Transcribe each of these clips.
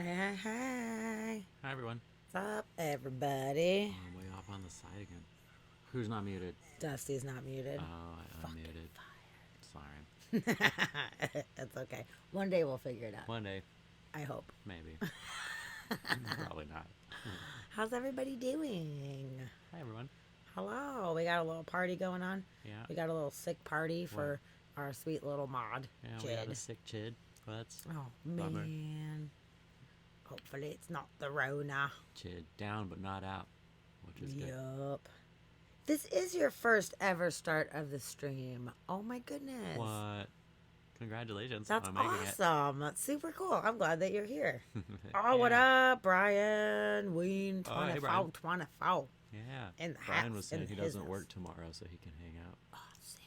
Hey. Hi everyone. What's up, everybody? Oh, I'm way off on the side again. Who's not muted? Dusty's not muted. Oh, I Fucking unmuted. Sorry. fire. It's okay. One day we'll figure it out. One day, I hope. maybe. Probably not. How's everybody doing? Hi everyone. Hello. We got a little party going on. Yeah. We got a little sick party What? for our sweet little mod, Yeah, we got a Jid. sick chid. Well, that's Oh, bummer. man. Hopefully it's not the Rona. Chid down but not out, which is good. Yup. This is your first ever start of the stream. Oh, my goodness. What? Congratulations That's on making awesome. That's super cool. I'm glad that you're here. it. Oh, what Yeah. up, Brian? Ween Oh, hey 24, Brian. 24. Yeah. In the Brian house. was In saying the he doesn't business. work tomorrow, so he can hang out. Oh, sick.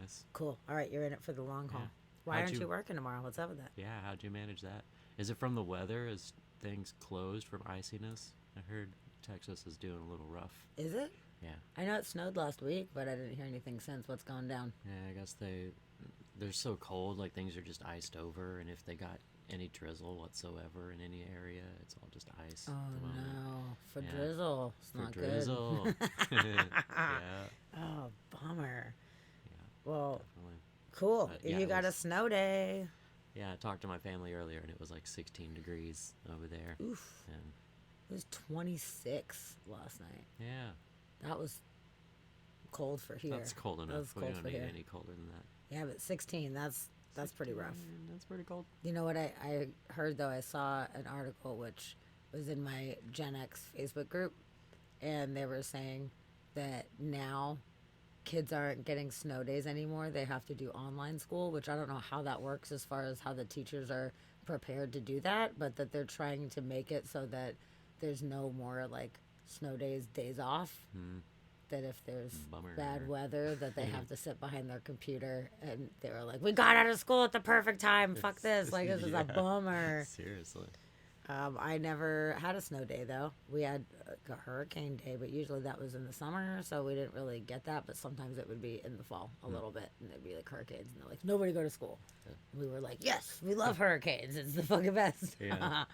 Nice. Cool. All right, you're in it for the long haul. Yeah. Why How'd aren't you you? working tomorrow? What's up with that? Yeah. How'd you manage that? Is it from the weather? Is things closed from iciness? I heard Texas is doing a little rough. Is it? Yeah. I know it snowed last week, but I didn't hear anything since. What's going down? Yeah, I guess they're so cold, like things are just iced over, and if they got any drizzle whatsoever in any area, it's all just ice Oh, at the moment. no. For Yeah. drizzle. It's For not drizzle. good. Yeah. Oh, bummer. Yeah, Well, definitely. cool. But If yeah, you it got a was snow day. yeah, I talked to my family earlier and it was like 16 degrees over there. Oof. And It was 26 last night. yeah, That was cold for here. that's cold That enough. was We cold don't for need here. any colder than that. Yeah, but 16, that's pretty rough. 16, that's pretty cold. You know what I heard though? I saw an article which was in my Gen X Facebook group, and they were saying that now kids aren't getting snow days anymore. They have to do online school, which I don't know how that works as far as how the teachers are prepared to do that, but that they're trying to make it so that there's no more like snow days off, Hmm. that if there's Bummer. bad weather that they have to sit behind their computer, and they were like, we got out of school at the perfect time, fuck this, like this is a Yeah. bummer. Seriously. I never had a snow day though. We had a hurricane day, but usually that was in the summer, so we didn't really get that. But sometimes it would be in the fall a little bit, and there'd be like hurricanes, and they're like, nobody go to school. Yeah. We were like, yes, we love hurricanes. It's the fucking best. Yeah.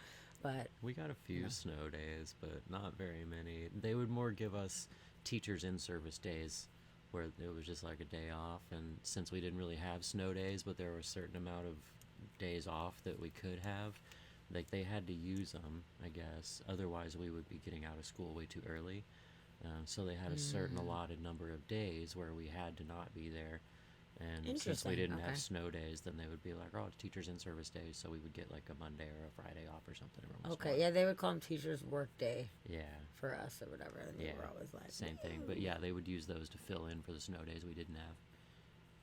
But We got a few snow days, but not very many. They would more give us teachers in service days where it was just like a day off. And since we didn't really have snow days, but there were a certain amount of days off that we could have, like they had to use them, I guess. Otherwise, we would be getting out of school way too early. So they had a certain allotted number of days where we had to not be there. And since we interesting. didn't Okay. have snow days, then they would be like, "Oh, it's teachers in service days," so we would get like a Monday or a Friday off or something every once in a Okay. while. Yeah, they would call them teachers' work day Yeah, for us or whatever, and they yeah, were always like, same thing. But yeah, they would use those to fill in for the snow days we didn't have.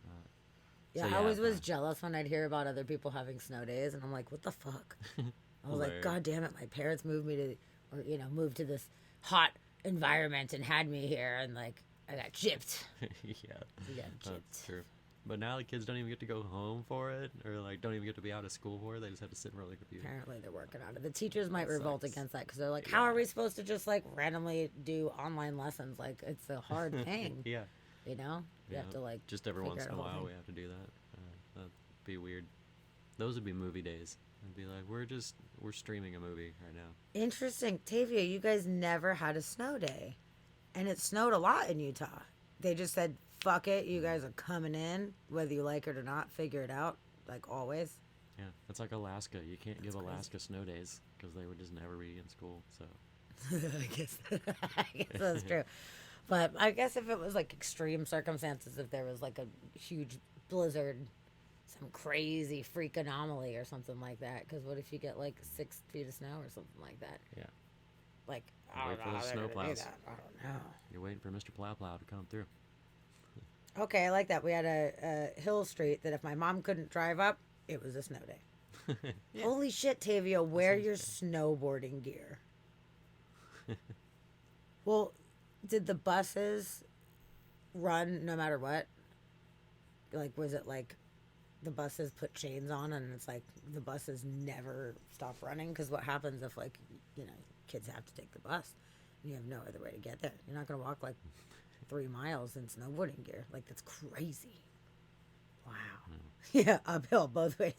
yeah. So I yeah, always was jealous when I'd hear about other people having snow days, and I'm like, what the fuck? I was like, Hilarious. God damn it, my parents moved me to, or, moved to this hot environment and had me here, and like, I got gypped. Yeah, We got that's gypped. true. But now the kids don't even get to go home for it, or like don't even get to be out of school for it. They just have to sit in front of the computer. Apparently, they're working on it. The teachers might That revolt sucks. against that because they're like, how are we supposed to just like randomly do online lessons? Like, it's a hard thing, Yeah, you know? You yeah. have to like, just every figure once out in a whole while thing. we have to do that. That'd be weird. Those would be movie days. I'd be like, we're streaming a movie right now. Interesting. Tavia, you guys never had a snow day. And it snowed a lot in Utah. They just said, fuck it, you guys are coming in, whether you like it or not, figure it out, like always. Yeah, it's like Alaska. You can't give crazy. Alaska snow days because they would just never be in school. So I guess, I guess that's true. But I guess if it was like extreme circumstances, if there was like a huge blizzard, some crazy freak anomaly or something like that, because what if you get like 6 feet of snow or something like that? yeah, Like, I wait don't for know the how they're snow gonna do plows. that. I don't know. You're waiting for Mr. Plow Plow to come through. Okay, I like that. We had a hill street that if my mom couldn't drive up, it was a snow day. Yeah. Holy shit, Tavia, wear sounds your good. snowboarding gear. Well, did the buses run no matter what? Like, was it like the buses put chains on and it's like the buses never stop running? Because what happens if, like, kids have to take the bus and you have no other way to get there? You're not going to walk like 3 miles in snowboarding gear. Like, that's crazy. Wow. Yeah, uphill both ways.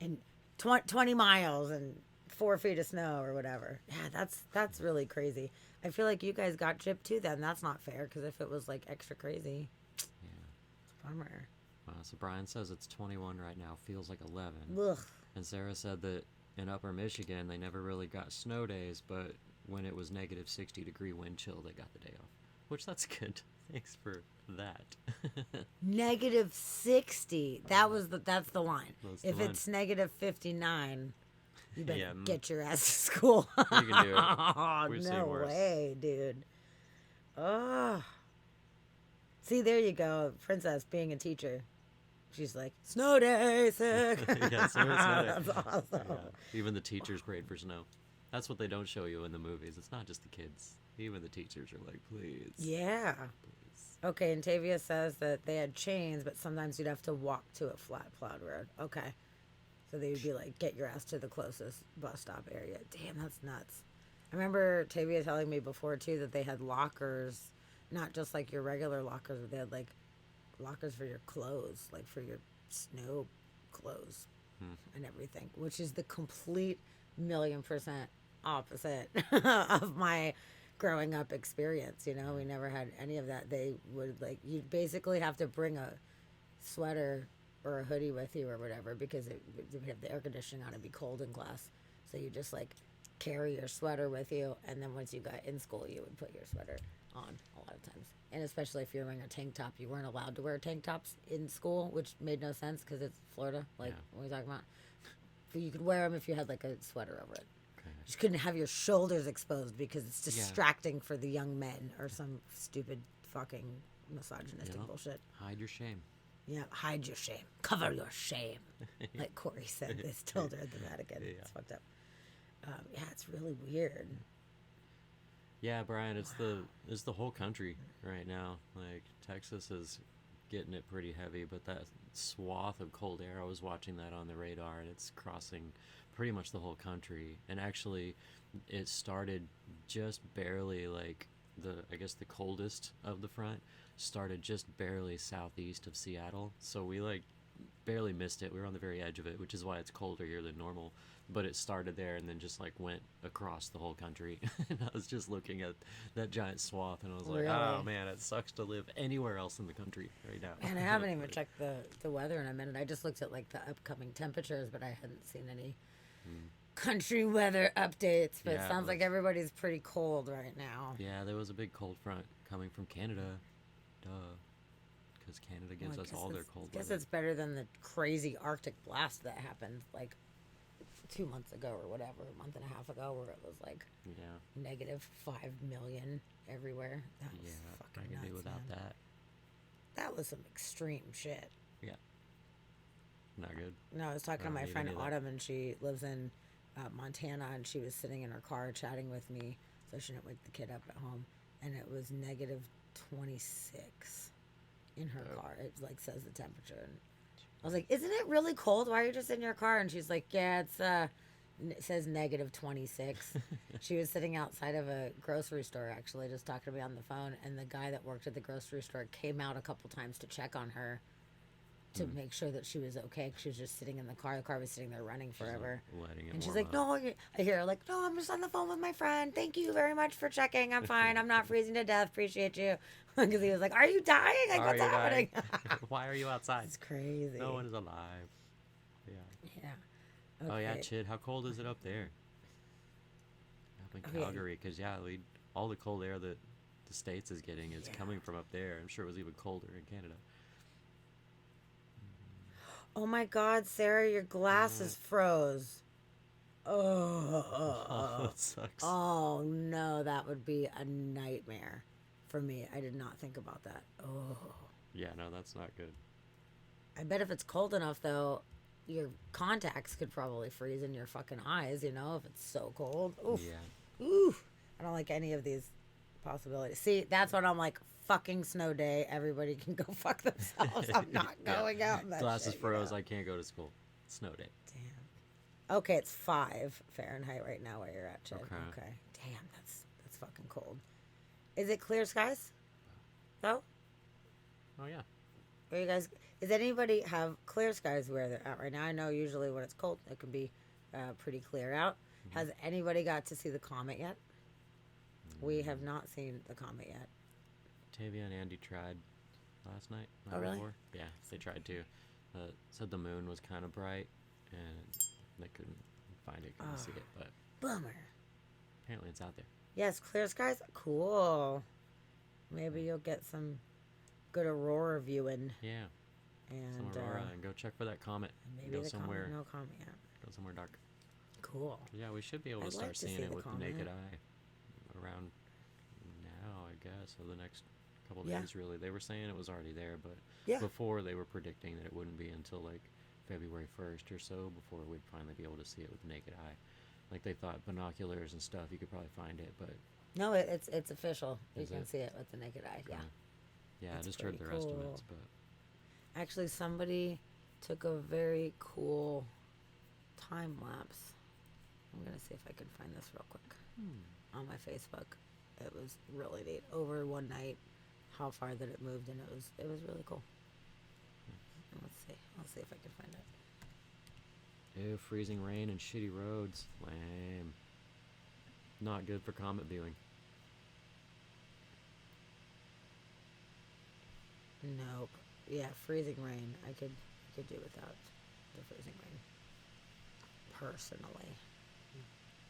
And 20 miles and 4 feet of snow or whatever. Yeah, that's really crazy. I feel like you guys got gypped too. Then that's not fair because if it was like extra crazy, Yeah. it's a bummer. So Brian says it's 21 right now, feels like 11. Ugh. And Sarah said that in Upper Michigan, they never really got snow days, but when it was negative 60-degree wind chill, they got the day off. Which that's good. Thanks for that. -60. That's the line. That's the If line. it's -59, you better Yeah, get your ass to school. You can do it. Oh, We've seen no worse. way, dude. Oh. See, there you go. Princess being a teacher. She's like, snow day, sick. Yeah, snow day. That's awesome. Yeah. Even the teachers prayed for snow. That's what they don't show you in the movies. It's not just the kids. Even the teachers are like, please. Yeah. Please. Okay, and Tavia says that they had chains, but sometimes you'd have to walk to a flat plowed road. Okay. So they would be like, get your ass to the closest bus stop area. Damn, that's nuts. I remember Tavia telling me before, too, that they had lockers, not just like your regular lockers, but they had like lockers for your clothes, like for your snow clothes and everything, which is the complete 1,000,000% opposite of my growing up experience. You know, we never had any of that. They would like, you basically have to bring a sweater or a hoodie with you or whatever because it would have the air conditioning on. It'd be cold in class, so you just like carry your sweater with you, and then once you got in school, you would put your sweater on a lot of times. And especially if you're wearing a tank top, you weren't allowed to wear tank tops in school, which made no sense because it's Florida. Like, Yeah. what are we talking about? But you could wear them if you had like a sweater over it. Okay. You just couldn't have your shoulders exposed because it's distracting for the young men or some stupid fucking misogynistic Yeah. bullshit. Hide your shame. Yeah, hide your shame. Cover your shame. Like Corey said, they told her at the Vatican. Yeah. It's fucked up. Yeah, it's really weird. Yeah, Brian, it's the whole country right now. Like Texas is getting it pretty heavy, but that swath of cold air, I was watching that on the radar, and it's crossing pretty much the whole country. And actually, it started just barely like I guess the coldest of the front started just barely southeast of Seattle. So we like barely missed it. We were on the very edge of it, which is why it's colder here than normal. But it started there and then just like went across the whole country. And I was just looking at that giant swath, and I was like, Really? oh man, it sucks to live anywhere else in the country right now. And I haven't even checked the weather in a minute. I just looked at like the upcoming temperatures, but I hadn't seen any country weather updates. But Yeah, it it sounds like was- everybody's pretty cold right now. Yeah, there was a big cold front coming from Canada. Duh. Because Canada gives Well, I us guess all their it's- cold I guess weather. it's better than the crazy Arctic blast that happened like 2 months ago or whatever, a month and a half ago, where it was like Yeah, -5 million everywhere. That was yeah, I fucking can nuts, do without man. that. That was some extreme shit. Yeah. Not good. No, I was talking to I don't my need friend any of that. Autumn, and she lives in Montana, and she was sitting in her car chatting with me, so she didn't wake the kid up at home, and it was -26 in her Oh. car. It like says the temperature, and I was like, "Isn't it really cold? Why are you just in your car?" And she's like, "Yeah, it says -26." She was sitting outside of a grocery store, actually, just talking to me on the phone, and the guy that worked at the grocery store came out a couple times to check on her to make sure that she was okay. 'Cause she was just sitting in the car. The car was sitting there running forever. Letting it And she's warm like, up. "No," I hear her like, "No, I'm just on the phone with my friend. Thank you very much for checking. I'm fine. I'm not freezing to death. Appreciate you." Because he was like, "Are you dying? Like, Are what's you happening?" dying? Why are you outside? It's crazy. No one is alive. Yeah. Yeah. Oh yeah, Okay. Chid. How cold is it up there? Up in Oh, yeah. Calgary, because all the cold air that the states is getting is Yeah. coming from up there. I'm sure it was even colder in Canada. Oh my God, Sarah, your glasses froze. Oh. that sucks. Oh no, that would be a nightmare for me. I did not think about that. Oh. Yeah, no, that's not good. I bet if it's cold enough though, your contacts could probably freeze in your fucking eyes, you know, if it's so cold. Oof. Yeah. Oof. I don't like any of these possibilities. See, that's when I'm like, fucking snow day. Everybody can go fuck themselves. I'm not Yeah. going out. In that Glasses shit, froze. you know? I can't go to school. Snow day. Damn. Okay, it's 5 Fahrenheit right now where you're at, Chad. Okay. Okay. Damn, that's fucking cold. Is it clear skies? Though? Oh yeah. Are you guys? Does anybody have clear skies where they're at right now? I know usually when it's cold, it can be pretty clear out. Has anybody got to see the comet yet? We have not seen the comet yet. Tavia and Andy tried last night. Oh, really? Before. Yeah, they tried to. Said the moon was kind of bright, and they couldn't find it, couldn't see it, but Bummer. apparently it's out there. Yes, clear skies. Cool. Maybe you'll get some good aurora viewing, Yeah, and some aurora, and go check for that comet. maybe Go the somewhere, comet. No comet yet. go somewhere dark. Cool. Yeah, we should be able to I'd like start to seeing see it the with the comet. naked eye around now, I guess, or the next couple Yeah. days. Really, they were saying it was already there, but Yeah. before they were predicting that it wouldn't be until like February 1st or so before we'd finally be able to see it with the naked eye. Like they thought binoculars and stuff, you could probably find it, but No, it's official. You Is can it? see it with the naked eye. Yeah. yeah, I That's just heard pretty their cool. estimates, but Actually, somebody took a very cool time lapse. I'm gonna see if I can find this real quick on my Facebook. It was really neat. Over one night, how far that it moved, and it was really cool. Let's see. I'll see if I can find it. ew, freezing rain and shitty roads. Lame. Not good for comet viewing. Nope. Yeah, freezing rain. I could do without the freezing rain. Personally.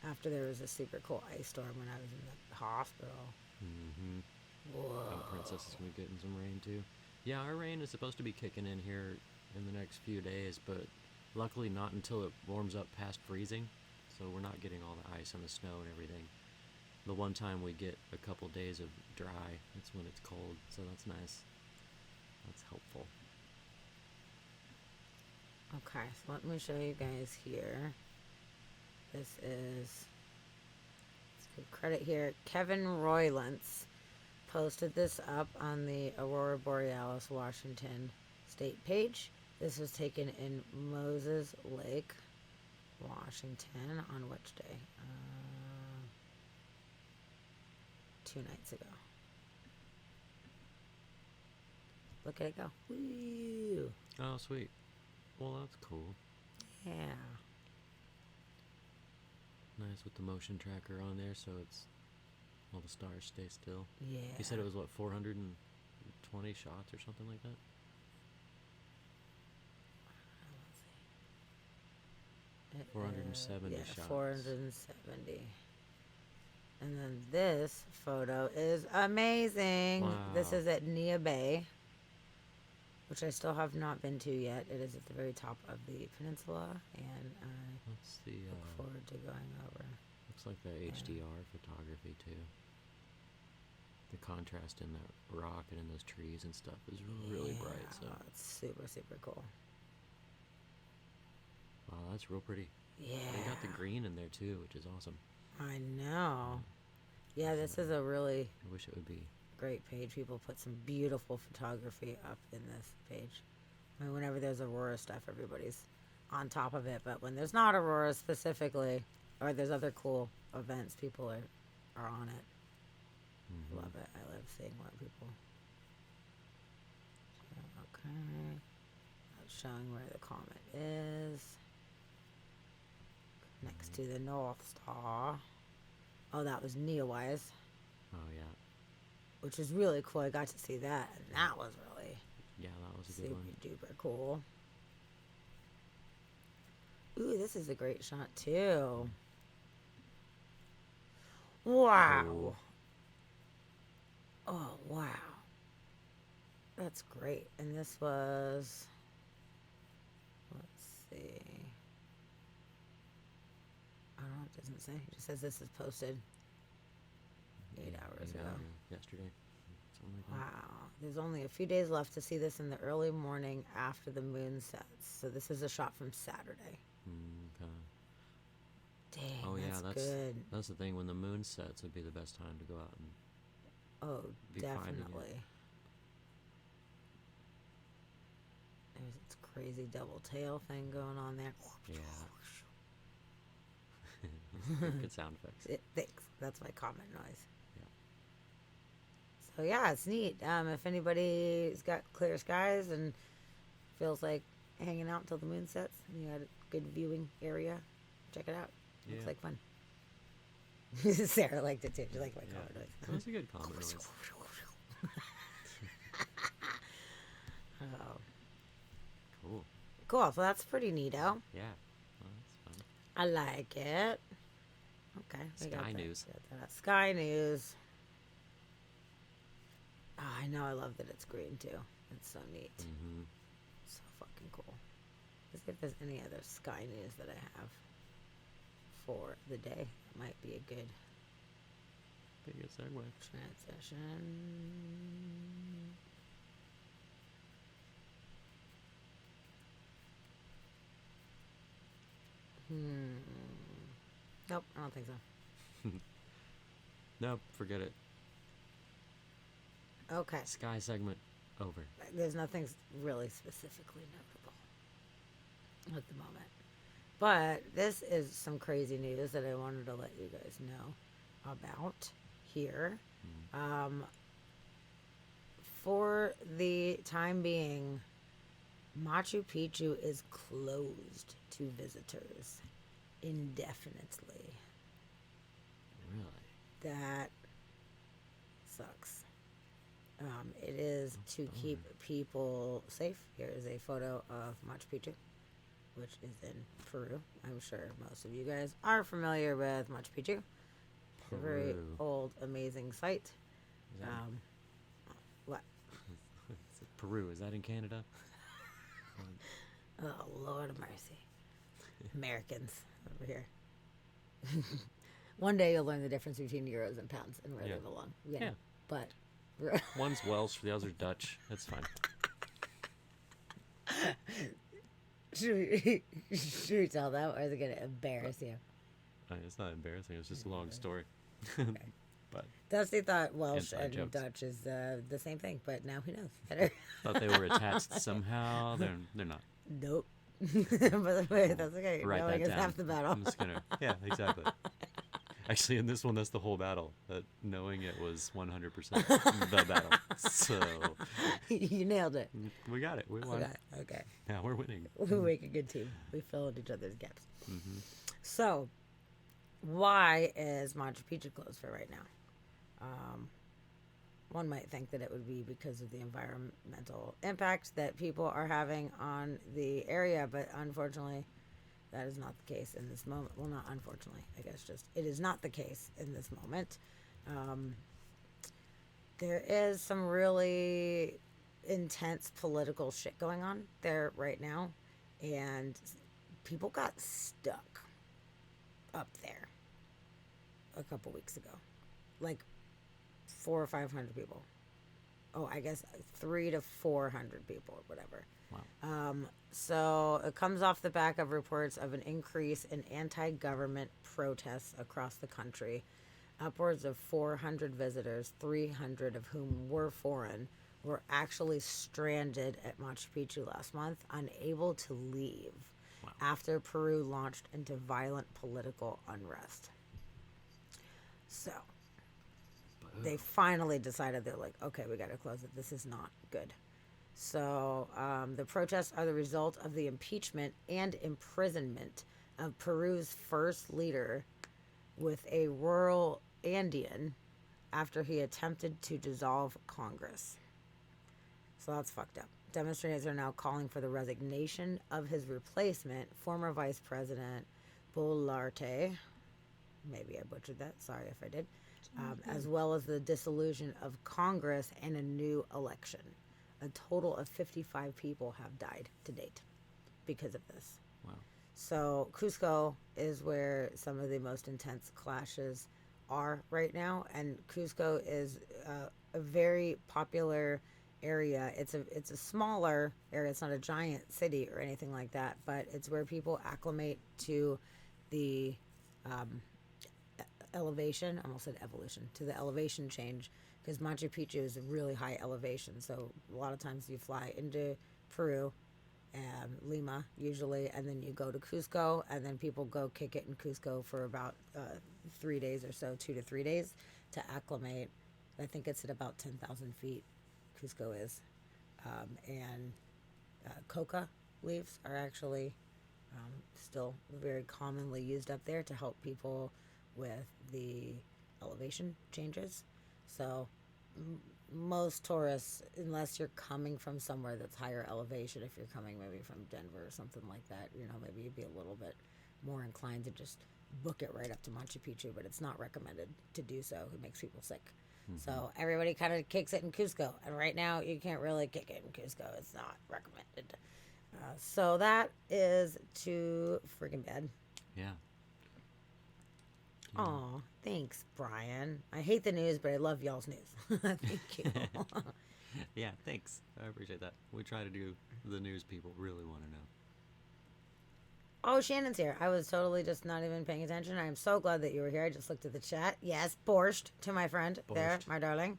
After there was a super cool ice storm when I was in the hospital. Mm-hmm. Whoa. Princess is gonna be getting some rain too. Yeah, our rain is supposed to be kicking in here in the next few days, but luckily not until it warms up past freezing. So we're not getting all the ice and the snow and everything. The one time we get a couple days of dry, it's when it's cold, so that's nice. That's helpful. Okay, so let me show you guys here. This is, let's give credit here. Kevin Roylance posted this up on the Aurora Borealis Washington state page. This was taken in Moses Lake, Washington, on which day? 2 nights ago. Look at it go. Woo! Oh, sweet. Well, that's cool. Yeah. Nice with the motion tracker on there, so it's all the stars stay still. Yeah. He said it was what, 420 shots or something like that. It 470 yeah, shots. 470. And then this photo is amazing. This Wow. is at Nia Bay, which I still have not been to yet. It is at the very top of the peninsula, and I That's the look forward to going over. looks like the HDR photography too. The contrast in that rock and in those trees and stuff is really bright. So Yeah, it's super, super cool. wow, that's real pretty. Yeah. They got the green in there too, which is awesome. I know. Yeah, this is a really I wish it would be. great page. People put some beautiful photography up in this page. I mean, whenever there's Aurora stuff, everybody's on top of it. But when there's not Aurora specifically, or there's other cool events, people are on it. Mhm. Love it. I love seeing what people. So, okay. That's showing where the comet is. Next to the North Star. Oh, that was Neowise, Oh yeah, which is really cool. I got to see that, and that was really yeah, that was a good super one. duper cool. Ooh, this is a great shot too. Wow. Cool. Oh, wow. That's great. And this was, let's see. I don't know, it doesn't say. It just says this is posted 8 hours ago. Yesterday, something like that. Wow. There's only a few days left to see this in the early morning after the moon sets. So this is a shot from Saturday. Okay. Dang, Oh yeah, that's good. that's the thing. When the moon sets, would be the best time to go out and Oh, be finding it. definitely. There's this crazy double tail thing going on there. yeah. Good sound effects. It thinks that's my comment noise. Yeah. So So yeah, it's neat. If anybody's got clear skies and feels like hanging out until the moon sets, and you got a good viewing area, check it out. Looks Yeah. like fun. Sarah liked it too. She liked my Yeah. color noise. It's a good common noise. Oh, Cool. cool. So that's pretty neato. Yeah. Well, that's fun. I like it. Okay. we got Sky that. News. Got that. Sky News. Oh, I know. I love that it's green too. It's so neat. Mm-hmm. So fucking cool. Let's see if there's any other Sky News that I have for the day. That might be a good Be a good segue. transition. Nope, I don't think so. Nope, forget it. Okay. Sky segment over. There's nothing really specifically notable at the moment. But this is some crazy news that I wanted to let you guys know about here. For the time being, Machu Picchu is closed to visitors indefinitely. Really? That sucks. It is to keep people safe. Here is a photo of Machu Picchu, which is in Peru. I'm sure most of you guys are familiar with Machu Picchu. It's a very Peru. old, amazing site. Is that- What? Peru, is that in Canada? Oh, Lord of mercy. Americans over here. One day you'll learn the difference between euros and pounds and where Yeah. they belong. Yeah. But One's Welsh, the other's Dutch. That's fine. should we tell them or is it going to embarrass you? It's not embarrassing. It's just a long story. But Dusty thought Welsh Inside and jokes. Dutch is the same thing, but now he knows better. thought they were attached somehow. They're not. Nope. But wait, that's okay. Write Knowing that is down. half the battle. I'm just gonna. Yeah, exactly. Actually, in this one, that's the whole battle. That knowing it was 100% the battle. So You nailed it. we got it. We won. Okay. Now we're winning. We make a good team. We fill in each other's gaps. Mm-hmm. So, why is Machu Picchu closed for right now? One might think that it would be because of the environmental impact that people are having on the area, but unfortunately, that is not the case in this moment. Well, not unfortunately, I guess just it is not the case in this moment. There is some really intense political shit going on there right now, and people got stuck up there a couple weeks ago. Like 400 or 500 people. Oh, I guess 300 to 400 people or whatever. Wow. So it comes off the back of reports of an increase in anti-government protests across the country. Upwards of 400 visitors, 300 of whom were foreign, were actually stranded at Machu Picchu last month, unable to leave after Peru launched into violent political unrest. So they finally decided, they're like, okay, we got to close it. This is not good. So the protests are the result of the impeachment and imprisonment of Peru's first leader with a rural Andean after he attempted to dissolve Congress. So that's fucked up. Demonstrators are now calling for the resignation of his replacement, former Vice President Boluarte. Maybe I butchered that. Sorry if I did. As well as the dissolution of Congress and a new election. A total of 55 people have died to date because of this. Wow. So Cusco is where some of the most intense clashes are right now, and Cusco is a very popular area. It's a smaller area. It's not a giant city or anything like that, but it's where people acclimate to the elevation. I almost said evolution, to the elevation change, because Machu Picchu is a really high elevation. So a lot of times you fly into Peru, Lima usually, and then you go to Cusco, and then people go kick it in Cusco for about 3 days or so, 2 to 3 days, to acclimate I think it's at about 10,000 feet. Cusco is, and coca leaves are actually still very commonly used up there to help people with the elevation changes. So most tourists, unless you're coming from somewhere that's higher elevation, if you're coming maybe from Denver or something like that, maybe you'd be a little bit more inclined to just book it right up to Machu Picchu, but it's not recommended to do so. It makes people sick. So everybody kind of kicks it in Cusco, and right now you can't really kick it in Cusco. It's not recommended. So that is too freaking bad. Yeah. Aw, thanks, Brian. I hate the news, but I love y'all's news. Thank you. Yeah, thanks. I appreciate that. We try to do the news people really want to know. Oh, Shannon's here. I was totally just not even paying attention. I am so glad that you were here. I just looked at the chat. Yes, borscht to my friend there, Borscht. my darling.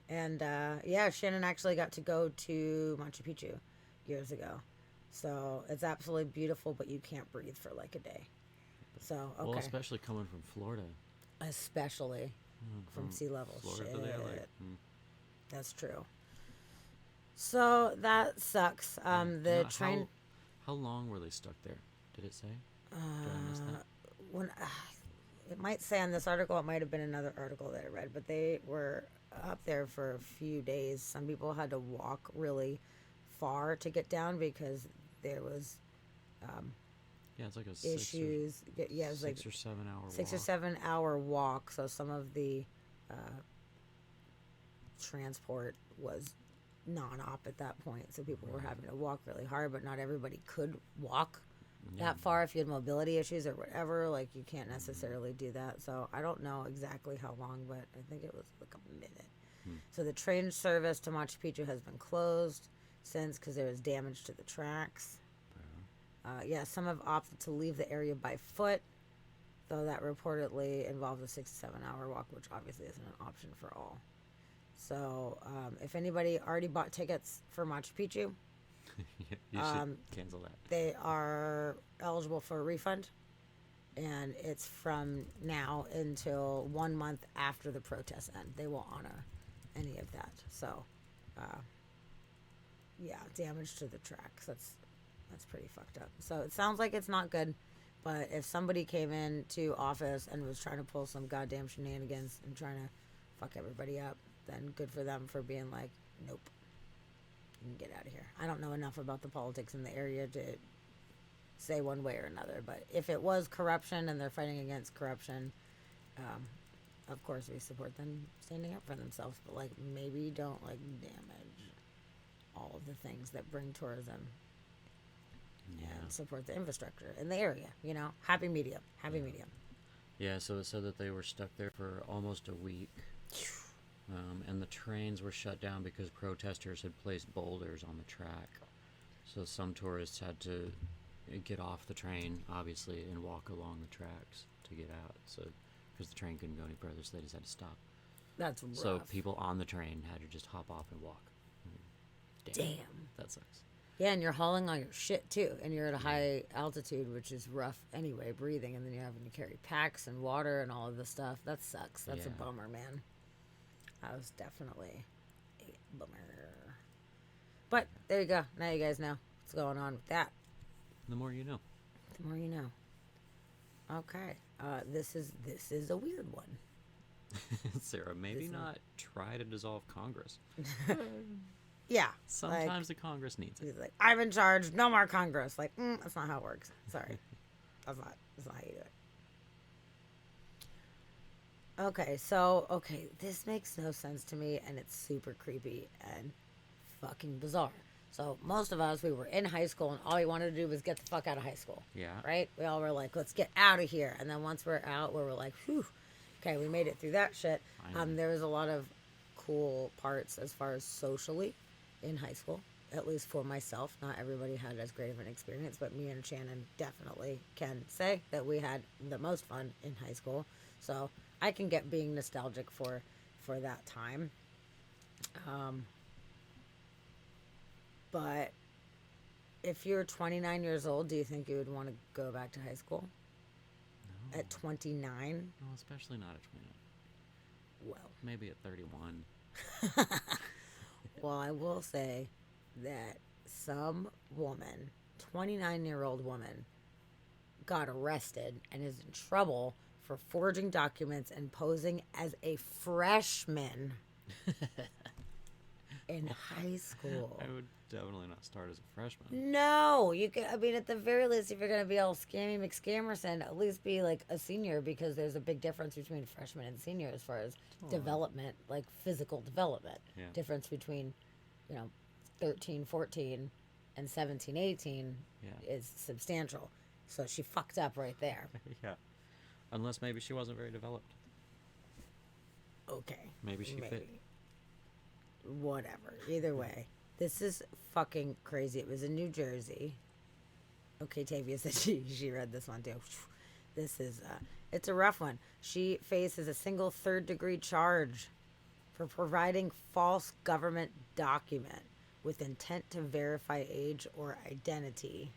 And yeah, Shannon actually got to go to Machu Picchu years ago. So it's absolutely beautiful, but you can't breathe for like a day. So, okay. Well, especially coming from Florida. Especially from sea level. Florida Shit. to there, That's true. So that sucks. The train. How long were they stuck there? Did it say? Did I miss that? When it might say on this article, it might have been another article that I read, but they were up there for a few days. Some people had to walk really far to get down because there was Yeah, it's like a issues. Yeah, it was like 6 or 7 hour walk. 6 or 7 hour walk. So some of the transport was non-op at that point. So people were having to walk really hard, but not everybody could walk that far if you had mobility issues or whatever. Like, you can't necessarily do that. So I don't know exactly how long, but I think it was like a minute. So the train service to Machu Picchu has been closed since because there was damage to the tracks. Yeah, some have opted to leave the area by foot, though that reportedly involves a 6 to 7 hour walk, which obviously isn't an option for all. So if anybody already bought tickets for Machu Picchu, You should cancel that. they are eligible for a refund, and it's from now until 1 month after the protests end. They will honor any of that. So, yeah, damage to the tracks. That's pretty fucked up. So it sounds like it's not good, but if somebody came into office and was trying to pull some goddamn shenanigans and trying to fuck everybody up, then good for them for being like, nope. You can get out of here. I don't know enough about the politics in the area to say one way or another, but if it was corruption and they're fighting against corruption, of course we support them standing up for themselves, but like, maybe don't like damage all of the things that bring tourism and support the infrastructure in the area. Happy medium. Yeah, so it said that they were stuck there for almost a week. And the trains were shut down because protesters had placed boulders on the track. So some tourists had to get off the train, obviously, and walk along the tracks to get out. So, because the train couldn't go any further, so they just had to stop. That's rough. So people on the train had to just hop off and walk. Damn. That sucks. Yeah, and you're hauling all your shit too, and you're at a high altitude, which is rough anyway, breathing, and then you're having to carry packs and water and all of this stuff. That sucks. That's a bummer, man. That was definitely a bummer. But there you go. Now you guys know what's going on with that. The more you know. The more you know. Okay. This is a weird one. Sarah, maybe not try to dissolve Congress. Yeah. Sometimes the Congress needs it. He's like, I'm in charge. No more Congress. Like, that's not how it works. Sorry. That's not how you do it. Okay, this makes no sense to me, and it's super creepy and fucking bizarre. So most of us, we were in high school, and all we wanted to do was get the fuck out of high school. Yeah. Right? We all were like, let's get out of here. And then once we're out, we were like, whew, okay, we made it through that shit. There was a lot of cool parts as far as socially in high school, at least for myself. Not everybody had as great of an experience, but me and Shannon definitely can say that we had the most fun in high school. So I can get being nostalgic for that time. But if you're 29 years old, do you think you would want to go back to high school? No. At 29? No, especially not at 29. well. Maybe at 31. Well, I will say that some woman, 29-year-old woman, got arrested and is in trouble for forging documents and posing as a freshman in high school. I would definitely not start as a freshman. No, you can. I mean, at the very least, if you're gonna be all scammy McScammerson, at least be like a senior, because there's a big difference between freshman and senior as far as development, like physical development. Yeah. Difference between, 13, 14, and 17, 18 Yeah. is substantial. So she fucked up right there. Yeah. Unless maybe she wasn't very developed. Okay. Maybe she fit. Whatever. Either way, this is fucking crazy. It was in New Jersey. Okay, Tavia said she read this one too. This is it's a rough one. She faces a single third-degree charge for providing false government document with intent to verify age or identity.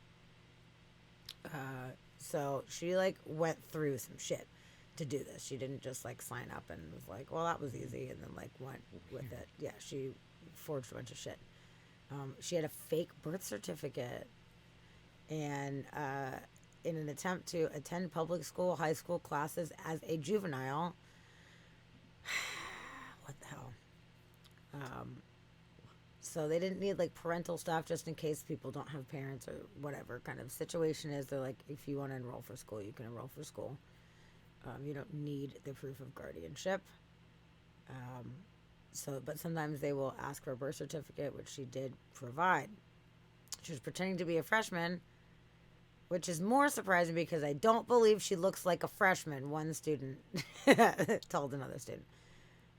So she like went through some shit to do this. She didn't just like sign up and was like, well, that was easy, and then like went with it. Yeah, she forged a bunch of shit. She had a fake birth certificate, and in an attempt to attend public school, high school classes as a juvenile. What the hell? So they didn't need like parental stuff just in case people don't have parents or whatever kind of situation is. They're like, if you want to enroll for school, you can enroll for school. You don't need the proof of guardianship. But sometimes they will ask for a birth certificate, which she did provide. She was pretending to be a freshman, which is more surprising because I don't believe she looks like a freshman, one student told another student,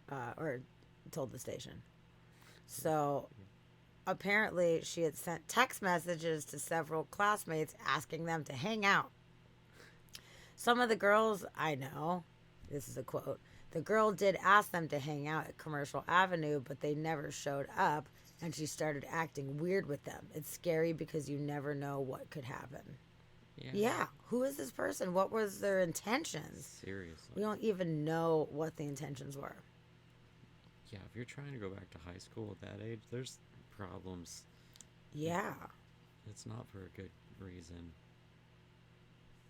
or told the station. So apparently she had sent text messages to several classmates asking them to hang out. Some of the girls I know, this is a quote, the girl did ask them to hang out at Commercial Avenue, but they never showed up, and she started acting weird with them. It's scary because you never know what could happen. Yeah. Who is this person? What was their intentions? Seriously. We don't even know what the intentions were. Yeah, if you're trying to go back to high school at that age, there's problems. Yeah. It's not for a good reason.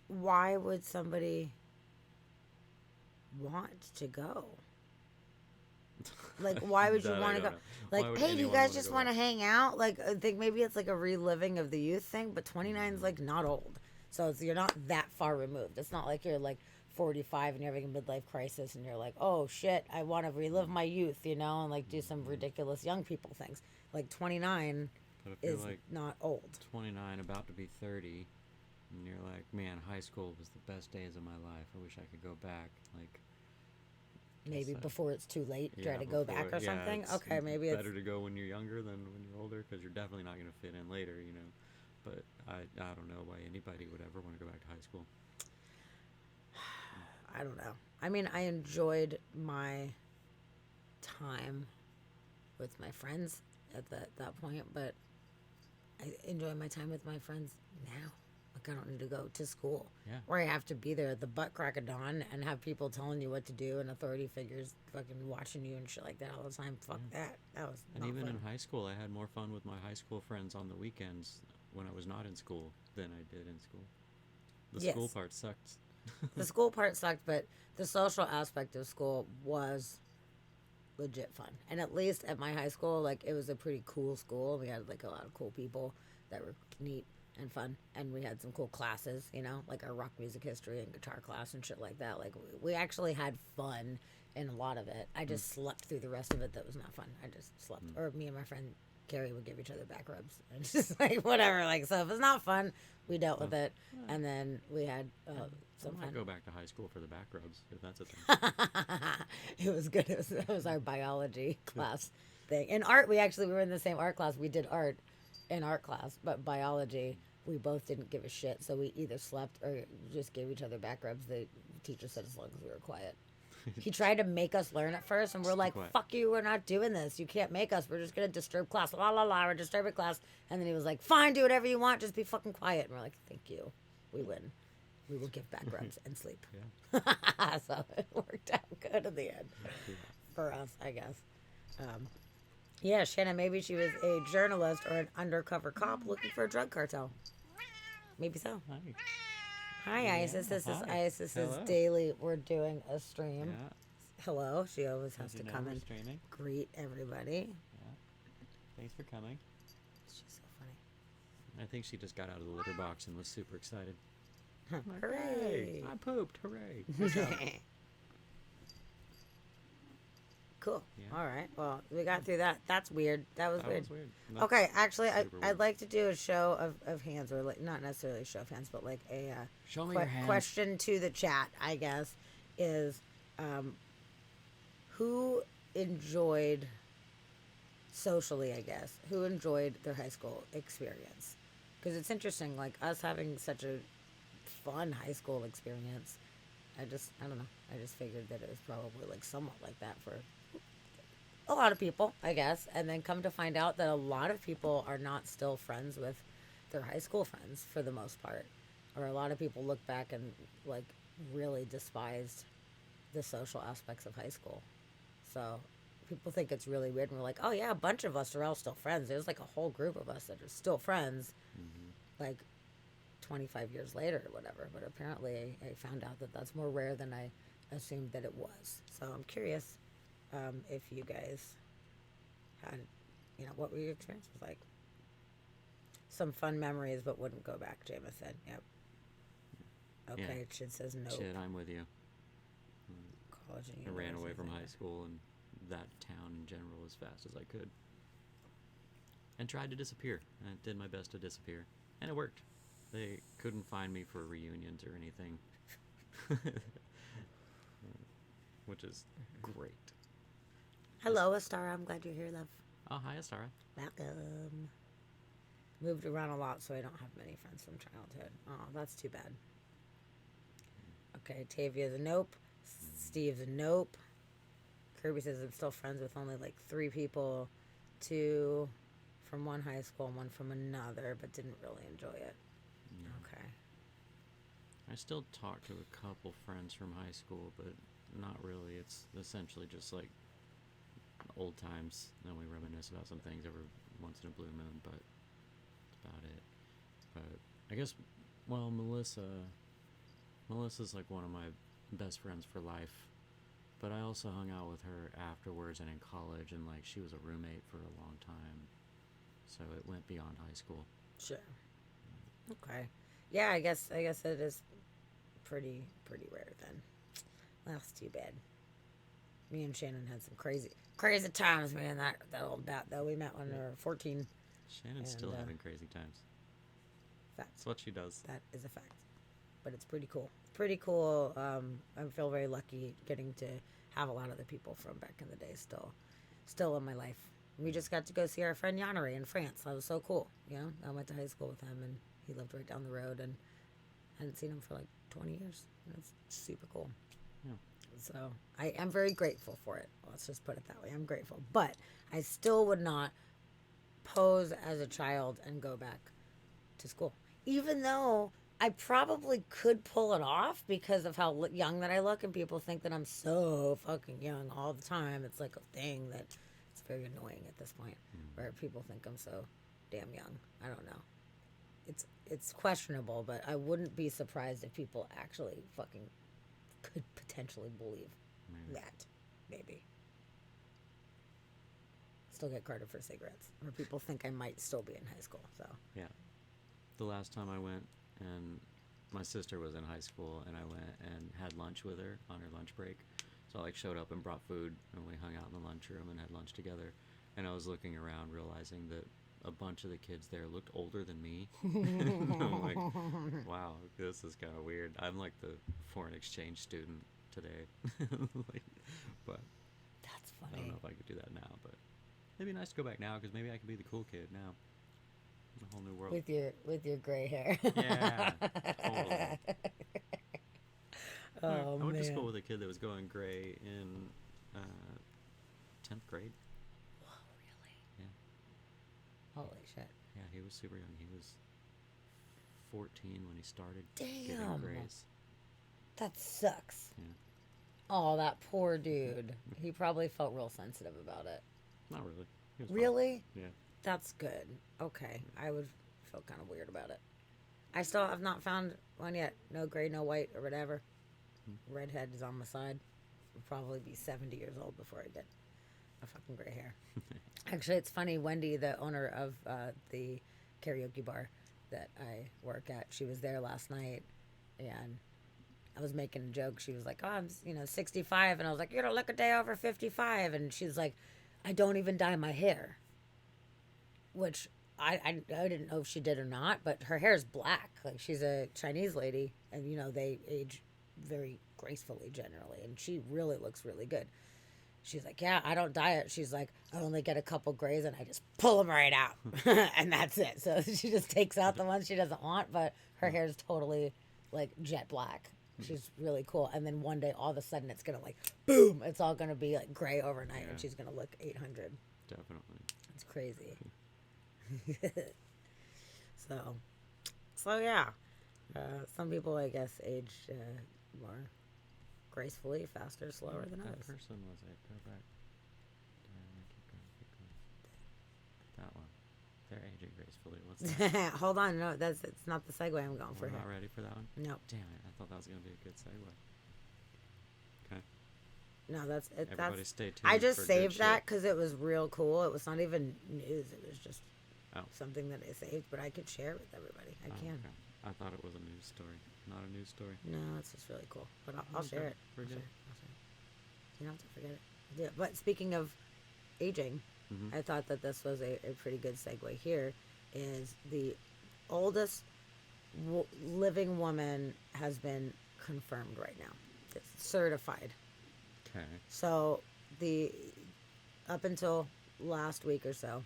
Why would somebody want to go? Like, why would you That I want to go? don't know. Why Like, would hey, do you anyone guys wanna just go want to back? hang out? Like, I think maybe it's like a reliving of the youth thing, but 29 is like not old. So you're not that far removed. It's not like you're like 45 and you're having a midlife crisis and you're like, oh shit, I want to relive my youth, and like do some ridiculous young people things. Like 29 But if you're is like not old. 29, about to be 30, and you're like, man, high school was the best days of my life. I wish I could go back. Like, Maybe guess before it's too late, try yeah, to go before- back or yeah, something. it's Okay, maybe it's better to go when you're younger than when you're older, because you're definitely not going to fit in later, But I don't know why anybody would ever want to go back to high school. I don't know. I mean, I enjoyed my time with my friends at that point, but I enjoy my time with my friends now. Like, I don't need to go to school Yeah. where I have to be there at the butt crack of dawn and have people telling you what to do and authority figures fucking watching you and shit like that all the time. Fuck that. That was And not even fun. in high school, I had more fun with my high school friends on the weekends when I was not in school than I did in school. The Yes. school part sucked. The school part sucked, but the social aspect of school was legit fun. And at least at my high school, like, it was a pretty cool school. We had like a lot of cool people that were neat and fun, and we had some cool classes, like our rock music history and guitar class and shit like that. Like, we actually had fun in a lot of it. I just slept through the rest of it. That was not fun. I just slept. Or me and my friend Carrie would give each other back rubs and just like whatever. Like, so if it's not fun, we dealt with it, and then we had I some might fun. go back to high school for the back rubs, if that's a thing. It was good. It was our biology class thing. In art, we were in the same art class. We did art in art class, but biology, we both didn't give a shit. So we either slept or just gave each other back rubs. The teacher said as long as we were quiet. He tried to make us learn at first, and we're like, quiet. fuck you, we're not doing this. You can't make us. We're just going to disturb class. La, la, la, we're disturbing class. And then he was like, fine, do whatever you want. Just be fucking quiet. And we're like, thank you. We win. We will give back rubs and sleep. Yeah. So it worked out good in the end for us, I guess. Yeah, Shannon, maybe she was a journalist or an undercover cop looking for a drug cartel. Maybe so. Hi. Hi, Yeah, Isis. This is hi. Isis's Hello. daily. We're doing a stream. Yeah. Hello. She always has As to you know, come we're and streaming. greet everybody. Yeah. Thanks for coming. She's so funny. I think she just got out of the litter box and was super excited. Like, Hooray! "Hey, I pooped. Hooray. Good job." Cool. Yeah. All right. Well, we got through that. That's weird. That was That weird. was weird. That's Okay, actually, super I'd weird. like to do a show of hands, or like not necessarily a show of hands, but like a Show me your hands. question to the chat. I guess is who enjoyed socially. I guess who enjoyed their high school experience, because it's interesting. Like us having such a fun high school experience. I don't know. I just figured that it was probably like somewhat like that for a lot of people, I guess. And then come to find out that a lot of people are not still friends with their high school friends for the most part. Or a lot of people look back and like really despised the social aspects of high school. So people think it's really weird. And we're like, oh yeah, a bunch of us are all still friends. There's like a whole group of us that are still friends. Like 25 years later or whatever, but apparently I found out that that's more rare than I assumed that it was. So I'm curious if you guys had, what were your experiences like? Some fun memories, but wouldn't go back, Jameson. Yep. Okay, Yeah. Chid says no. Shit, I'm with you. College and I ran away universities, from I high guess. school and that town in general as fast as I could. And tried to disappear. I did my best to disappear. And it worked. They couldn't find me for reunions or anything. Which is great. Hello, Astara. I'm glad you're here, love. Oh, hi, Astara. Welcome. Moved around a lot, so I don't have many friends from childhood. Oh, that's too bad. Okay, Tavia's a nope. Steve's a nope. Kirby says I'm still friends with only like 3 people. 2 from one high school and 1 from another, but didn't really enjoy it. Okay. I still talk to a couple friends from high school, but not really. It's essentially just like old times. And we reminisce about some things every once in a blue moon, but that's about it. But I guess, well, Melissa's like one of my best friends for life. But I also hung out with her afterwards and in college, and like she was a roommate for a long time. So it went beyond high school. Sure. Okay. Yeah, I guess it is pretty rare then. Well, that's too bad. Me and Shannon had some crazy times, man. That old bat though. We met when we were 14. Shannon's still And, having crazy times. Fact. That's what she does. That is a fact. But it's pretty cool. Pretty cool. I feel very lucky getting to have a lot of the people from back in the day still in my life. We just got to go see our friend Yanere in France. That was so cool. I went to high school with him, and he lived right down the road, and hadn't seen him for like 20 years. It's super cool. Yeah. So I am very grateful for it. Let's just put it that way. I'm grateful. But I still would not pose as a child and go back to school. Even though I probably could pull it off because of how young that I look, and people think that I'm so fucking young all the time. It's like a thing that it's very annoying at this point, where people think I'm so damn young. I don't know. It's questionable, but I wouldn't be surprised if people actually fucking could potentially believe Maybe. that. Maybe. Still get carded for cigarettes, or people think I might still be in high school. So Yeah. The last time I went, and my sister was in high school, and I went and had lunch with her on her lunch break. So I like showed up and brought food, and we hung out in the lunchroom and had lunch together. And I was looking around, realizing that a bunch of the kids there looked older than me. I'm like, wow, this is kind of weird. I'm like the foreign exchange student today. But that's I don't funny. know if I could do that now. But it'd be nice to go back now, because maybe I could be the cool kid now. A whole new world. With your gray hair. Yeah, totally. Oh, I went to man. school with a kid that was going gray in 10th grade. Whoa, really? Yeah. Holy shit. Yeah, he was super young. He was 14 when he started getting Damn. grays. That sucks. Yeah. Oh, that poor dude. He probably felt real sensitive about it. Not really. He was fine. Really? Yeah. That's good. Okay. I would feel kind of weird about it. I still have not found one yet. No gray, no white, or whatever. Redhead is on my side. I'll probably be 70 years old before I get a fucking gray hair. Actually, it's funny. Wendy, the owner of the karaoke bar that I work at, she was there last night, and I was making a joke. She was like, "Oh, I'm 65," and I was like, "You're gonna look a day over 55," and she's like, "I don't even dye my hair," which I didn't know if she did or not, but her hair is black. Like, she's a Chinese lady, and they age very gracefully generally, and she really looks really good. She's like, "Yeah, I don't dye it." She's like, "I only get a couple grays and I just pull them right out." And that's it. So she just takes out the ones she doesn't want, but her hair is totally like jet black. She's really cool. And then one day, all of a sudden, it's going to like, boom, it's all going to be like gray overnight, and she's going to look 800. Definitely. It's crazy. So yeah. Some people, I guess, age more gracefully, faster, slower than That others. person was it? Go back. Keep going. That one. They're aging gracefully. What's that? Hold on, no, it's not the segue I'm going for We're here. not ready for that one? No, Damn it. I thought that was going to be a good segue. Okay. no, that's it. Everybody stay tuned. I just for good saved that shit. because it was real cool. It was not even news. It was just Oh. something that I saved, but I could share it with everybody. I can. Okay. I thought it was a news story. Not a news story. No, it's just really cool. But I'll share it. We're I'll good. share it. I'll share it. You don't have to forget it. I'll do it. But speaking of aging, Mhm. I thought that this was a pretty good segue here. Is the oldest living woman has been confirmed right now. It's certified. Okay. So up until last week or so,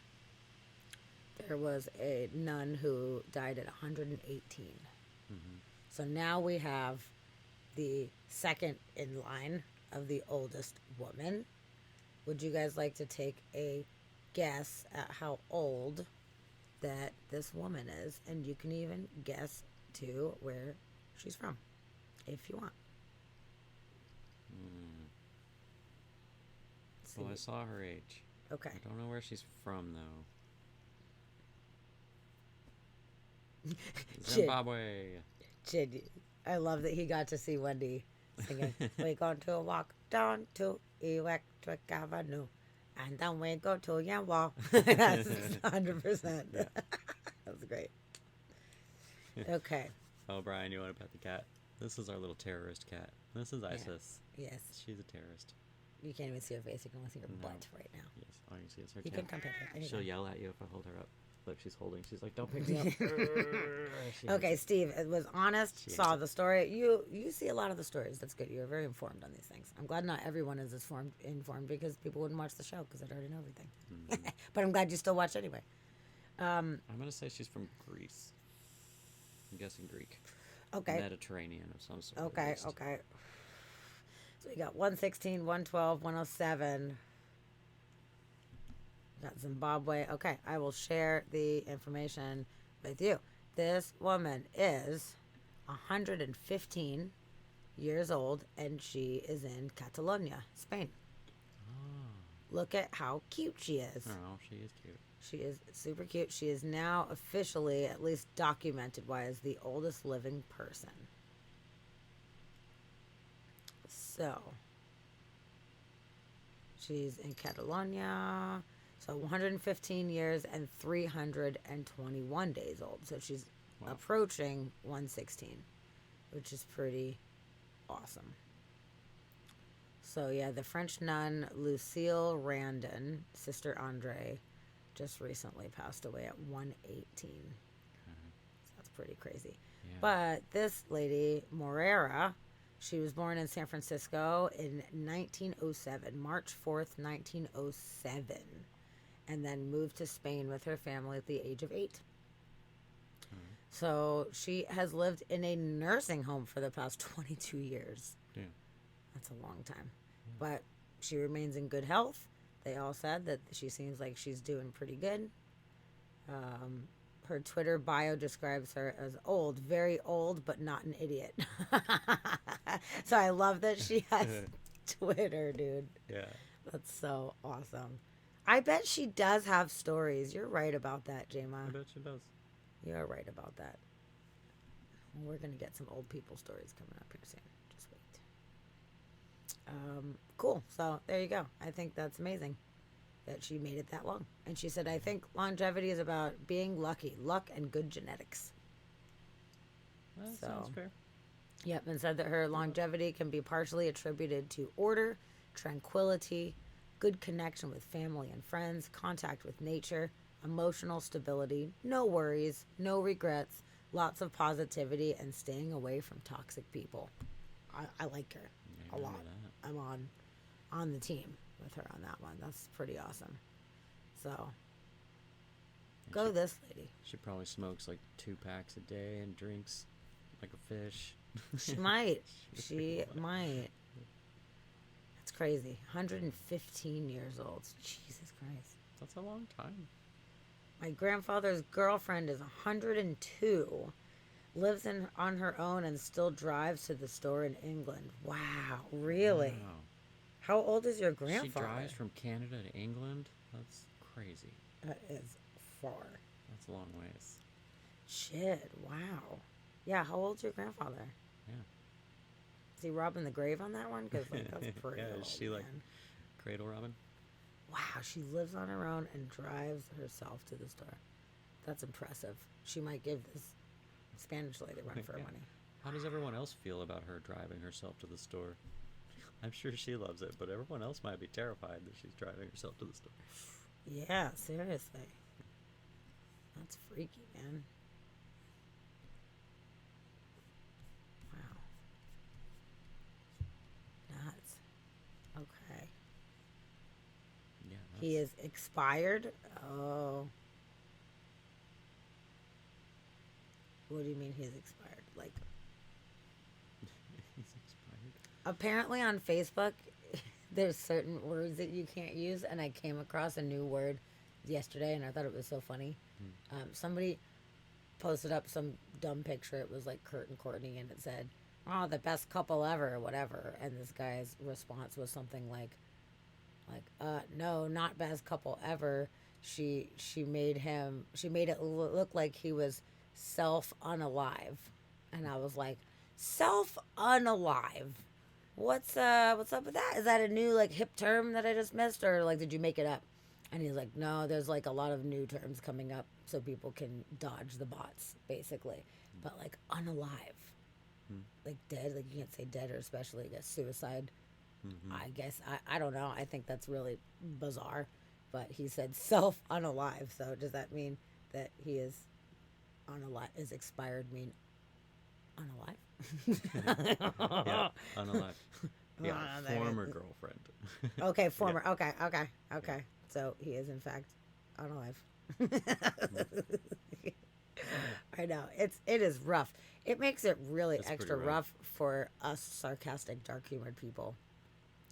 there was a nun who died at 118. Mhm. So now we have the second in line of the oldest woman. Would you guys like to take a guess at how old that this woman is? And you can even guess to where she's from, if you want. Well, I saw her age. Okay. I don't know where she's from though. Zimbabwe. Chid, I love that he got to see Wendy singing. We're going to walk down to Electric Avenue, and then we go to Yanwal. That's 100%. That's great. Okay. Oh, Brian, you want to pet the cat? This is our little terrorist cat. This is Isis. Yes. She's a terrorist. You can't even see her face. You can only see her No. butt right now. Yes, all you can see is her You tail. can come pick her. She'll anytime. yell at you if I hold her up. Look, she's holding. She's like, "Don't pick me up." She Okay, hates Steve, it was honest, She saw hates the story. You see a lot of the stories. That's good. You're very informed on these things. I'm glad not everyone is as informed because people wouldn't watch the show because I'd already know everything. But I'm glad you still watch anyway. I'm gonna say she's from Greece. I'm guessing Greek. Okay. Mediterranean of some sort. at Okay, least. okay. So we got 116, 112, 107. Got Zimbabwe. Okay, I will share the information with you. This woman is 115 years old, and she is in Catalonia, Spain. Look at how cute she is. Oh, she is cute. She is super cute. She is now officially, at least documented wise, the oldest living person. So, she's in Catalonia. So 115 years and 321 days old. So she's Wow. approaching 116, which is pretty awesome. So yeah, the French nun Lucille Randon, Sister Andre, just recently passed away at 118. So that's pretty crazy. Yeah. But this lady, Morera, she was born in San Francisco in 1907, March 4th, 1907, and then moved to Spain with her family at the age of 8. So she has lived in a nursing home for the past 22 years. Yeah. That's a long time. But she remains in good health. They all said that she seems like she's doing pretty good. Her Twitter bio describes her as old, very old, but not an idiot. So I love that she has Twitter, dude. Yeah. That's so awesome. I bet she does have stories. You're right about that, I Jama. bet she does. You're right about that. We're gonna get some old people stories coming up here soon. Just wait. Cool. So there you go. I think that's amazing that she made it that long. And she said, I think longevity is about being lucky, luck, and good genetics. That So- sounds fair. Yep, and said that her longevity can be partially attributed to order, tranquility, good connection with family and friends, contact with nature, emotional stability, no worries, no regrets, lots of positivity, and staying away from toxic people. I like her Yeah, a I lot. remember that. I'm on the team with her on that one. That's pretty awesome. So And go she, this lady. she probably smokes like 2 packs a day and drinks like a fish. She might. She's She like, "What?" might. That's crazy. 115 years old. Jesus Christ. That's a long time. My grandfather's girlfriend is 102, lives on her own, and still drives to the store in England. Wow, really? Wow. How old is your She grandfather? drives from Canada to England? That's crazy. That is far. That's a long ways. Shit, wow. Yeah, how old's your grandfather? Yeah. Is he robbing the grave on that one? Because like, that's pretty Yeah, old, is she, like- man. Cradle Robin? Wow, she lives on her own and drives herself to the store. That's impressive. She might give this Spanish lady a run for her Yeah. money. How does everyone else feel about her driving herself to the store? I'm sure she loves it, but everyone else might be terrified that she's driving herself to the store. Yeah, seriously. That's freaky, man. Wow. Nuts. Okay. Yeah. He is expired? Oh. What do you mean he's expired? Like, He's expired. apparently on Facebook, there's certain words that you can't use, and I came across a new word yesterday, and I thought it was so funny. Somebody posted up some dumb picture. It was like Kurt and Courtney, and it said, "Oh, the best couple ever," or whatever. And this guy's response was something like, no, not best couple ever. She made it look like he was self unalive, and I was like, self unalive. What's up with that? Is that a new like hip term that I just missed, or like did you make it up? And he's like, no, there's like a lot of new terms coming up so people can dodge the bots, basically. But like unalive, like dead, like you can't say dead, or especially I guess suicide. I guess I don't know. I think that's really bizarre. But he said self unalive. So does that mean that he is unalive? Is expired mean unalive? Yeah, unalive. Yeah, Ah, there it former is. girlfriend. Okay, former. Okay. So he is in fact unalive. I know it is rough. It makes it really It's pretty extra rough. rough for us sarcastic, dark humored people,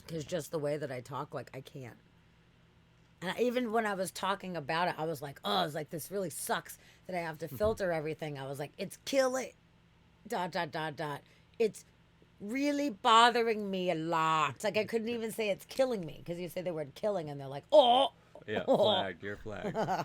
because just the way that I talk, like I can't. And even when I was talking about it, I was like, oh, I was like, this really sucks that I have to filter everything. I was like, it's killing. ... It's really bothering me a lot. Like I couldn't even say it's killing me because you say the word killing and they're like, oh. Yeah, flagged. You're flagged. Yeah.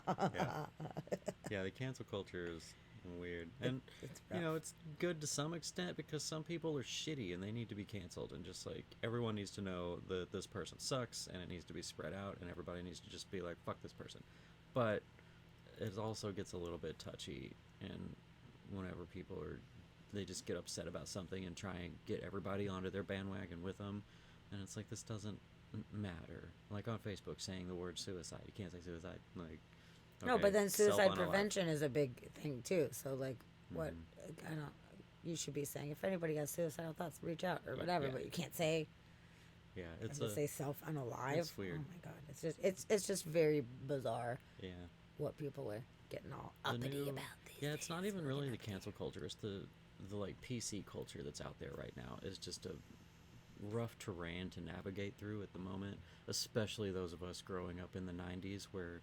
Yeah, the cancel culture is weird. And, It's you know, it's good to some extent because some people are shitty and they need to be canceled. And just like everyone needs to know that this person sucks and it needs to be spread out and everybody needs to just be like, fuck this person. But it also gets a little bit touchy. And whenever people are, they just get upset about something and try and get everybody onto their bandwagon with them. And it's like, this doesn't matter. Like on Facebook saying the word suicide. You can't say suicide. Like, No, okay, but then suicide self-unalive. prevention is a big thing too. So like, what I don't. You should be saying if anybody has suicidal thoughts, reach out or whatever. yeah. But you can't say. Yeah, it's It's say self unalive. it's weird. Oh my god, it's just very bizarre yeah. what people are getting all The uppity new- about these Yeah, it's not days. even really the cancel culture. It's the like PC culture that's out there right now. Is just a rough terrain to navigate through at the moment, especially those of us growing up in the 90s where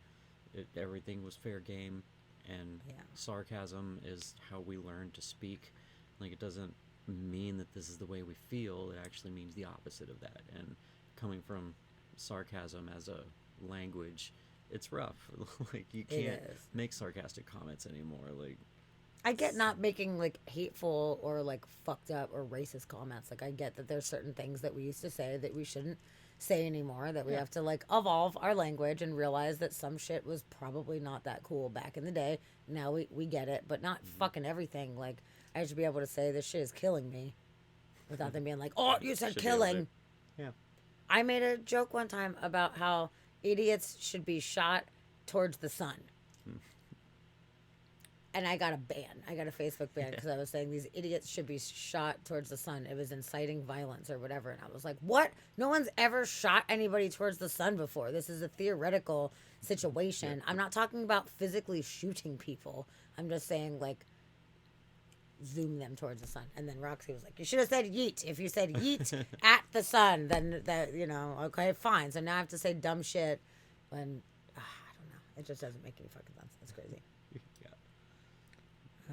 everything was fair game and Yeah. sarcasm is how we learn to speak. Like, it doesn't mean that this is the way we feel. It actually means the opposite of that. And coming from sarcasm as a language, it's rough. Like, you can't is. make sarcastic comments anymore. Like, I get not making like hateful or like fucked up or racist comments. Like I get that there's certain things that we used to say that we shouldn't say anymore, that we Yeah. have to like evolve our language and realize that some shit was probably not that cool back in the day. Now we get it, but not fucking everything. Like I should be able to say this shit is killing me without them being like, "Oh, you said should be able to- killing." yeah. I made a joke one time about how idiots should be shot towards the sun. And I got a ban. I got a Facebook ban because I was saying these idiots should be shot towards the sun. It was inciting violence or whatever. And I was like, what? No one's ever shot anybody towards the sun before. This is a theoretical situation. I'm not talking about physically shooting people. I'm just saying, like, zoom them towards the sun. And then Roxy was like, you should have said yeet. If you said yeet at the sun, then that, you know, okay, fine. So now I have to say dumb shit when, I don't know. It just doesn't make any fucking sense. It's crazy.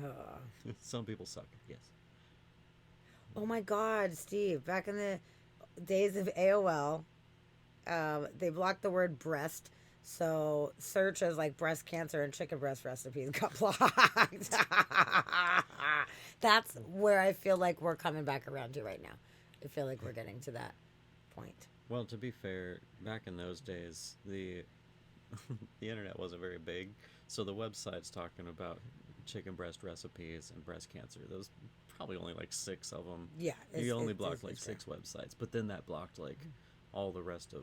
Yeah. Some people suck. Yes. Oh my God, Steve! Back in the days of AOL, they blocked the word breast, so search as like breast cancer and chicken breast recipes got blocked. That's where I feel like we're coming back around to right now. I feel like we're getting to that point. Well, to be fair, back in those days, the the internet wasn't very big, so the websites talking about chicken breast recipes and breast cancer, those probably only like 6 of them. Yeah, You only blocked like it's 6 websites, but then that blocked like all the rest of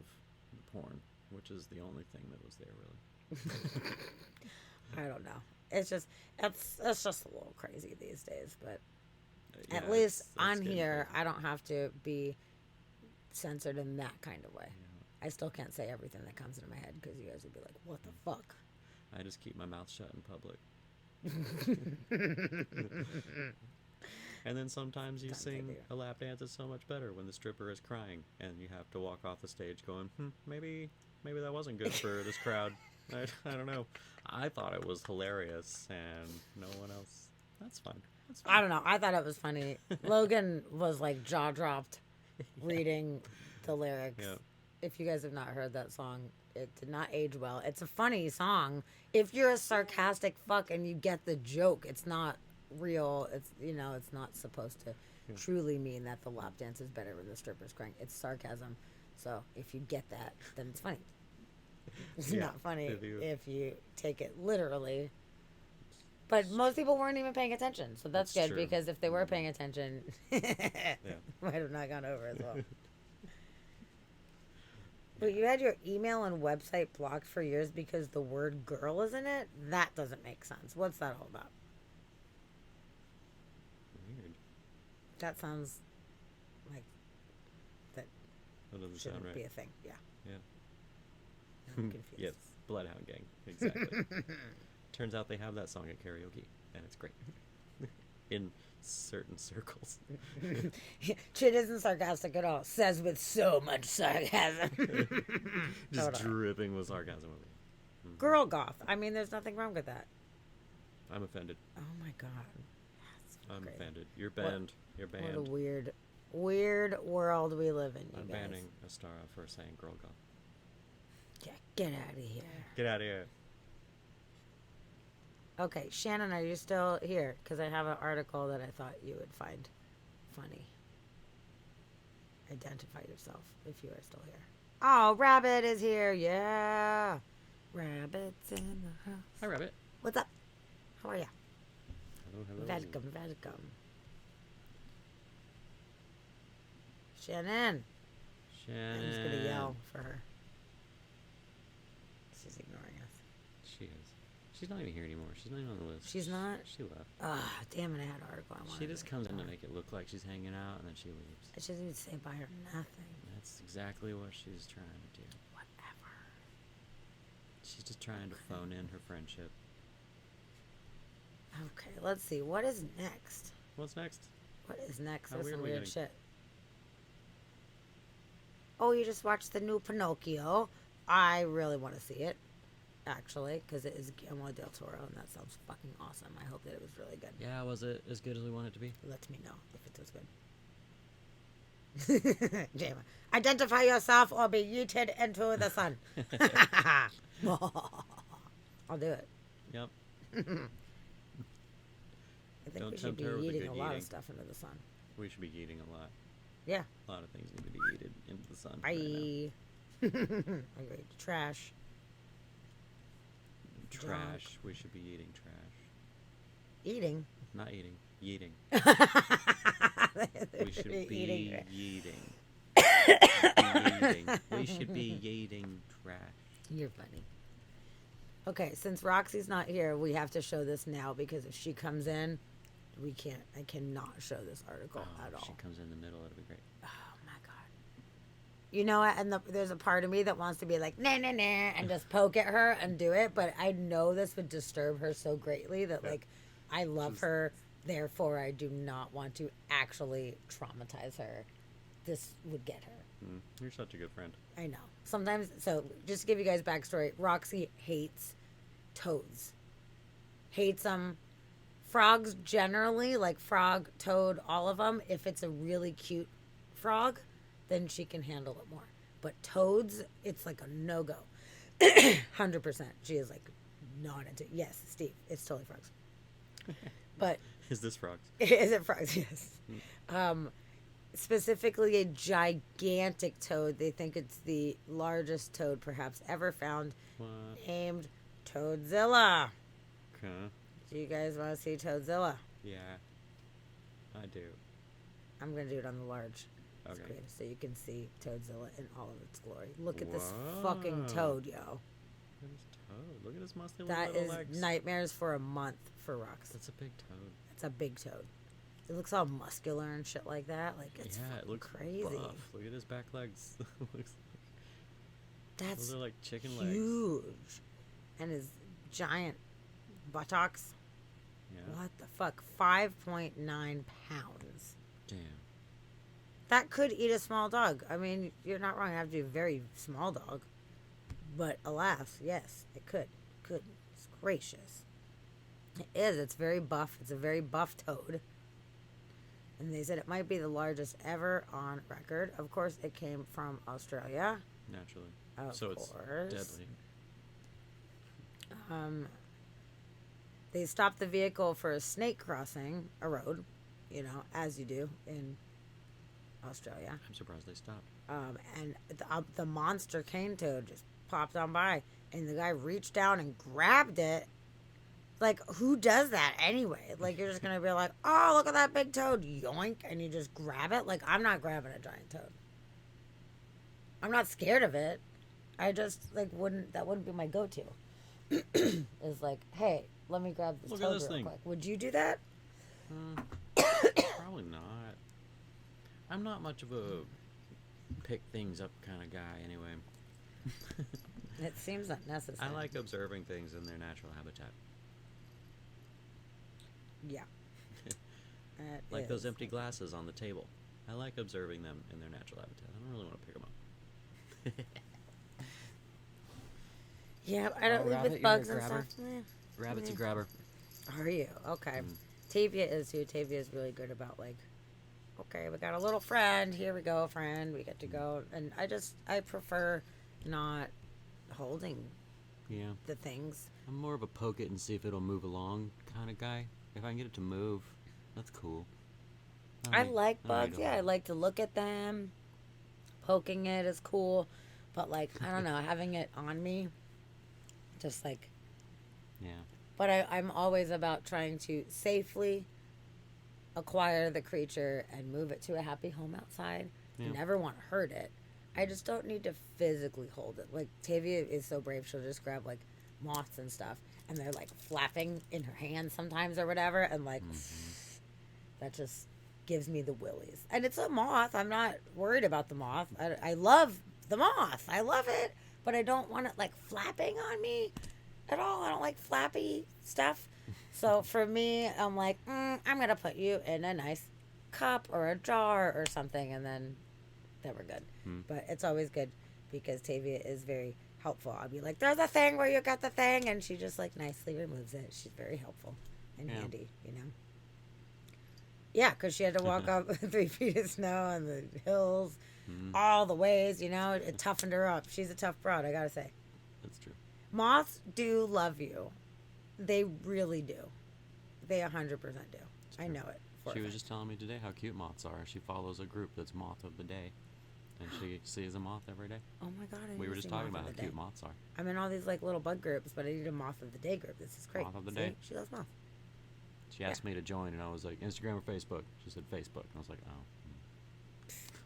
the porn, which is the only thing that was there really. I don't know. It's just it's just a little crazy these days, but Yeah, at least it's on getting here, crazy. I don't have to be censored in that kind of way. I still can't say everything that comes into my head because you guys would be like, "What the fuck?" I just keep my mouth shut in public. And then sometimes you Sometimes I sing do. a lap dance is so much better when the stripper is crying and you have to walk off the stage going, maybe that wasn't good for this crowd. I don't know. I thought it was hilarious and no one else. That's fine. That's fine. I don't know. I thought it was funny. Logan was like jaw dropped reading the lyrics. Yeah. If you guys have not heard that song, it did not age well. It's a funny song. If you're a sarcastic fuck and you get the joke, it's not real. It's, you know, it's not supposed to truly mean that the lap dance is better when the stripper's crying. It's sarcasm. So if you get that, then it's funny. It's Yeah, not funny if if you- you take it literally. But most people weren't even paying attention, so that's That's good true. because if they were paying attention, might have not gone over as well. But you had your email and website blocked for years because the word girl is in it? That doesn't make sense. What's that all about? Weird. That sounds like that That doesn't shouldn't sound right. be a thing. Yeah. Yeah. I'm confused. Yes, Bloodhound Gang. Exactly. Turns out they have that song at karaoke, and it's great. In certain circles. Shit isn't sarcastic at all. Says with so much sarcasm. Just Hold on. dripping with sarcasm over it. Girl goth. I mean, there's nothing wrong with that. I'm offended. Oh my god. That's I'm crazy. offended. You're banned. You're What a banned. weird world we live in, you I'm guys. banning Astara for saying girl goth. Yeah, get out of here. Get out of here. Okay, Shannon, are you still here? Because I have an article that I thought you would find funny. Identify yourself if you are still here. Oh, Rabbit is here. Yeah. Rabbit's in the house. Hi, Rabbit. What's up? How are you? Hello, hello. Welcome, welcome. Shannon. Shannon. I'm just going to yell for her. She's ignoring us. She is. She's not even here anymore. She's not even on the list. She's not? She left. Ah, damn it, I had an article I wanted She just to comes in read to for. make it look like she's hanging out, and then she leaves. She doesn't even say bye or nothing. That's exactly what she's trying to do. Whatever. She's just trying to phone in her friendship. Okay, let's see. What is next? What's next? What is next? How There's weird some are we weird getting? shit. Oh, you just watched the new Pinocchio. I really want to see it. actually, because it is Guillermo del Toro, and that sounds fucking awesome. I hope that it was really good. Yeah, was it as good as we want it to be? Let me know if it was good. Jama, identify yourself or be yeeted into the sun. I'll do it. Yep. I think Don't we should tempt be her with the eating good a lot of eating. stuff into the sun. We should be eating a lot. Yeah. A lot of things need to be eaten into the sun. Bye. Right now. Agreed. Trash. Trash. We should be eating trash. Eating. Not eating. Yeeting. We We should be eating. yeeting. We should be yeeting trash. You're funny. Okay, since Roxy's not here, we have to show this now because if she comes in, we can't. I cannot show this article at If all. she comes in the middle, it'll be great. Oh my god. You know what? And there's a part of me that wants to be like, nah, nah, nah, and just poke at her and do it, but I know this would disturb her so greatly that, like, I love her, therefore I do not want to actually traumatize her. This would get her. You're such a good friend. I know. Sometimes, so just to give you guys backstory, Roxy hates toads. Hates them. Frogs generally, like frog, toad, all of them. If it's a really cute frog, then she can handle it more. But toads, it's like a no-go. 100%. She is like not into it. Yes, Steve, it's totally frogs. But Is this frogs? is it frogs? Yes. Specifically a gigantic toad. They think it's the largest toad perhaps ever found, What? named Toadzilla. Okay. Do you guys want to see Toadzilla? Yeah. I do. I'm going to do it on the large Okay. screen so you can see Toadzilla in all of its glory. Look at this Wow. fucking toad, yo. Look at his toad. Look at his muscly That little is legs. nightmares for a month for Rox. That's a big toad. It's a big toad. It looks all muscular and shit like that. Like, it's Yeah, it fucking looks crazy. buff. Look at his back legs. Looks That's Those are like chicken legs. huge. And his giant buttocks. Yeah. What the fuck? 5.9 pounds. Damn. That could eat a small dog. I mean, you're not wrong. It have to be a very small dog. But alas, yes, it could. Goodness gracious. It is. It's very buff. It's a very buff toad. And they said it might be the largest ever on record. Of course, it came from Australia. Naturally. Of So course. it's deadly. They stopped the vehicle for a snake crossing a road, you know, as you do in Australia. I'm surprised they stopped. And the monster cane toad just popped on by, and the guy reached down and grabbed it. Like, who does that anyway? Like, you're just gonna be like, oh, look at that big toad, yoink, and you just grab it? Like, I'm not grabbing a giant toad. I'm not scared of it. I just, like, that wouldn't be my go-to. It's like, hey, let me grab this Look at toad this real thing. quick. Would you do that? Probably not. I'm not much of a pick things up kind of guy anyway. It seems unnecessary. I like observing things in their natural habitat. Yeah. It Like those is. empty glasses on the table. I like observing them in their natural habitat. I don't really want to pick them up. Yeah, I don't Oh, leave Rabbit, with you're a bugs and grabber? stuff. Rabbit's a grabber. Are you? Okay. Tavia is too. Tavia is really good about, like, okay, we got a little friend. Here we go, friend. We get to go. And I prefer not holding Yeah. the things. I'm more of a poke it and see if it'll move along kind of guy. If I can get it to move, that's cool. I like I don't need bugs. to Yeah, I hold. like to look at them. Poking it is cool. But, like, I don't know, having it on me, just like, Yeah. but I'm always about trying to safely acquire the creature and move it to a happy home outside. Yeah. I never want to hurt it. I just don't need to physically hold it. Like, Tavia is so brave, she'll just grab, like, moths and stuff, and they're, like, flapping in her hands sometimes or whatever, and, like, that just gives me the willies. And it's a moth. I'm not worried about the moth. I love the moth. I love it, but I don't want it, like, flapping on me at all. I don't like flappy stuff. So for me, I'm like, I'm going to put you in a nice cup or a jar or something, and then we're good. But it's always good because Tavia is very helpful. I'll be like, "There's a thing where you got the thing," and she just like nicely removes it. She's very helpful and Yeah. handy, you know. Yeah, because she had to walk up 3 feet of snow on the hills, Mhm. all the ways. You know, it toughened her up. She's a tough broad, I gotta say. That's true. Moths do love you. They really do. They 100% do. I true. know it. For a She was fact. just telling me today how cute moths are. She follows a group that's Moth of the Day, and she sees a moth every day. Oh my god! I We need were to just see talking Moth about of how the cute Day. moths are. I'm in all these like little bug groups, but I need a Moth of the Day group. This is great. Moth of the See? Day. She loves moths. She asked me to join, and I was like, Instagram or Facebook? She said Facebook, and I was like, oh.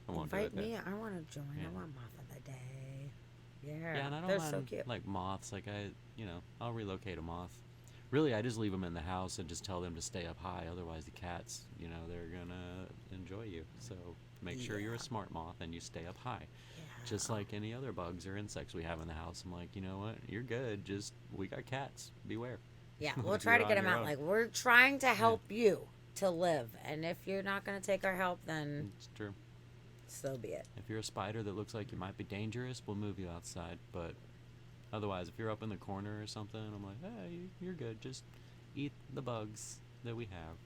I won't do Invite it then. me. I want to join. Yeah. I want Moth of the Day. Yeah, Yeah, and I don't they're mind so cute. like moths. Like I'll relocate a moth. Really, I just leave them in the house and just tell them to stay up high. Otherwise, the cats, they're gonna enjoy you. So make sure you're Yeah. a smart moth and you stay up high. Yeah. Just like any other bugs or insects we have in the house. I'm like, you know what? You're good. Just we got cats. Beware. Yeah, we'll If try to you're get on them your out. own. Like, we're trying to help you to live. And if you're not going to take our help, then It's true. so be it. If you're a spider that looks like you might be dangerous, we'll move you outside. But otherwise, if you're up in the corner or something, I'm like, hey, you're good. Just eat the bugs that we have.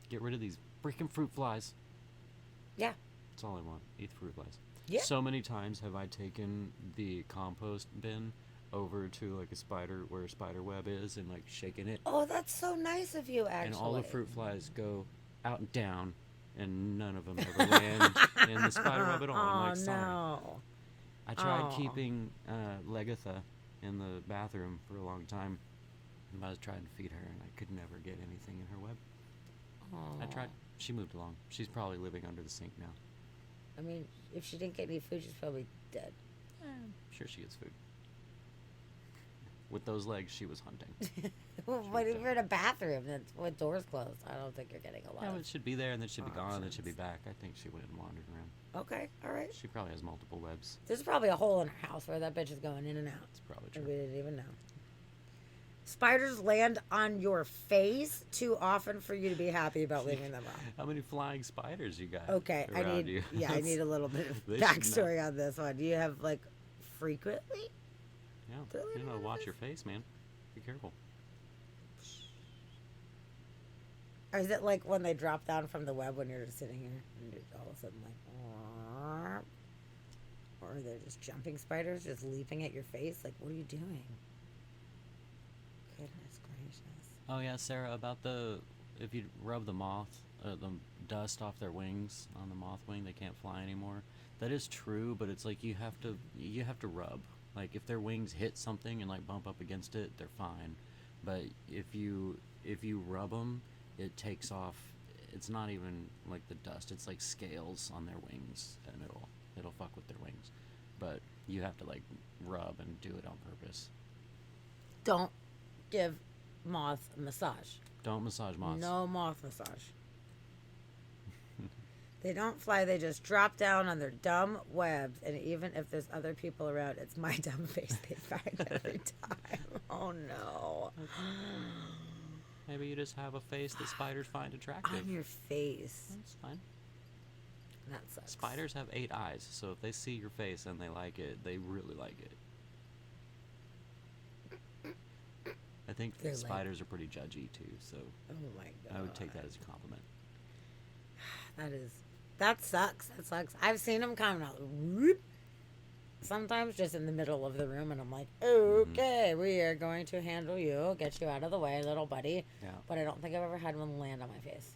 Get rid of these freaking fruit flies. Yeah. That's all I want. Eat the fruit flies. Yeah. So many times have I taken the compost bin over to like a spider where a spider web is and like shaking it, Oh, that's so nice of you, actually. and all the fruit flies go out and down, and none of them ever land in the spider web at all. I'm like, Oh, sorry. no. I tried Aw. keeping Legatha in the bathroom for a long time. I was trying to feed her, and I could never get anything in her web. I Aw. tried. She moved along. She's probably living under the sink now. I mean, if she didn't get any food, she's probably dead. I'm sure she gets food. With those legs, she was hunting. But if you're in a bathroom that's with doors closed, I don't think you're getting a lot Yeah, of... it should be there, and then she'd be gone, and then she'd be options. back. I think she went and wandered around. Okay, all right. She probably has multiple webs. There's probably a hole in her house where that bitch is going in and out. That's probably And true. we didn't even know. Spiders land on your face too often for you to be happy about leaving them around. How many flying spiders you got? Okay, I around need you? I need a little bit of They should not- backstory on this one. Do you have like frequently? Yeah, They're landing on your watch face? your face, man. Be careful. Or is it like when they drop down from the web when you're just sitting here and you're all of a sudden like, or are they just jumping spiders just leaping at your face? Like, what are you doing? Goodness gracious. Oh yeah, Sarah, about if you rub the the dust off their wings on the moth wing, they can't fly anymore. That is true, but it's like you have to rub. Like if their wings hit something and like bump up against it, they're fine. But if you rub them, it takes off. It's not even like the dust. It's like scales on their wings, and it'll fuck with their wings. But you have to like rub and do it on purpose. Don't give moths a massage. Don't massage moths. No moth massage. They don't fly, they just drop down on their dumb webs, and even if there's other people around, it's my dumb face they find every time. Oh no. Maybe you just have a face that spiders find attractive. On your face. That's fine. That sucks. Spiders have 8 eyes, so if they see your face and they like it, they really like it. I think They're like- spiders are pretty judgy too, so Oh my god. I would take that as a compliment. That sucks. That sucks. I've seen them come out. Whoop. Sometimes just in the middle of the room, and I'm like, okay, we are going to handle you, get you out of the way, little buddy. Yeah. But I don't think I've ever had one land on my face.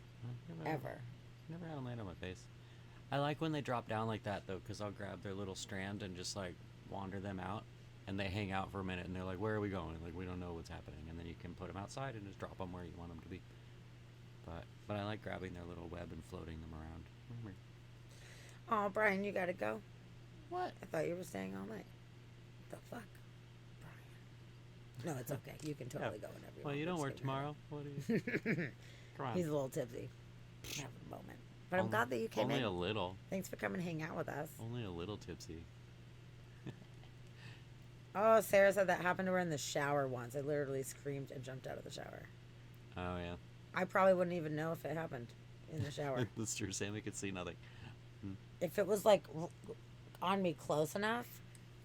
Ever. Never had them land on my face. I like when they drop down like that though, because I'll grab their little strand and just like wander them out, and they hang out for a minute, and they're like, "Where are we going?" Like we don't know what's happening, and then you can put them outside and just drop them where you want them to be. But I like grabbing their little web and floating them around. Oh, Brian, you gotta go. What? I thought you were staying all night. The fuck? Brian. No, it's okay. You can totally go whenever you Well, want. you don't Just work give me a- tomorrow. What do you? Come on. He's a little tipsy. Have a moment. But I'm glad that you came Only in. a little. Thanks for coming and hang out with us. Only a little tipsy. Oh, Sarah said that happened to her in the shower once. I literally screamed and jumped out of the shower. Oh yeah. I probably wouldn't even know if it happened in the shower. That's true. Sammy could see nothing. If it was like on me close enough,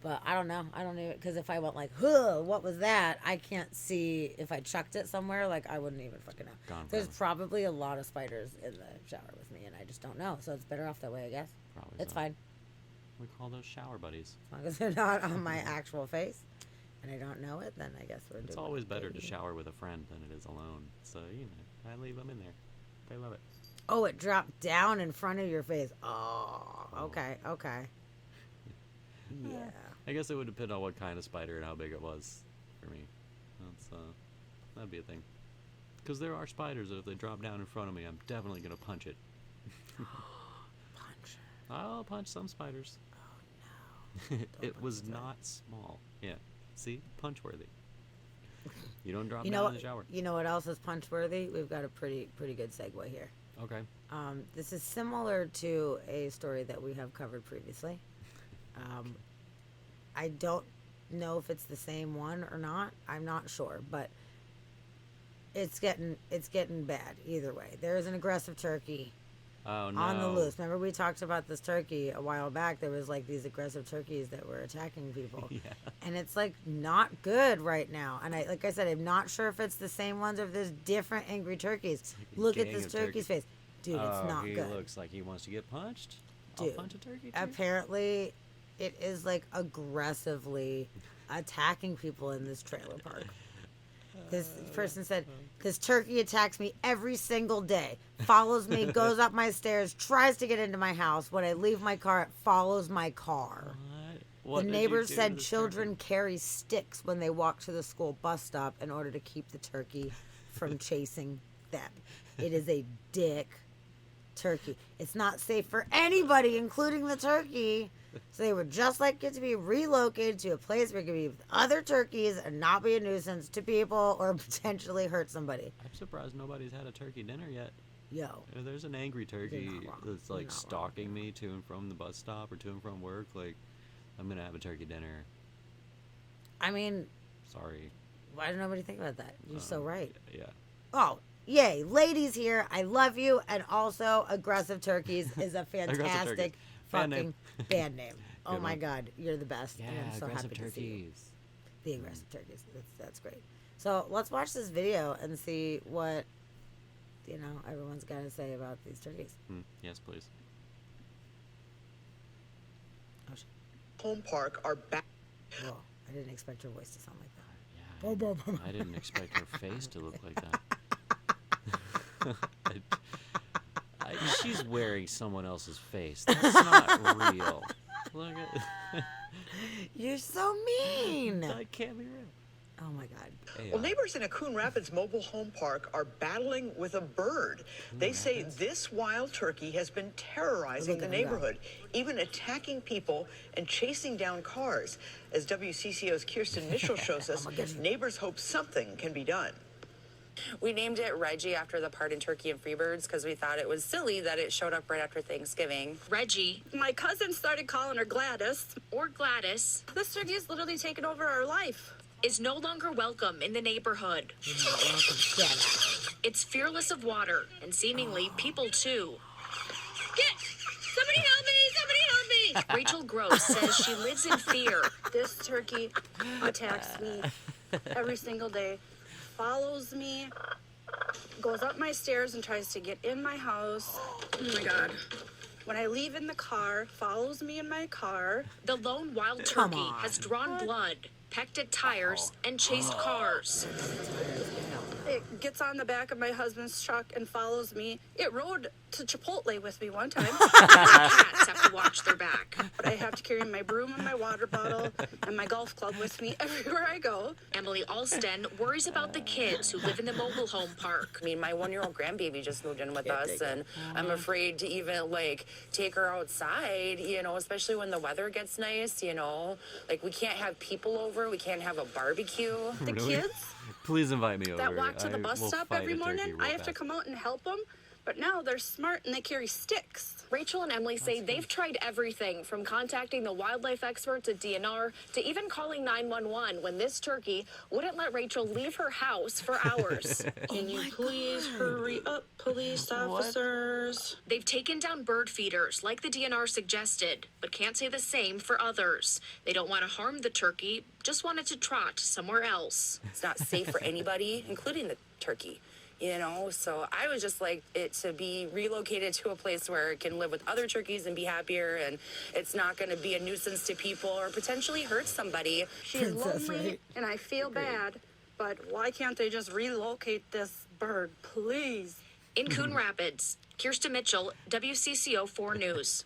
But I don't know. I don't even, because if I went like, huh, what was that? I can't see if I chucked it somewhere. Like, I wouldn't even fucking know. Gone There's forever. probably a lot of spiders in the shower with me, and I just don't know. So it's better off that way, I guess. Probably It's so. fine. We call those shower buddies. As long as they're not on my actual face and I don't know it, then I guess we're doing It's always better to okay. shower with a friend than it is alone. So, I leave them in there. They love it. Oh, it dropped down in front of your face. Oh, okay, okay. Yeah. I guess it would depend on what kind of spider and how big it was for me. That'd be a thing. Because there are spiders that if they drop down in front of me, I'm definitely going to punch it. Punch. I'll punch some spiders. Oh, no. It was not small. Yeah. See? Punch worthy. You don't drop You down know, in the shower. you know what else is punch worthy? We've got a pretty good segue here. Okay. This is similar to a story that we have covered previously. I don't know if it's the same one or not. I'm not sure, but it's getting bad either way. There's an aggressive turkey Oh, no. on the loose. Remember we talked about this turkey a while back. There was like these aggressive turkeys that were attacking people. Yeah. And it's like not good right now. And like I said, I'm not sure if it's the same ones or if there's different angry turkeys. like a Look at gang this of turkey's turkeys. face. Dude, it's not he good. looks like he wants to get punched. Dude, I'll punch a turkey, too. Apparently, it is like aggressively attacking people in this trailer park. This person said, this turkey attacks me every single day, follows me, goes up my stairs, tries to get into my house. When I leave my car, it follows my car. What The did you neighbors do said to this children turkey? carry sticks when they walk to the school bus stop in order to keep the turkey from chasing them. It is a dick turkey. It's not safe for anybody, including the turkey. So they would just like it to be relocated to a place where it could be with other turkeys and not be a nuisance to people or potentially hurt somebody. I'm surprised nobody's had a turkey dinner yet. Yo, If there's an angry turkey not wrong. that's You're like not wrong. stalking me to and from the bus stop or to and from work, like I'm gonna have a turkey dinner. I mean, Sorry. why did nobody think about that? You're so right. Yeah. Oh, yay. Ladies here, I love you. And also, Aggressive Turkeys is a fantastic Turkeys. Band fucking name. band name. Oh Good my one. God. You're the best. Yeah, and I'm so aggressive happy to see you. turkeys. The Aggressive Turkeys. That's great. So let's watch this video and see what, everyone's got to say about these turkeys. Yes, please. Oh, shit. Home Park are back. Whoa. I didn't expect your voice to sound like that. Yeah. I didn't expect her face to look like that. She's wearing someone else's face. That's not real. Look at You're so mean. that can't be real. Oh my God. AI. Well, neighbors in a Coon Rapids mobile home park are battling with a bird. They say this wild turkey has been terrorizing Look the at him go. neighborhood, even attacking people and chasing down cars. As WCCO's Kirsten Mitchell shows us, neighbors hope something can be done. We named it Reggie after the part in Turkey and Freebirds because we thought it was silly that it showed up right after Thanksgiving. Reggie. My cousin started calling her Gladys. Or Gladys, This turkey has literally taken over our life. is no longer welcome in the neighborhood. You're not welcome. Get out. It's fearless of water, and seemingly people too. Somebody help me! Somebody help me! Rachel Gross says she lives in fear. This turkey attacks me every single day, follows me, goes up my stairs and tries to get in my house. Oh my God. When I leave in the car, follows me in my car. The lone wild Come turkey on. has drawn blood, pecked at tires, and chased cars. It gets on the back of my husband's truck and follows me. It rode to Chipotle with me one time. Cats have to watch their back. But I have to carry my broom and my water bottle and my golf club with me everywhere I go. Emily Alston worries about the kids who live in the mobile home park. I mean, my 1-year-old grandbaby just moved in with us, and I'm afraid to even take her outside, especially when the weather gets nice, Like, we can't have people over, we can't have a barbecue. The Really? kids Please invite me over. that walk to the I bus will stop fight every a turkey morning, real I have to fast. come out and help them. But now they're smart and they carry sticks. Rachel and Emily say they've tried everything from contacting the wildlife experts at DNR to even calling 911 when this turkey wouldn't let Rachel leave her house for hours. Can you please hurry up, police officers? They've taken down bird feeders like the DNR suggested, but can't say the same for others. They don't want to harm the turkey, just want it to trot somewhere else. It's not safe for anybody, including the turkey. So I would just like it to be relocated to a place where it can live with other turkeys and be happier, and it's not going to be a nuisance to people or potentially hurt somebody. She's lonely and I feel bad, but why can't they just relocate this bird, please? In Coon Rapids, Kirsten Mitchell, WCCO 4 News.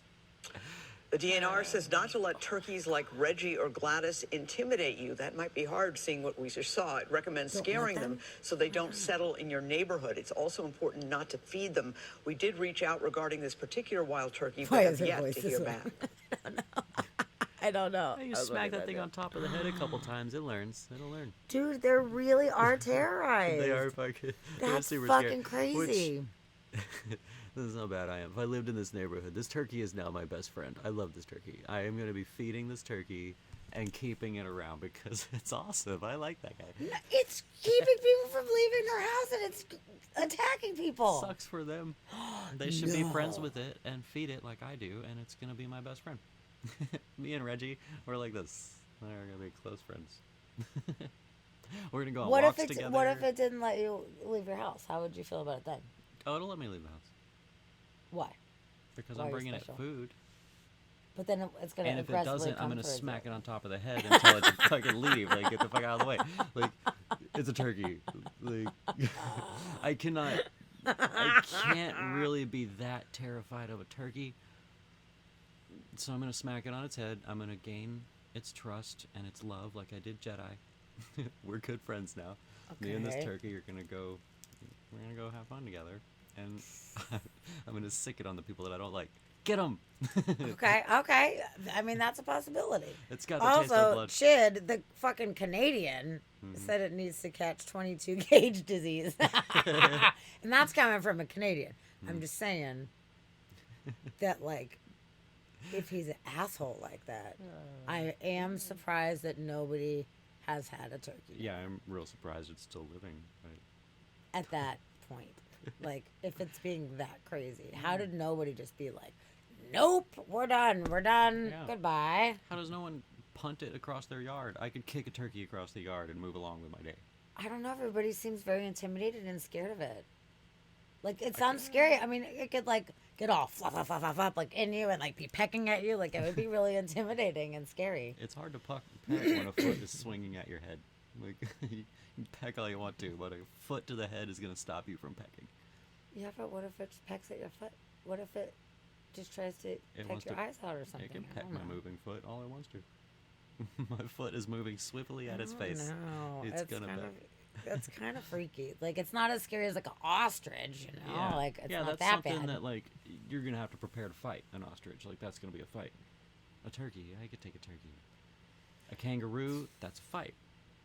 The DNR says not to let turkeys like Reggie or Gladys intimidate you. That might be hard seeing what we just saw. It recommends scaring them so they don't settle in your neighborhood. It's also important not to feed them. We did reach out regarding this particular wild turkey, Why but is have her yet voice to this hear way? back. I don't know. You smack that thing on top of the head a couple times, it learns. It'll learn. Dude, they really are terrorized. They are fucking. they're That's super fucking scary. Which- crazy. This is how bad I am. If I lived in this neighborhood, this turkey is now my best friend. I love this turkey. I am going to be feeding this turkey and keeping it around because it's awesome. I like that guy. It's keeping people from leaving their house and it's attacking people. Sucks for them. They should be friends with it and feed it like I do, and it's going to be my best friend. Me and Reggie, we're like this. We're going to be close friends. We're going to go on walks together. What if it didn't let you leave your house? How would you feel about it then? Oh, it'll let me leave the house. Why? Because Why are I'm you bringing it special? food. But then it's gonna And if it aggressively doesn't, I'm come gonna towards smack you. it on top of the head and tell it to fucking leave. Like, get the fuck out of the way. Like, it's a turkey. Like, I can't really be that terrified of a turkey. So I'm gonna smack it on its head. I'm gonna gain its trust and its love, like I did Jedi. We're good friends now. Me and this Okay. turkey are gonna go. We're gonna go have fun together, and I'm gonna sick it on the people that I don't like. Get them. Okay. I mean, that's a possibility. It's got the taste of Also, blood. Chid, the fucking Canadian, said it needs to catch 22 gauge disease. And that's coming from a Canadian. I'm just saying that, like, if he's an asshole like that, I am surprised that nobody has had a turkey Yeah, I'm real surprised it's still living. Right? at that point. Like, if it's being that crazy, how did nobody just be like, nope, we're done, Yeah. goodbye? How does no one punt it across their yard? I could kick a turkey across the yard and move along with my day. I don't know. Everybody seems very intimidated and scared of it. Like, it sounds scary. I mean, it could, like, get all flop, like, in you and, like, be pecking at you. Like, it would be really intimidating and scary. It's hard to peck when a foot is swinging at your head. Like, you can peck all you want to, but a foot to the head is going to stop you from pecking. Yeah, but what if it just pecks at your foot? What if it just tries to peck wants your to- eyes out or something? It can I peck don't my know. moving foot all it wants to. My foot is moving swiftly at its face. No, It's gonna kind peck. That's kind of freaky. Like, it's not as scary as, like, an ostrich, you know? Like, it's not that's that something bad. that like you're gonna have to prepare to fight an ostrich. Like that's gonna be a fight. A turkey, I could take a turkey. A kangaroo, that's a fight.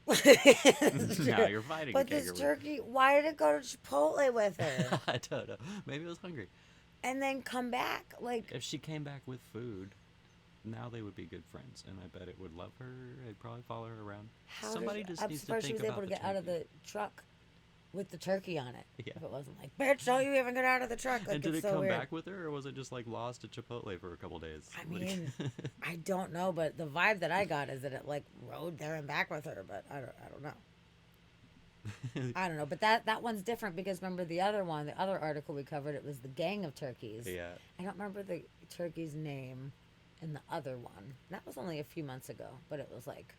Now you're fighting But a kangaroo. this turkey, why did it go to Chipotle with her? I don't know. Maybe it was hungry. And then come back? Like, If she came back with food, now they would be good friends, and I bet it would love her. I'd probably follow her around. how Somebody did, just I'm needs to surprised she think was about able to the get out of turkey. the truck with the turkey on it. Yeah. If it wasn't like, bitch, don't you even get out of the truck. Like, And did it's it so come weird. back with her, or was it just like lost at Chipotle for a couple days? I Like- mean, I don't know, but the vibe that I got is that it like rode there and back with her, but I don't know. I don't know, but that one's different because remember the other one, the other article we covered, it was the gang of turkeys. yeah. I don't remember the turkey's name in the other one. That was only a few months ago, but it was like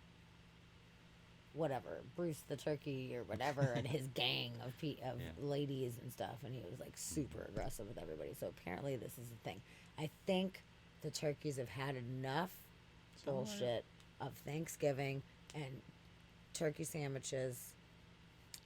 whatever, Bruce the turkey or whatever, and his gang of Yeah. ladies and stuff, and he was like super aggressive with everybody. So apparently this is the thing. I think the turkeys have had enough bullshit of Thanksgiving and turkey sandwiches,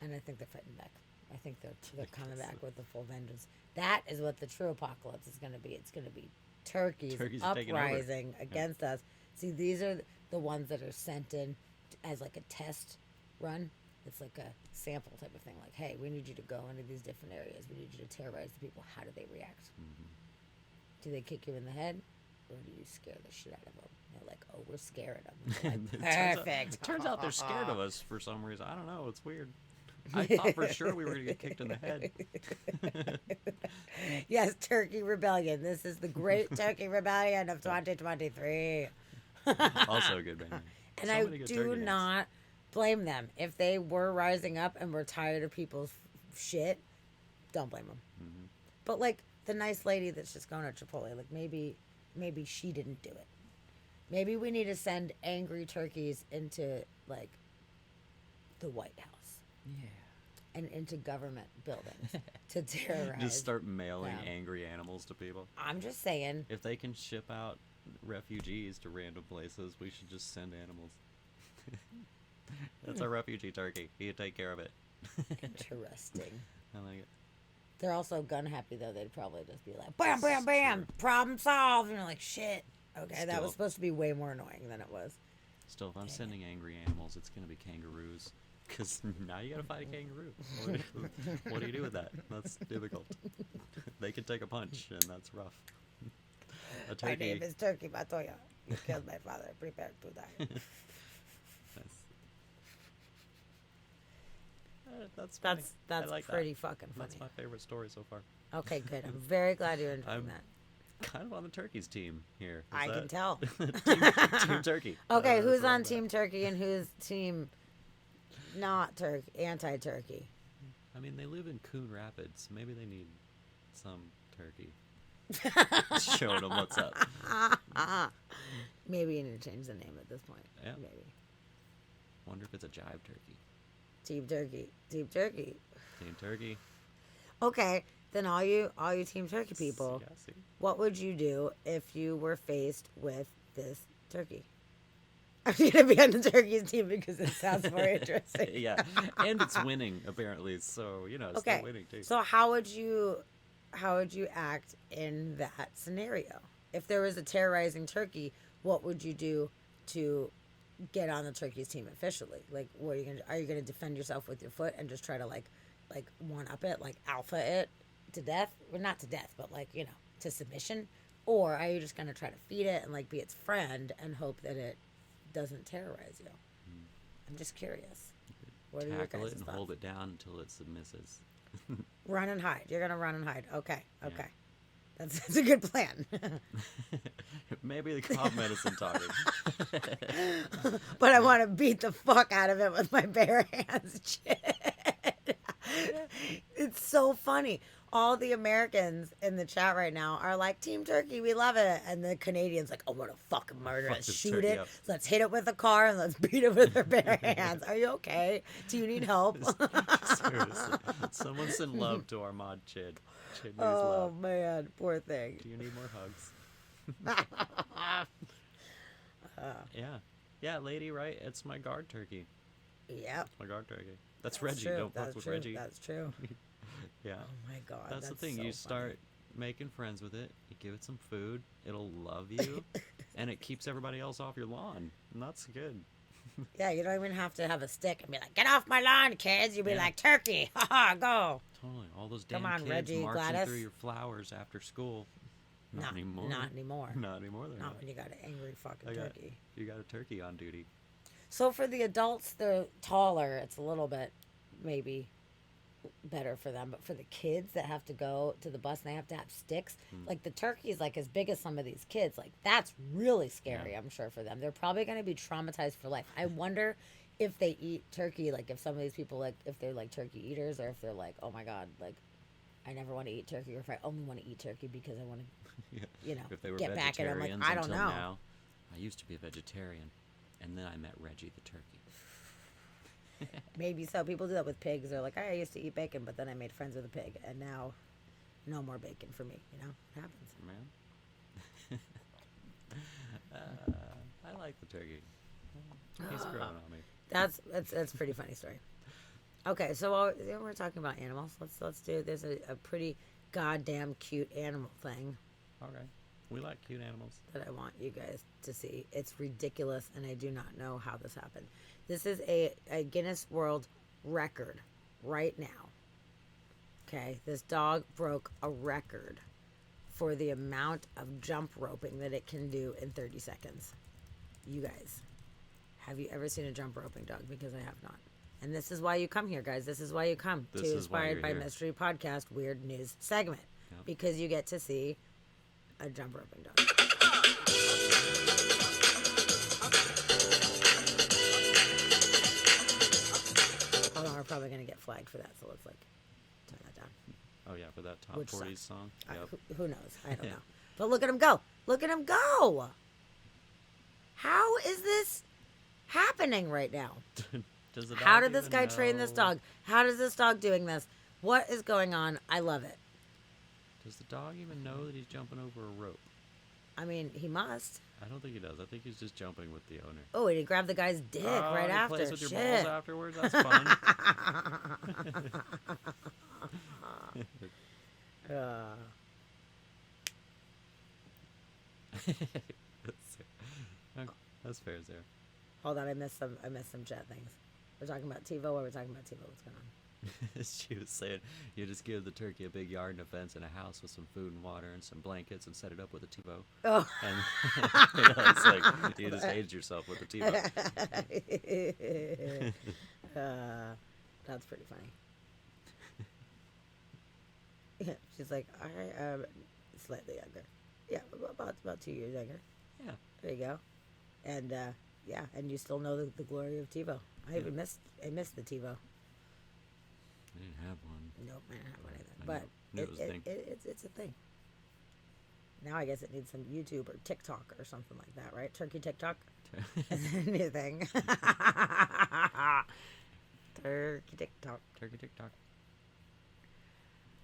and I think they're fighting back. I think they're coming back with the full vengeance. That is what the true apocalypse is going to be. It's going to be turkeys Turkeys are taking over. uprising against us. See, these are the ones that are sent in as like a test run It's like a sample type of thing. Like, hey, we need you to go into these different areas. We need you to terrorize the people. How do they react? Do they kick you in the head, or do you scare the shit out of them? They're like, oh, we're scaring them. Like, perfect. Turns out they're scared of us for some reason. I don't know. It's weird. I thought for sure we were going to get kicked in the head. Yes, Turkey Rebellion. This is the Great Turkey Rebellion of 2023. Also a good band name. And So I many good do turkey names. not blame them. If they were rising up and were tired of people's shit, don't blame them. Mm-hmm. But like the nice lady that's just going to Chipotle, like maybe she didn't do it. Maybe we need to send angry turkeys into like the White House. Yeah. And into government buildings to terrorize. Just start mailing them. angry animals to people. I'm just saying. If they can ship out refugees to random places, we should just send animals. That's our refugee turkey. You take care of it. Interesting. I like it. They're also gun happy though. They'd probably just be like, bam, bam, This is bam, true. problem solved. And you're like, shit. Okay, that Still. was supposed to be way more annoying than it was. Still, if I'm sending angry animals, it's going to be kangaroos. Because now you got to fight a kangaroo. What do you do with that? That's difficult. They can take a punch, and that's rough. A My turkey. name is Turkey Matoya. You killed my father. Prepare to die. That's funny. That's I like pretty that. fucking funny. That's my favorite story so far. Okay, good. I'm very glad you're enjoying I'm that. kind of on the turkeys team here. Is I can that- tell. team turkey. Okay, That's who's where on I'm at. Team Turkey and who's Team not Turkey, anti-Turkey? I mean, they live in Coon Rapids. Maybe they need some turkey. Showing them what's up. Maybe you need to change the name at this point. Yeah. Maybe. Wonder if it's a jive turkey. Team Turkey. Team Turkey. Team turkey. Okay, then all you Team Turkey people, Yeah, see? what would you do if you were faced with this turkey? I'm gonna be on the turkey's team because it sounds more interesting. Yeah, and it's winning apparently. So you know, it's Okay, still winning too. so how would you act in that scenario? If there was a terrorizing turkey, what would you do to get on the turkey's team officially? Like, what are you gonna defend yourself with your foot and just try to like one up it, like alpha it to death? Well, not to death, but like, you know, to submission. Or are you just gonna try to feed it and like be its friend and hope that it doesn't terrorize you? I'm just curious. What are your Tackle guys' it and thoughts? hold it down until it submisses. Run and hide. You're gonna run and hide. Okay. Yeah. Okay. That's a good plan. Maybe the cough medicine talking. But I want to beat the fuck out of it with my bare hands. It's so funny. All the Americans in the chat right now are like, Team Turkey, we love it. And the Canadians like, I want to fucking murder Fuck it, this shoot turkey it. up. Let's hit it with a car and let's beat it with our bare hands. Are you okay? Do you need help? Seriously. Someone send love to our mod Chid. Chid needs Oh, love. man. Poor thing. Do you need more hugs? Yeah. Yeah, lady, right? It's my guard turkey. Yep. It's my guard turkey. That's That's Reggie. true. Don't fuck That's with true. Reggie. That's true. Yeah. Oh, my God. That's the thing. so You funny. start making friends with it. You give it some food. It'll love you, and it keeps everybody else off your lawn. And that's good. Yeah, you don't even have to have a stick and be like, get off my lawn, kids. You'd be Yeah. like, turkey, haha, go. Totally. All those damn Come on, kids Reggie, marching Gladys. through your flowers after school. Not anymore. Not anymore. Not anymore. They're Not not. when you got an angry fucking I got- turkey. You got a turkey on duty. So for the adults, they're taller. It's a little bit maybe better for them. But for the kids that have to go to the bus and they have to have sticks, like the turkey's like as big as some of these kids. Like that's really scary, I'm sure, for them. They're probably going to be traumatized for life. I wonder if they eat turkey, like if some of these people, like if they're like turkey eaters or if they're like, oh my God, like I never want to eat turkey, or if I only want to eat turkey because I want to, Yeah. you know, If they were get back at them. Like, vegetarians I don't until know. now. I used to be a vegetarian, and then I met Reggie the turkey. Maybe so. People do that with pigs. They're like, I used to eat bacon, but then I made friends with a pig, and now no more bacon for me. You know, it happens. Man. I like the turkey. He's growing on me. That's a pretty funny story. Okay, so while we're talking about animals, let's do. There's a pretty goddamn cute animal thing Okay. We like cute animals. that I want you guys to see. It's ridiculous, and I do not know how this happened. This is a Guinness World record right now. Okay, this dog broke a record for the amount of jump roping that it can do in 30 seconds. You guys, have you ever seen a jump roping dog? Because I have not. And this is why you come here, guys. This is why you come This to is why Inspired you're by here. Mystery Podcast Weird News segment. Yep. Because you get to see a jump roping dog. Hold on, we're probably going to get flagged for that, so let's like turn that down. Oh yeah, for that top Which 40s sucks. song. I- Yep. who knows? I don't know. But look at him go. Look at him go. How is this happening right now? Does the How dog did this even guy train this know- dog? How does this dog doing this? What is going on? I love it. Does the dog even know that he's jumping over a rope? I mean, he must. I don't think he does. I think he's just jumping with the owner. Oh, and he grabbed the guy's dick right he after. plays with your Shit. balls afterwards. That's fun. That's fair, Sarah. Hold on, I missed some chat things. We're talking about TiVo. What are we talking about TiVo? What's going on? She was saying you just give the turkey a big yard and a fence and a house with some food and water and some blankets and set it up with a TiVo. Oh. And it's like you just aged yourself with the TiVo. That's pretty funny. Yeah, she's like, I am slightly younger. Yeah, about 2 years younger. Yeah. There you go. And yeah, and you still know the glory of TiVo. I even missed the TiVo. I didn't have one. Nope, I didn't have one either. I But knew it was a thing. it's a thing. Now I guess it needs some YouTube or TikTok or something like that, right? Turkey TikTok. New thing. Turkey TikTok. Turkey TikTok.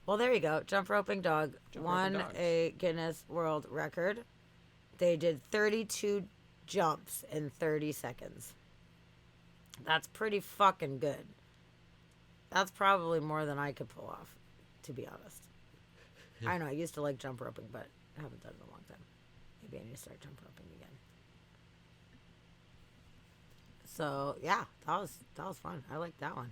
Well, there you go. Jump roping dog Jump won roping dogs. a Guinness World Record. They did 32 jumps in 30 seconds. That's pretty fucking good. That's probably more than I could pull off, to be honest. I know, I used to like jump roping, but I haven't done it in a long time. Maybe I need to start jump roping again. So, yeah, that was fun. I like that one.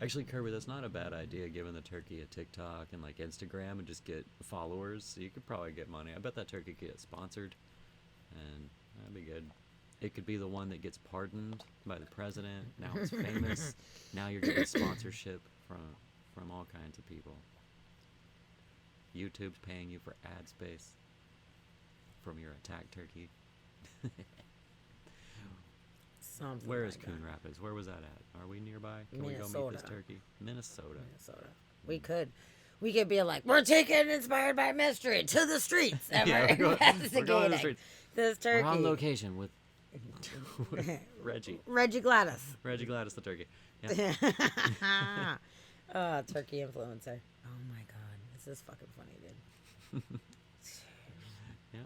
Actually, Kirby, that's not a bad idea, giving the turkey a TikTok and like Instagram and just get followers. So you could probably get money. I bet that turkey could get sponsored, and that'd be good. It could be the one that gets pardoned by the president. Now it's famous. Now you're getting sponsorship from all kinds of people. YouTube's paying you for ad space from your attack turkey. Something Where like is Coon that. Rapids? Where was that at? Are we nearby? Can we go meet this Minnesota. turkey? Minnesota. Minnesota. We could be like, we're taking Inspired by Mystery to the streets, and Yeah, we're we're going to the investigating streets. this We're turkey. on location with Reggie. Reggie Gladys. Reggie Gladys the turkey. Yeah. Turkey influencer. Oh my god, this is fucking funny, dude. Yeah.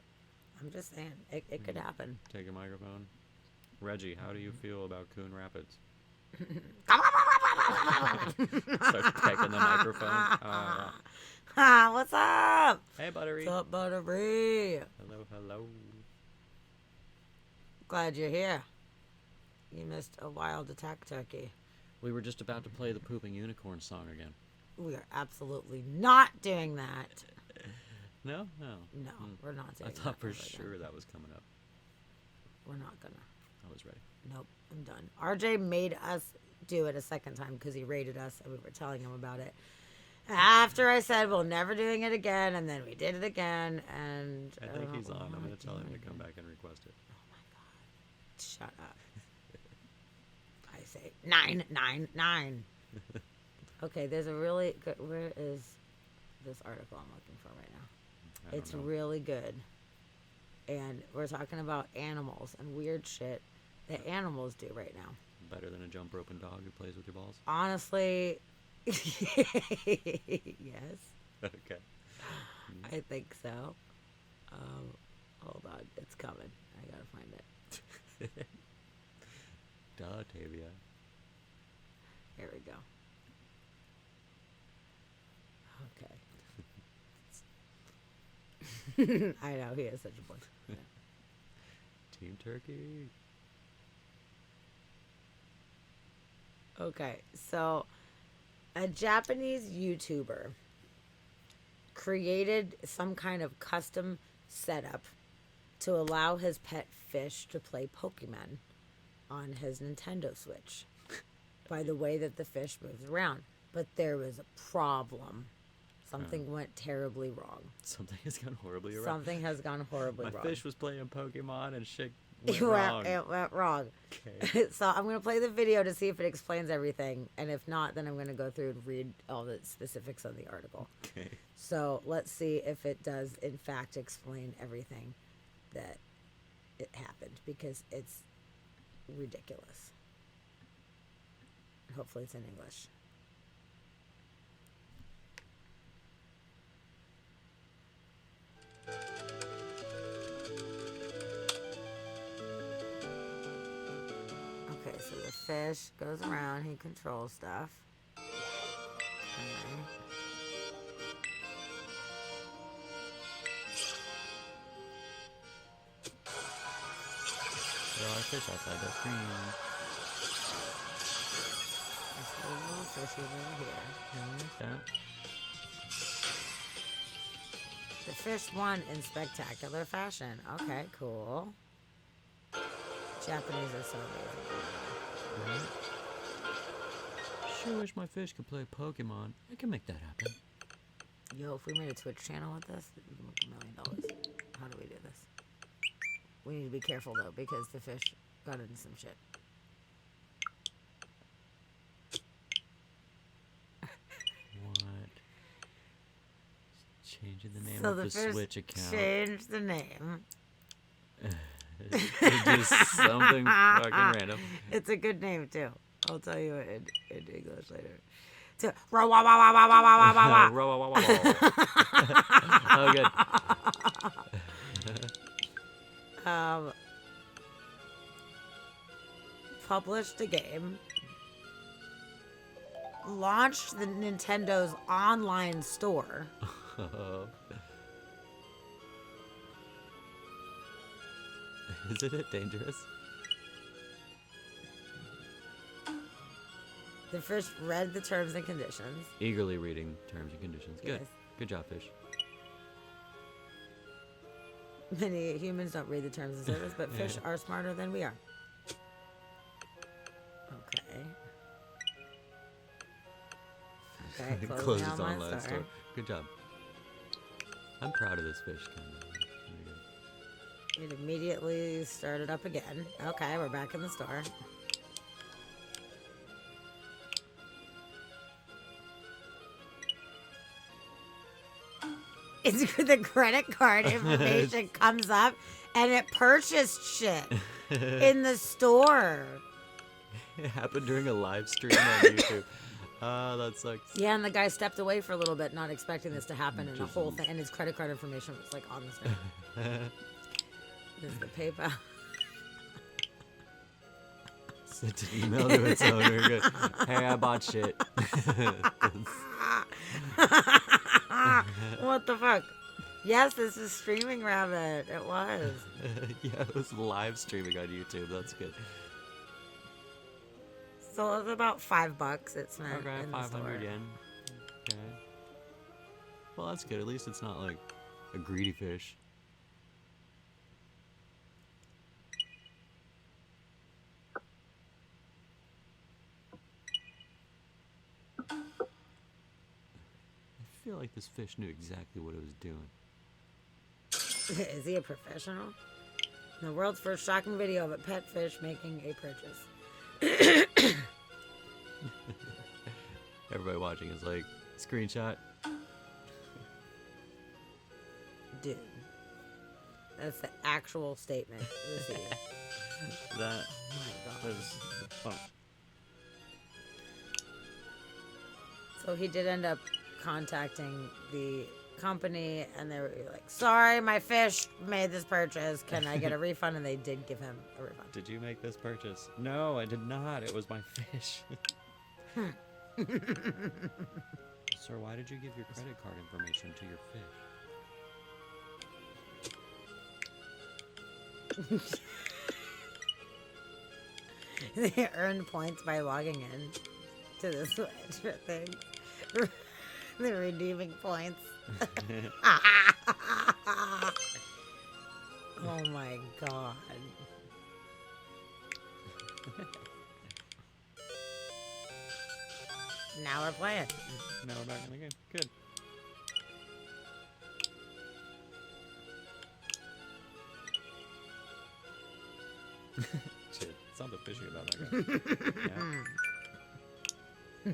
I'm just saying, it could happen. Take a microphone. Reggie, how do you feel about Coon Rapids? Start pecking the microphone. What's up? Hey, Buttery. What's up, Buttery? Hello, hello. Glad you're here. You missed a wild attack turkey. We were just about to play the Pooping Unicorn song again. We are absolutely not doing that. No? No. No, we're not doing I that. thought for ever again. sure that was coming up. We're not gonna. I was ready. Nope, I'm done. RJ made us do it a second time because he rated us and we were telling him about it. After I said we're never doing it again, and then we did it again, and I think he's on. I'm wanna going to tell do him it to come again. back and request it. Shut up. I say 999. Okay, there's a really good. Where is this article I'm looking for right now? I don't It's know. really good. And we're talking about animals and weird shit that animals do right now. Better than a jump roping dog who plays with your balls? Honestly, yes, Okay. I think so. Hold on, it's coming. I gotta find it. Duh, Tavia. Here we go. Okay. I know, he is such a boy. Yeah. Team Turkey. Okay, so a Japanese YouTuber created some kind of custom setup to allow his pet fish to play Pokemon on his Nintendo Switch by the way that the fish moves around. But there was a problem. Something went terribly wrong. Something has gone horribly wrong. Something has gone horribly My wrong. fish was playing Pokemon and shit It went wrong. It went wrong. Okay. So I'm going to play the video to see if it explains everything. And if not, then I'm going to go through and read all the specifics of the article. Okay. So let's see if it does, in fact, explain everything that it happened, because it's ridiculous. Hopefully it's in English. Okay, so the fish goes around, he controls stuff. Okay. There are fish outside the screen. There's a little fishy over here. Like that. The fish won in spectacular fashion. Okay, cool. Japanese are so amazing. Right? Sure wish my fish could play Pokemon. I can make that happen. Yo, if we made a Twitch channel with this, we could make $1 million. How do we do this? We need to be careful though, because the fish got into some shit. What? Changing the name So of the the fish Switch account. changed the name. Just something fucking random. It's a good name too. I'll tell you in English later. To row, wah, wah, wah, wah, wah, wah, wah, wah. Row, row, row, row. Oh, good. Published a game, launched the Nintendo's online store, Isn't it dangerous? the fish read the terms and conditions. Eagerly reading terms and conditions. Good. Yes. Good job, fish. Many humans don't read the terms of service, but fish are smarter than we are. Okay. Okay, Close closing its online online store. Good job. I'm proud of this fish. It immediately started up again. Okay, we're back in the store. It's the credit card information comes up, and it purchased shit in the store. It happened during a live stream on YouTube. That sucks. Yeah, and the guy stepped away for a little bit, not expecting this to happen, and the whole thing, and his credit card information was like on the screen. This is the PayPal. Sent an email to its owner. Good. Hey, I bought shit. What the fuck? Yes, this is Streaming Rabbit. It was. Yeah, it was live streaming on YouTube. That's good. So it was about $5 it spent Okay, in the 500 store. yen. Okay. Well, that's good. At least it's not like a greedy fish. I feel like this fish knew exactly what it was doing. Is he a professional? The world's first shocking video of a pet fish making a purchase. Everybody watching is like, screenshot. Dude. That's the actual statement. Receive. That Oh my God. was fun. So he did end up contacting the company, and they were like, sorry, my fish made this purchase. Can I get a refund? And they did give him a refund. Did you make this purchase? No, I did not. It was my fish. Sir, why did you give your credit card information to your fish? They earn points by logging in to the Switch thing. They're redeeming points. Oh my god. Now we're playing. No, we're back in the game. Good. Shit, something fishy about that guy. Yeah.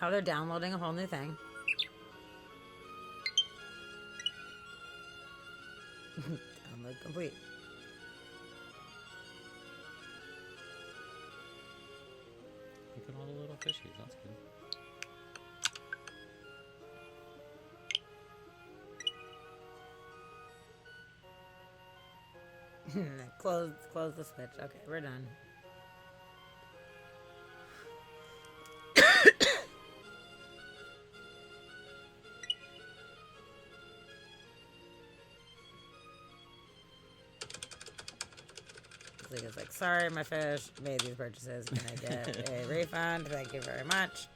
Now they're downloading a whole new thing. Download complete. Look at all the little fishies. That's good. Close the switch. Okay, we're done. It's like, sorry, my fish made these purchases. Can I get a refund? Thank you very much.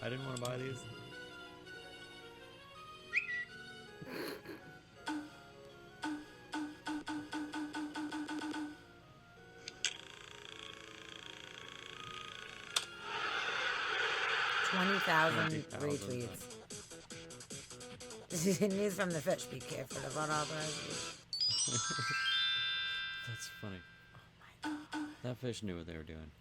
I didn't want to buy these. $20,000 $20,000. retweets. News from the fish. Be careful of unauthorized. That's funny. Oh my god. That fish knew what they were doing.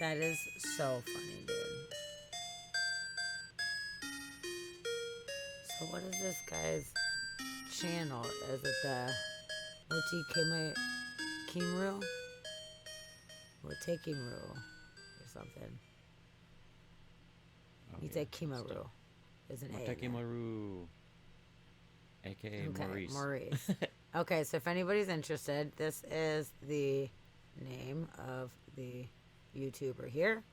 That is so funny, dude. So what is this guy's channel? Is it the Oti Kimru? Or Tekimru or something? He's a Kimaru. There's an A in there. Tekimuru. AKA Okay, Maurice. Okay, so if anybody's interested, this is the name of the YouTuber here.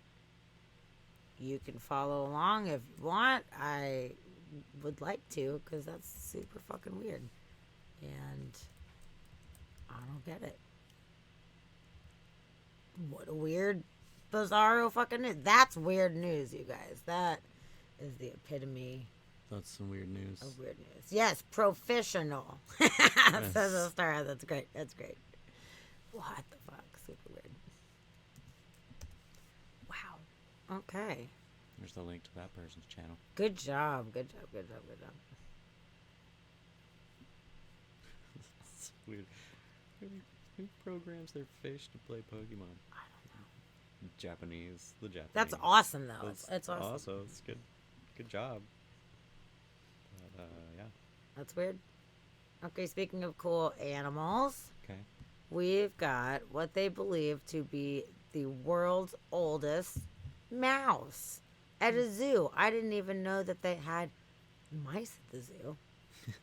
You can follow along if you want. I would like to, because that's super fucking weird. And I don't get it. What a weird, bizarro fucking news. That's weird news, you guys. That is the epitome That's some weird news. of weird news. Yes, professional. Says a star. That's great. That's great. What the fuck? Super weird. Wow. Okay. There's the link to that person's channel. Good job. Good job. Good job. Good job. It's weird. Who programs their fish to play Pokemon? I don't know. Japanese. The Japanese. That's awesome, though. That's It's awesome. Also, it's good. Good job. But, yeah. That's weird. Okay, speaking of cool animals, Okay. we've got what they believe to be the world's oldest mouse at a zoo. I didn't even know that they had mice at the zoo,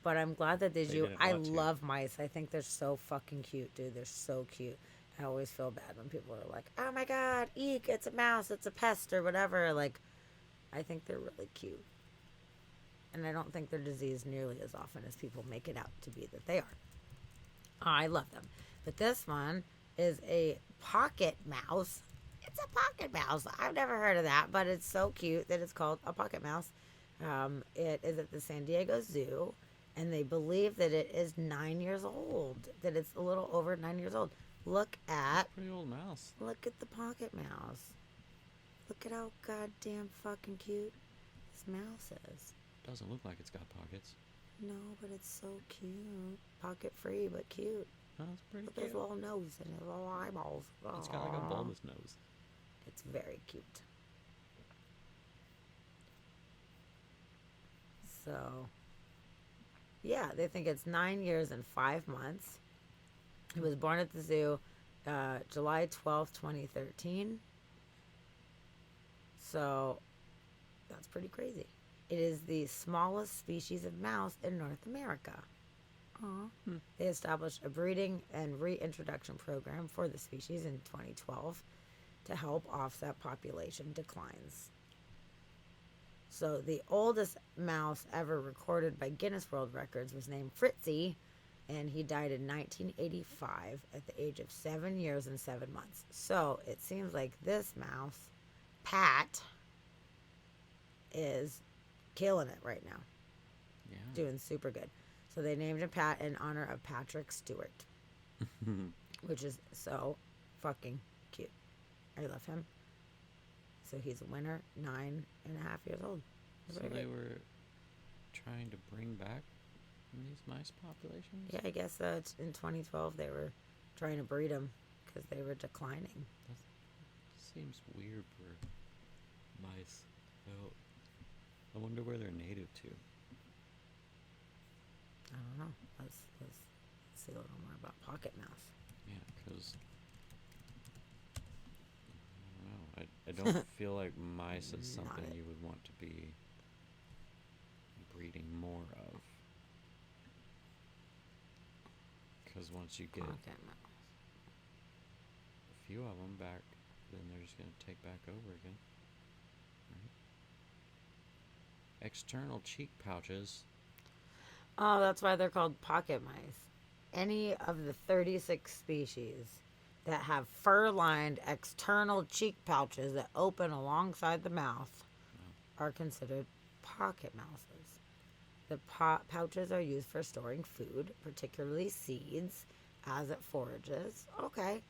but I'm glad that they They do. didn't I want to. love mice. I think they're so fucking cute, dude. They're so cute. I always feel bad when people are like, oh my god, eek, it's a mouse, it's a pest or whatever. Like, I think they're really cute. And I don't think they're diseased nearly as often as people make it out to be that they are. I love them. But this one is a pocket mouse. It's a pocket mouse. I've never heard of that, but it's so cute that it's called a pocket mouse. It is at the San Diego Zoo, and they believe that it is 9 years old, that it's a little over 9 years old. Look at Pretty old mouse. the pocket mouse. Look at how goddamn fucking cute this mouse is. Doesn't look like it's got pockets. No, but it's so cute. Pocket free, but cute. Oh, that's pretty Look at his cute. little nose and his little eyeballs. It's got like a Aw. bulbous nose. It's very cute. So, yeah, they think it's 9 years and 5 months. It was born at the zoo July 12th, 2013. So, that's pretty crazy. It is the smallest species of mouse in North America. Aww. They established a breeding and reintroduction program for the species in 2012 to help offset population declines. So the oldest mouse ever recorded by Guinness World Records was named Fritzy, and he died in 1985 at the age of 7 years and 7 months. So it seems like this mouse, Pat, is killing it right now, Yeah. doing super good. So they named him Pat in honor of Patrick Stewart, which is so fucking cute. I love him. So he's a winner, 9.5 years old. So they were trying to bring back these mice populations? Yeah, I guess in 2012 they were trying to breed them because they were declining. That seems weird for mice. Oh, I wonder where they're native to. I don't know. Let's see a little more about pocket mouse. Yeah, because I don't know. I don't feel like mice is Not something it. you would want to be breeding more of. Because once you get Pocket mouse. a few of them back, then they're just going to take back over again. Right? External cheek pouches. Oh, that's why they're called pocket mice. Any of the 36 species that have fur-lined external cheek pouches that open alongside the mouth are considered pocket mouses. The pouches are used for storing food, particularly seeds, as it forages. Okay.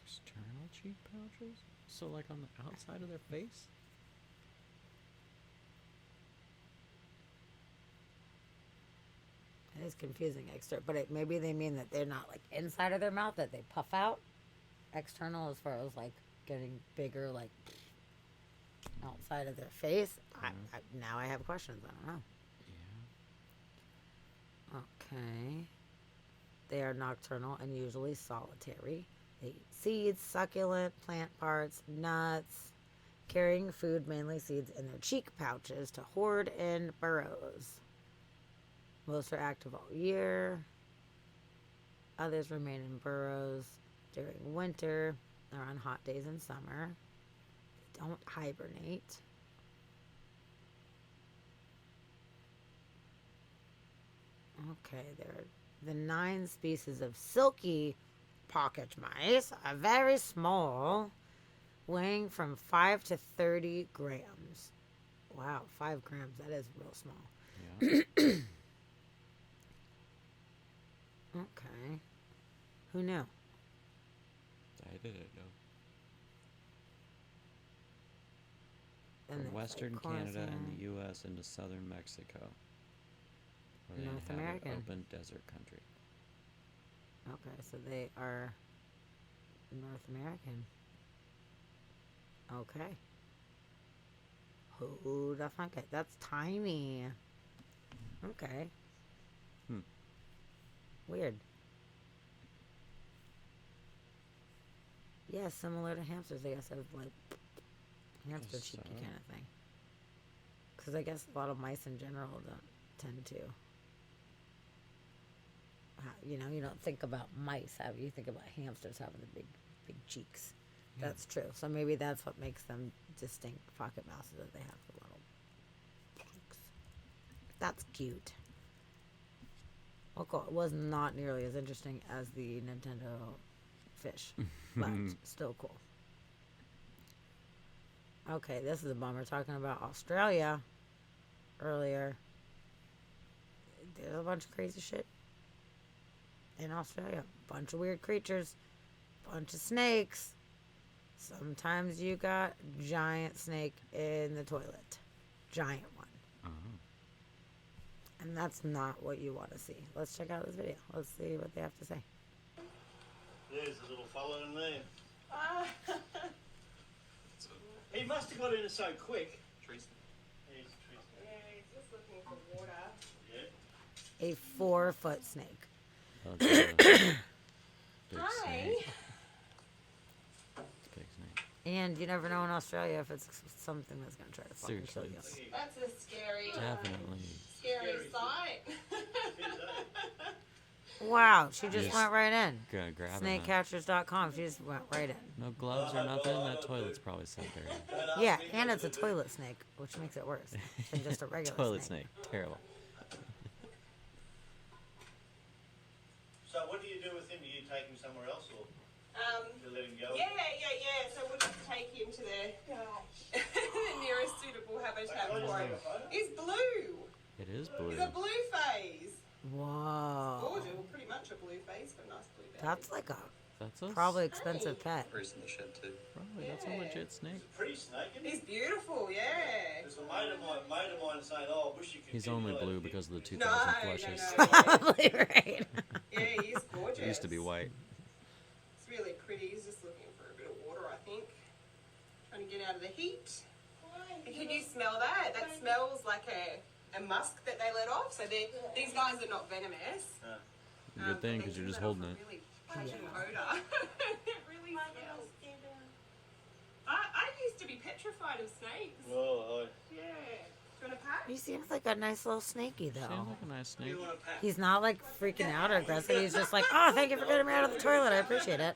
External cheek pouches? So, like on the outside of their face? It is confusing, but maybe they mean that they're not like inside of their mouth, that they puff out. External as far as like getting bigger, like outside of their face. Now I have questions. I don't know. Yeah. Okay. They are nocturnal and usually solitary. They eat seeds, succulent plant parts, nuts, carrying food, mainly seeds, in their cheek pouches to hoard in burrows. Most are active all year. Others remain in burrows during winter or on hot days in summer. They don't hibernate. Okay, there are the 9 species of silky pocket mice are very small, weighing from 5 to 30 grams. Wow, 5 grams, that is real small. Yeah. Okay. Who knew? I didn't know. And From there's, western like, Canada and Corazon. the U.S. into southern Mexico, where they North inhabit American. open desert country. Okay, so they are North American. Okay. Who the fuck? That's tiny. Okay. Hmm. Weird. Yeah, similar to hamsters, I guess. Have like hamster Guess cheeky so. kind of thing. Because I guess a lot of mice in general don't tend to. You know, you don't think about mice. You think about hamsters having the big cheeks. Yeah. That's true. So maybe that's what makes them distinct pocket mouses, that they have the little cheeks. That's cute. Well, cool. It was not nearly as interesting as the Nintendo fish, but still cool. Okay, this is a bummer. Talking about Australia earlier. There's a bunch of crazy shit in Australia. Bunch of weird creatures. Bunch of snakes. Sometimes you got giant snake in the toilet. Giant one. Oh. And that's not what you want to see. Let's check out this video. Let's see what they have to say. There's a little fella in there. He must have got in so quick. He's Tristan. Yeah, he's just looking for water. Yeah. A 4-foot snake. Oh, it's a big Hi. snake. It's a big snake. And you never know in Australia if it's something that's going to try to fucking kill you. Seriously. That's a scary, Definitely. scary sight. Wow, she just Yes. went right in. Gonna grab it. huh? Snakecatchers.com. She just went right in. No gloves or nothing. That toilet's probably so dirty. Yeah, and it's a toilet snake, which makes it worse than just a regular Toilet snake. Terrible. So what do you do with him? Do you take him somewhere else or you let him go? Yeah. So we'll just take him to the nearest suitable habitat for him. He's blue. It is blue. He's a blue phase. Whoa. Gorgeous. Well, pretty much a blue phase for a nice blue belly. That's like a That's a probably expensive pet. Probably that's a legit snake. Pretty snake, isn't He's he? beautiful, yeah. There's a mate of mine saying, oh, I wish you could. He's only blue because of the 2000 No, flushes. no. Probably right. Yeah, he's gorgeous. It used to be white. It's really pretty. He's just looking for a bit of water, I think. Trying to get out of the heat. And can you smell that? That smells like a musk that they let off. So these guys are not venomous. Good thing they because you're do just let off holding a it. Really pungent odor. It really smells. I used to be petrified of snakes. Well, Yeah. Do you want a pat? He seems like a nice little snakey though. Seems like a nice snake. you want a pat? He's not like freaking out or aggressive. He's just like, oh, thank you for getting me out of the toilet. I appreciate it.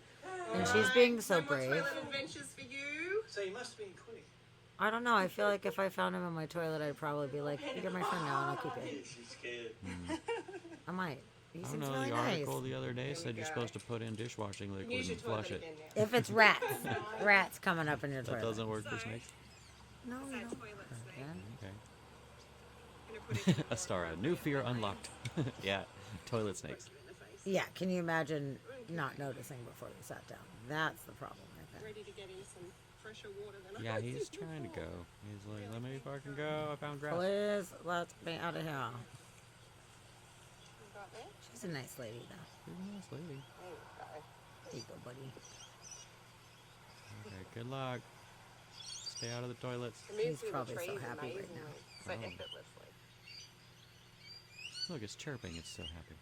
And she's being so No more brave. toilet adventures for you. So you must have been quitting. I don't know. I feel like if I found him in my toilet, I'd probably be like, you're my friend now, and I'll keep it. She's scared. I might. He I don't seems know. really The nice. article the other day said you're supposed to put in dishwashing liquid Use your and toilet flush it. again now. If it's rats, rats coming up in your That toilet. doesn't work for snakes. No, no. That toilet snake. Yeah. Okay. Gonna put it in Astara, new fear unlocked. Yeah, toilet snakes. Yeah, can you imagine not noticing before you sat down? That's the problem right there. ready to get in some fresher water than Yeah, I he's was trying to before. go. He's like, let me fucking go. I found grass. Please, let's be out of here. You got there? She's a nice lady, though. He's a nice lady. There you go. There you go, buddy. Okay, good luck. Stay out of the toilets. To move He's through the probably so trees happy right amazingly, now. So Oh. effortlessly. Look, it's chirping. It's so happy.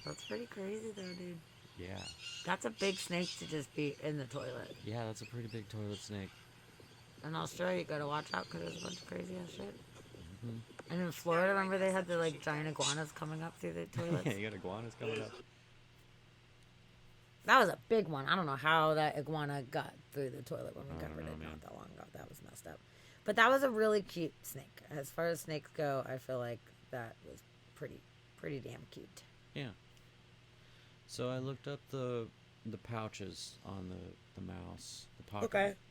That's pretty crazy, though, dude. Yeah. That's a big snake to just be in the toilet. Yeah, that's a pretty big toilet snake. In Australia, you gotta watch out because there's a bunch of crazy ass shit. Mhm. And in Florida, remember they had the like giant iguanas coming up through the toilets? Yeah, you got iguanas coming up. That was a big one. I don't know how that iguana got through the toilet when we I don't covered know, it man. not that long ago. That was messed up. But that was a really cute snake. As far as snakes go, I feel like that was pretty damn cute. Yeah. So I looked up the pouches on the mouse, the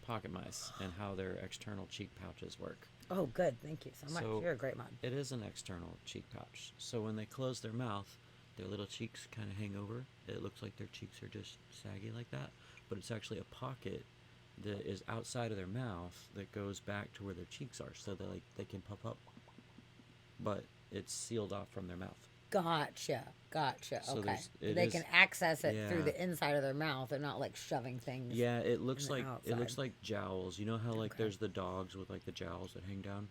pocket mice, and how their external cheek pouches work. Oh, good. Thank you so much. So- You're a great mom. It is an external cheek pouch. So when they close their mouth, their little cheeks kind of hang over. It looks like their cheeks are just saggy like that, but it's actually a pocket that is outside of their mouth that goes back to where their cheeks are, so they can puff up, but it's sealed off from their mouth. Gotcha. So Okay. it They is- can access it through yeah. the inside of their mouth. They're not like shoving things. Yeah, it looks the like outside. jowls. You know how like Okay. there's the dogs with like the jowls that hang down?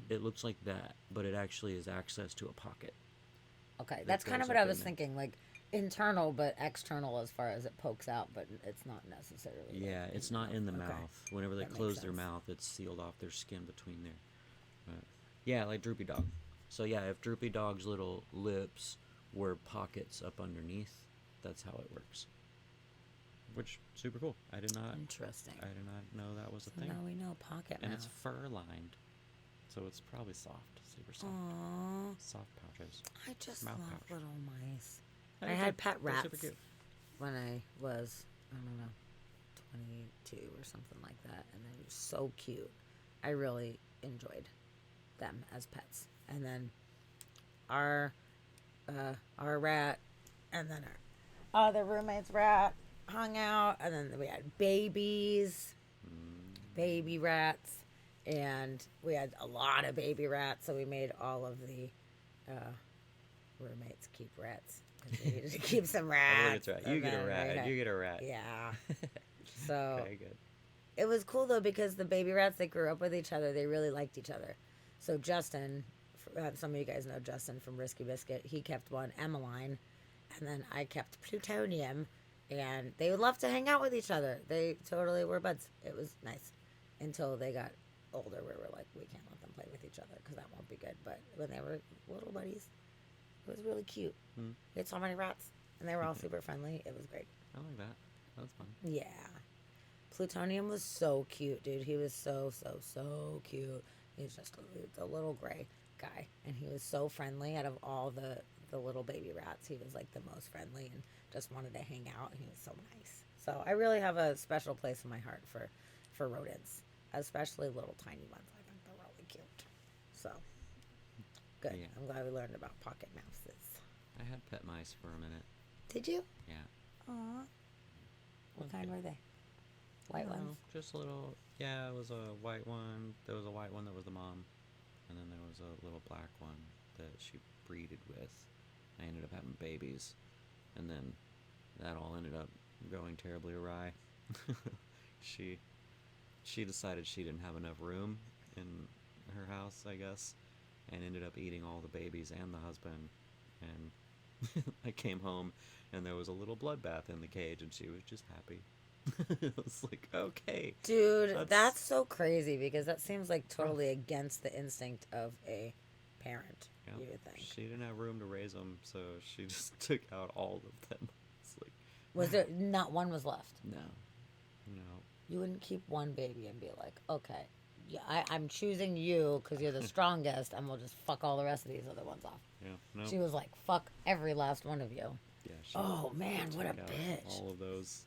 It looks like that, but it actually is access to a pocket. Okay. That's kind of goes what I up in was there. thinking. Like internal, but external as far as it pokes out, but it's not necessarily. like, Yeah, it's not in the Okay. mouth. Whenever they That makes close their sense. mouth, it's sealed off their skin between there. But, yeah, like Droopy Dog. So yeah, if Droopy Dog's little lips were pockets up underneath, that's how it works. Which super cool. I did not Interesting. know that was a So thing. now we know pocket And mouth. it's fur lined, so it's probably soft, super soft. Aww. Soft pouches. I just Mouth love pouch. little mice. They're I had good. pet They're rats super cute. when I was, I don't know, 22 or something like that. And they were so cute. I really enjoyed them as pets. And then our rat and then our other roommate's rat hung out. And then we had babies, baby rats. And we had a lot of baby rats. So we made all of the roommates keep rats. 'Cause we needed to keep some rats. That's right. and You get a then we rat. had- You get a rat. Yeah. So Okay, good. it was cool though because the baby rats, they grew up with each other. They really liked each other. So Justin, some of you guys know Justin from Risky Biscuit. He kept one, Emmeline, and then I kept Plutonium, and they would love to hang out with each other. They totally were buds. It was nice until they got older, we were like, we can't let them play with each other because that won't be good. But when they were little buddies, it was really cute. Hmm. We had so many rats, and they were all super friendly. It was great. I like that. That's fun. Yeah. Plutonium was so cute, dude. He was so cute. He was just a little gray guy, and he was so friendly. Out of all the little baby rats, he was like the most friendly and just wanted to hang out. He was so nice. So I really have a special place in my heart for rodents, especially little tiny ones. I think they're really cute. So good. Yeah. I'm glad we learned about pocket mouses. I had pet mice for a minute. Did you? Yeah. Aw. What Was kind good. were they? White No, ones? Just a little. Yeah, it was a white one. There was a white one that was the mom, and then there was a little black one that she breeded with. I ended up having babies, and then that all ended up going terribly awry. she decided she didn't have enough room in her house, I guess, and ended up eating all the babies and the husband. And I came home, and there was a little bloodbath in the cage, and she was just happy. It was like, okay. Dude, that's so crazy because that seems like totally against the instinct of a parent, Yeah. you would think. She didn't have room to raise them, so she just took out all of them. It's like, Was there not one was left? no. You wouldn't keep one baby and be like, okay, yeah, I'm choosing you because you're the strongest, and we'll just fuck all the rest of these other ones off. Yeah, no. She was like, fuck every last one of you. Yeah, she Oh, man, what a took out bitch. all of those,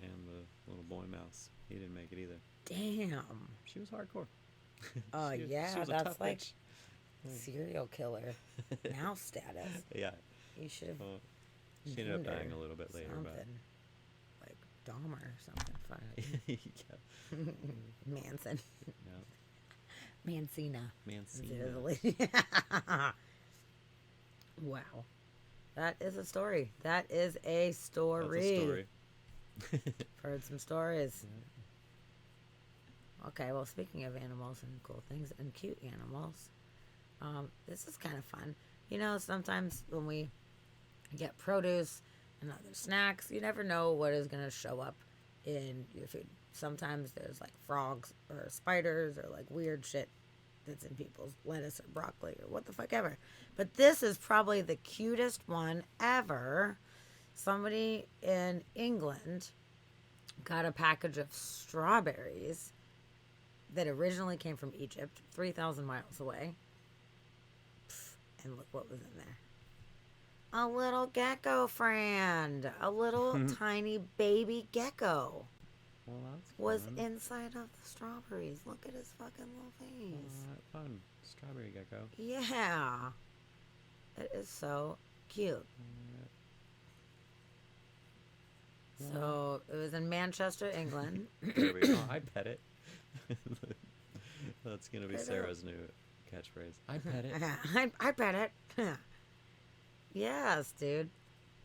and the little boy mouse. He didn't make it either. Damn. She was hardcore. Oh, She- yeah, she was a that's tough like bitch. serial killer mouse status. Yeah. You should have. Well, she ended up dying a little bit later, but something. Like Dahmer or something. Fuck. yeah. Manson. Yeah. Mancina. Mancina. Wow. That is a story. That is a story. That's a story. Heard some stories. Okay, well, speaking of animals and cool things and cute animals, this is kind of fun. You know, sometimes when we get produce and other snacks, you never know what is going to show up in your food. Sometimes there's like frogs or spiders or like weird shit that's in people's lettuce or broccoli or what the fuck ever. But this is probably the cutest one ever. Somebody in England got a package of strawberries that originally came from Egypt, 3,000 miles away. And look what was in there. A little gecko friend. A little tiny baby gecko Well, that's was fun. inside of the strawberries. Look at his fucking little face. Fun. Strawberry gecko. Yeah. It is so cute. So it was in Manchester, England. There we go. I pet it. That's going to be I know. Sarah's new catchphrase. I pet it. I bet it. Yes, dude.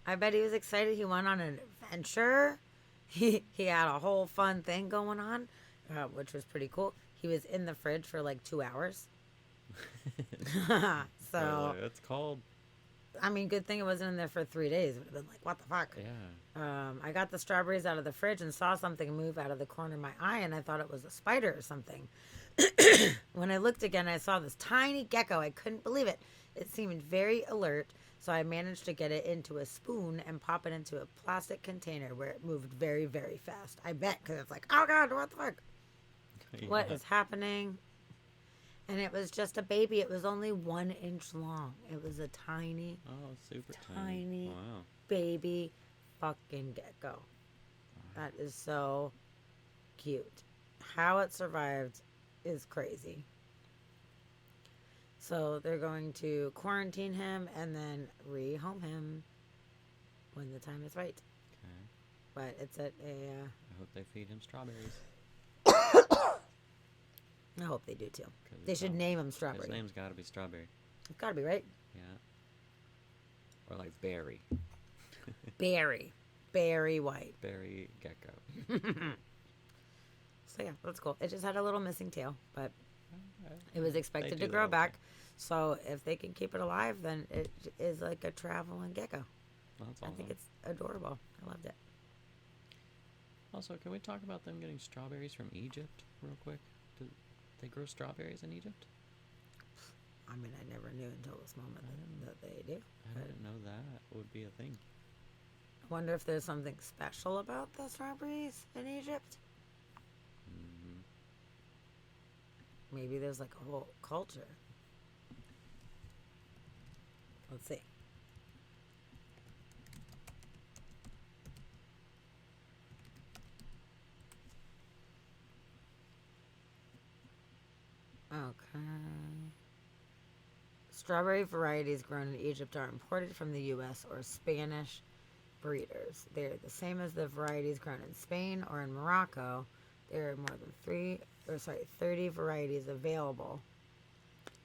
I bet he was excited. He went on an adventure. He had a whole fun thing going on, which was pretty cool. He was in the fridge for like 2 hours. So, It's called. I mean, good thing it wasn't in there for 3 days. It would have been like, what the fuck? Yeah. I got the strawberries out of the fridge and saw something move out of the corner of my eye, and I thought it was a spider or something. When I looked again, I saw this tiny gecko. I couldn't believe it. It seemed very alert, so I managed to get it into a spoon and pop it into a plastic container where it moved very, very fast. I bet, because it's like, oh God, what the fuck? What Yeah. is happening? And it was just a baby. It was only 1 inch long. It was a tiny, Oh, super tiny Wow. baby fucking gecko. That is so cute. How it survived is crazy. So they're going to quarantine him and then rehome him when the time is right. Okay. But it's at a. I hope they feed him strawberries. I hope they do too. 'Cause They it's should not- name him His Strawberry. name's got to be Strawberry. It's got to be right. Yeah. Or like Berry. Berry. Berry White. Berry Gecko. So yeah, that's cool. It just had a little missing tail, but it was They expected do to grow that, okay. back. So if they can keep it alive, then it is like a traveling gecko. Well, that's I awesome. think it's adorable. I loved it. Also, can we talk about them getting strawberries from Egypt real quick? they grow strawberries in Egypt? I mean, I never knew until this moment that they do. I didn't know that would be a thing. I wonder if there's something special about the strawberries in Egypt. Mm-hmm. Maybe there's like a whole culture. Let's see. Okay. Strawberry varieties grown in Egypt are imported from the U.S. or Spanish breeders. They're the same as the varieties grown in Spain or in Morocco. There are more than 30 varieties available,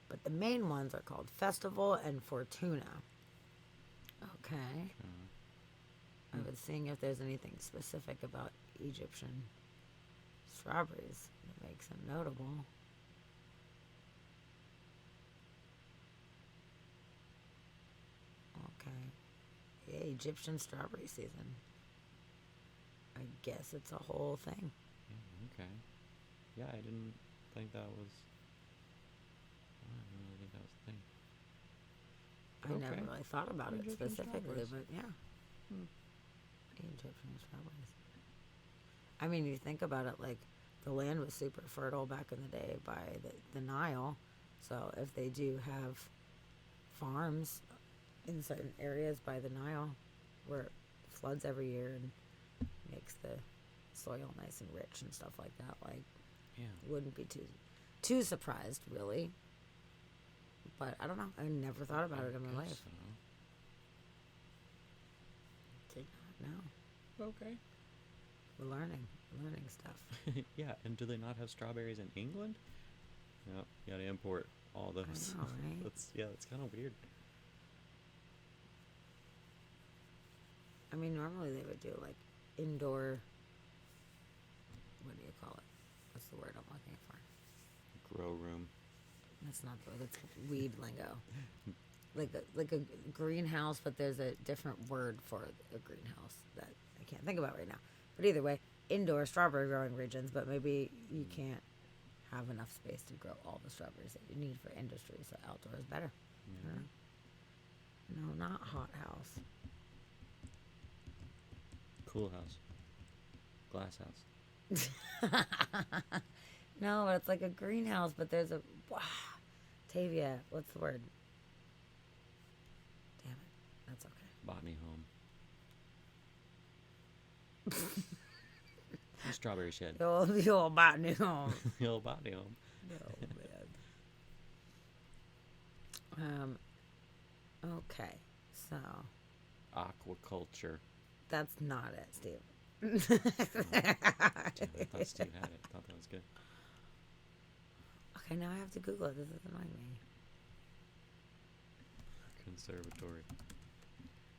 but the main ones are called Festival and Fortuna. Okay. I was seeing if there's anything specific about Egyptian strawberries that makes them notable. Okay. Yeah, Egyptian strawberry season. I guess it's a whole thing. Yeah, okay. Yeah, I didn't think that was. I didn't really think that was a thing. I Okay. never really thought about it Egyptian specifically, strawberries. but yeah. Egyptian strawberries. I mean, you think about it, like, the land was super fertile back in the day by the Nile. So if they do have farms in certain areas by the Nile where it floods every year and makes the soil nice and rich and stuff like that, like, Yeah. wouldn't be too surprised, really. But I don't know. I never thought about it in my life. Did not know. Okay. We're learning stuff. Yeah, and do they not have strawberries in England? No, you gotta import all those. know, right? That's kind of weird. I mean, normally they would do like indoor. What do you call it? What's the word I'm looking for? Grow room. That's not the word. That's weed lingo. Like a greenhouse, but there's a different word for a greenhouse that I can't think about right now. But either way, indoor strawberry growing regions. But maybe you can't have enough space to grow all the strawberries that you need for industry. So outdoor is better. I don't know. No, not hot house. Cool house. Glass house. No, it's like a greenhouse, but there's a Tavia. What's the word? Damn it, that's okay. Botany home. Strawberry shed. The old botany home. The old botany home. Oh man. Okay, so Aquaculture. that's not it, Steve. Damn, I thought Steve had it. I thought that was good. Okay, now I have to Google it. This is annoying me. Conservatory.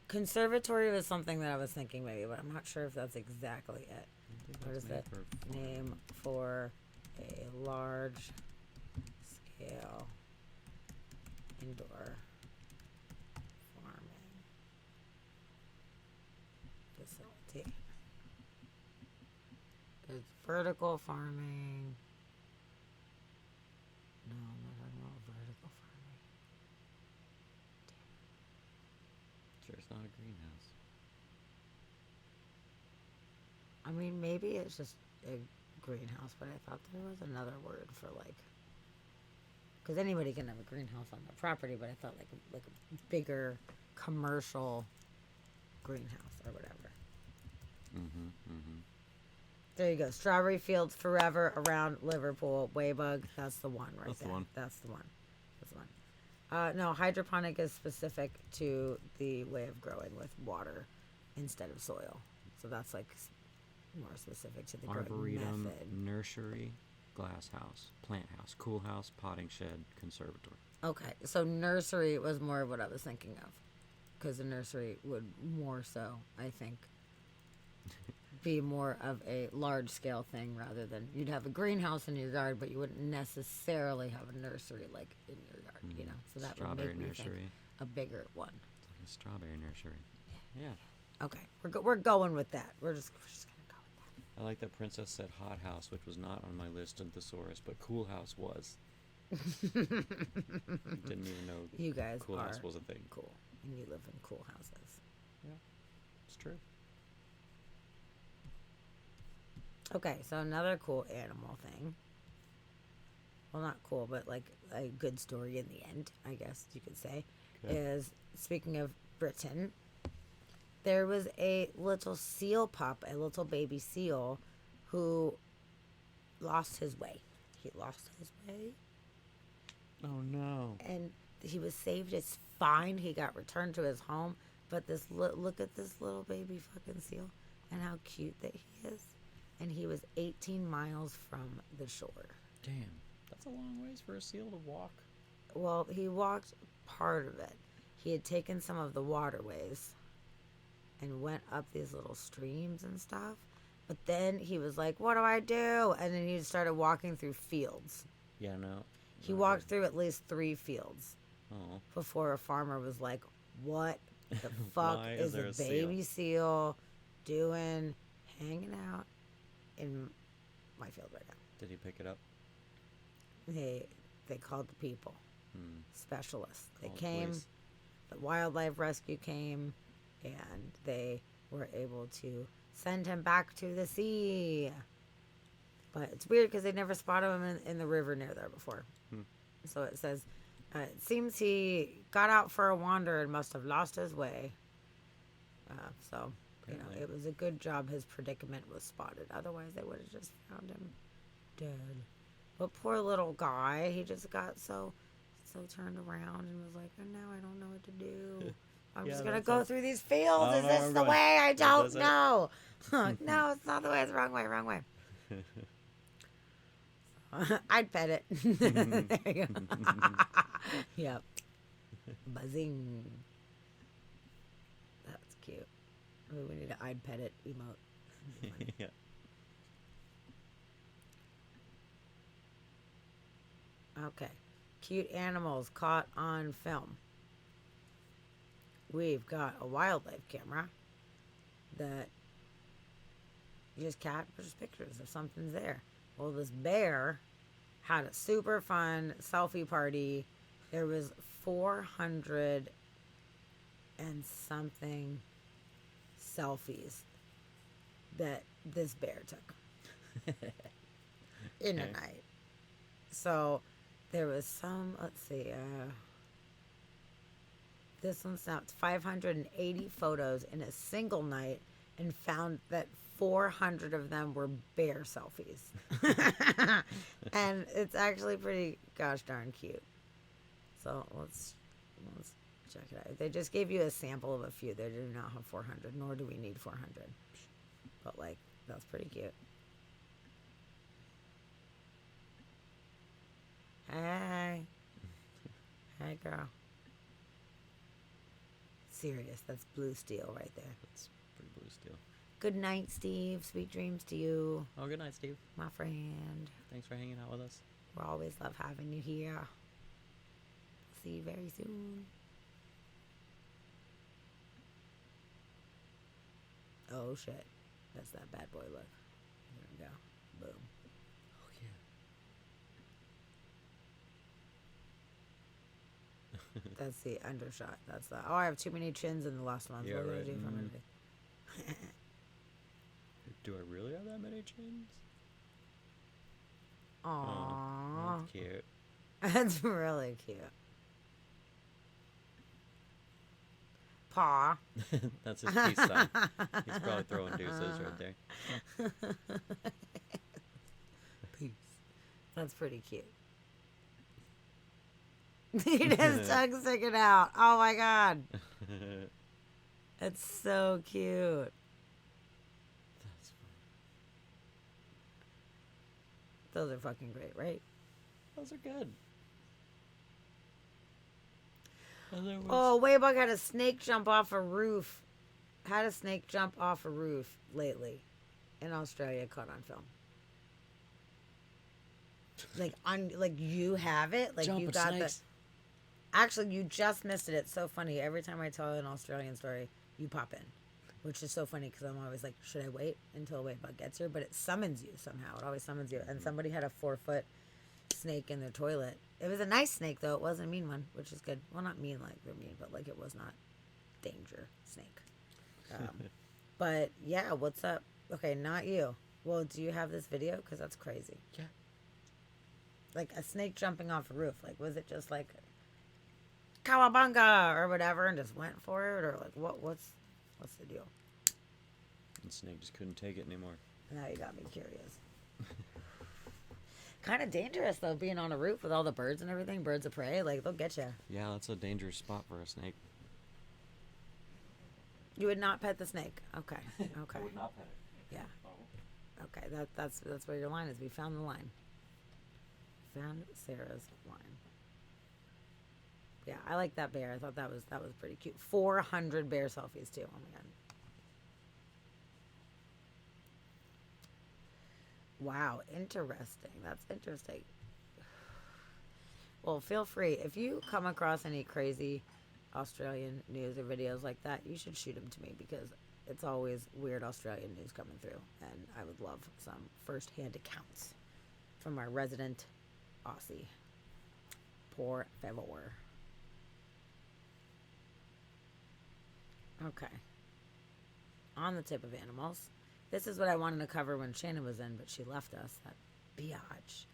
Conservatory was something that I was thinking maybe, but I'm not sure if that's exactly it. I think What that's is made the for name for a large scale indoor farming facility? There's vertical farming. No, I'm not talking about vertical farming. Sure, it's not a greenhouse. I mean, maybe it's just a greenhouse, but I thought there was another word for like, because anybody can have a greenhouse on their property, but I thought like a bigger commercial greenhouse or whatever. There you go. Strawberry fields forever around Liverpool. Waybug. That's the one right That's the there. one. That's the one. That's the one. No, hydroponic is specific to the way of growing with water instead of soil. So that's like more specific to the growing Arboretum, method. nursery, glass house, plant house, cool house, potting shed, conservatory. Okay, so nursery was more of what I was thinking of, because the nursery would more so, I think, be more of a large scale thing rather than you'd have a greenhouse in your yard, but you wouldn't necessarily have a nursery like in your yard, you know. So that Strawberry would make me think nursery. a bigger one. It's like a strawberry nursery. Yeah. Okay, we're going with that. We're just gonna go with that. I like that Princess said hot house, which was not on my list of thesaurus, but cool house was. Didn't even know You guys cool are house was a thing. cool, and you live in cool houses. It's true. Okay, so another cool animal thing. Well, not cool, but like a good story in the end, I guess you could say, is speaking of Britain, there was a little seal pup, a little baby seal, who lost his way. He lost his way, Oh no. and he was saved. It's fine. He got returned to his home, but this look at this little baby fucking seal and how cute that he is. And he was 18 miles from the shore. Damn. That's a long ways for a seal to walk. Well, he walked part of it. He had taken some of the waterways and went up these little streams and stuff. But then he was like, what do I do? And then he started walking through fields. Yeah, no. He walked through at least 3 fields Oh. before a farmer was like, what the fuck Why is there a a seal? baby seal doing hanging out in my field right now? Did he pick it up? They called the people, specialists. They Called came, police. the wildlife rescue came, and they were able to send him back to the sea. But it's weird because they never spotted him in the river near there before. So it says, it seems he got out for a wander and must have lost his way. So, Apparently. it was a good job his predicament was spotted. Otherwise, they would have just found him dead. But poor little guy, he just got so turned around and was like, oh, now I don't know what to do. I'm Yeah, just going to that's go it. through these fields. I Is don't know where this I'm the going. way? I don't Is it? know. No, it's not the way. It's the wrong way. Wrong way. I'd pet it. There you go. Yep. Buzzing. That's cute. Maybe we need an I'd pet it emote. Yeah. Okay. Cute animals caught on film. We've got a wildlife camera that just captures pictures if something's there. Well, this bear had a super fun selfie party. There was 400 and something selfies that this bear took in a night. So there was some, let's see, this one snapped 580 photos in a single night and found that 400 of them were bear selfies. And it's actually pretty gosh darn cute. So let's check it out. They just gave you a sample of a few. They do not have 400, nor do we need 400. But like, that's pretty cute. Hey. Hey, girl. Serious. That's blue steel right there. That's pretty blue steel. Good night, Steve. Sweet dreams to you, Oh, good night, Steve. my friend. Thanks for hanging out with us. We always love having you here. See you very soon. Oh, shit. That's that bad boy look. There we go. Boom. Oh, yeah. That's the undershot. That's the. Oh, I have too many chins in the last one. Yeah, What do I right. do if I'm gonna Mm. do? Do I really have that many chins? Aww. That's cute. That's really cute. Paw. That's his peace sign. He's probably throwing deuces right there. Peace. That's pretty cute. His tongue sticking out. Oh my god. It's so cute. That's fun. Those are fucking great, right? Those are good. Other ones- Oh, Waybug had a snake jump off a roof. Had a snake jump off a roof lately in Australia, caught on film. Like you have it, like you Jumping got snakes. the. Actually, you just missed it. It's so funny. Every time I tell an Australian story, you pop in. which is so funny because I'm always like, should I wait until a white bug gets here? But it summons you somehow. It always summons you. And somebody had a 4-foot snake in their toilet. It was a nice snake though. It wasn't a mean one, which is good. Well, not mean like they're mean, but like it was not danger snake. But yeah, what's up? Okay, not you. Well, do you have this video? Because that's crazy. Yeah. Like a snake jumping off a roof. Like, was it just like cowabunga or whatever and just went for it? Or like, what's the deal? The snake just couldn't take it anymore. Now you got me curious. Kind of dangerous though, being on a roof with all the birds and everything, birds of prey. Like, they'll get you. Yeah, that's a dangerous spot for a snake. You would not pet the snake. Okay. Okay. I would not pet it. Yeah. Okay. That's where your line is. We found the line. Found Sarah's line. Yeah, I like that bear. I thought that was pretty cute. 400 bear selfies too. Oh my god. Wow, interesting. That's interesting. Well, feel free if you come across any crazy Australian news or videos like that, you should shoot them to me because it's always weird Australian news coming through, and I would love some first-hand accounts from our resident Aussie. Por favor. Okay. On the tip of animals, this is what I wanted to cover when Shannon was in, but she left us. That biatch.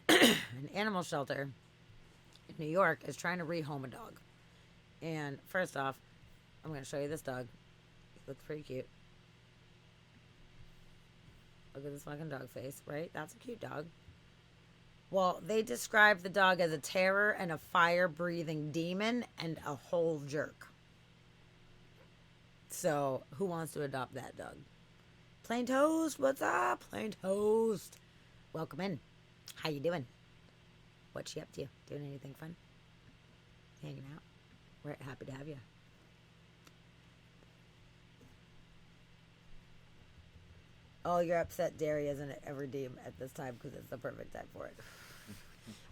An animal shelter in New York is trying to rehome a dog. And first off, I'm going to show you this dog. He looks pretty cute. Look at this fucking dog face, right? That's a cute dog. Well, they described the dog as a terror and a fire-breathing demon and a whole jerk. So, who wants to adopt that dog? Plain Toast, what's up? Plain Toast. Welcome in. How you doing? What you up to? Doing anything fun? Hanging out? We're happy to have you. Oh, you're upset Dairy isn't at Redeem at this time because it's the perfect time for it.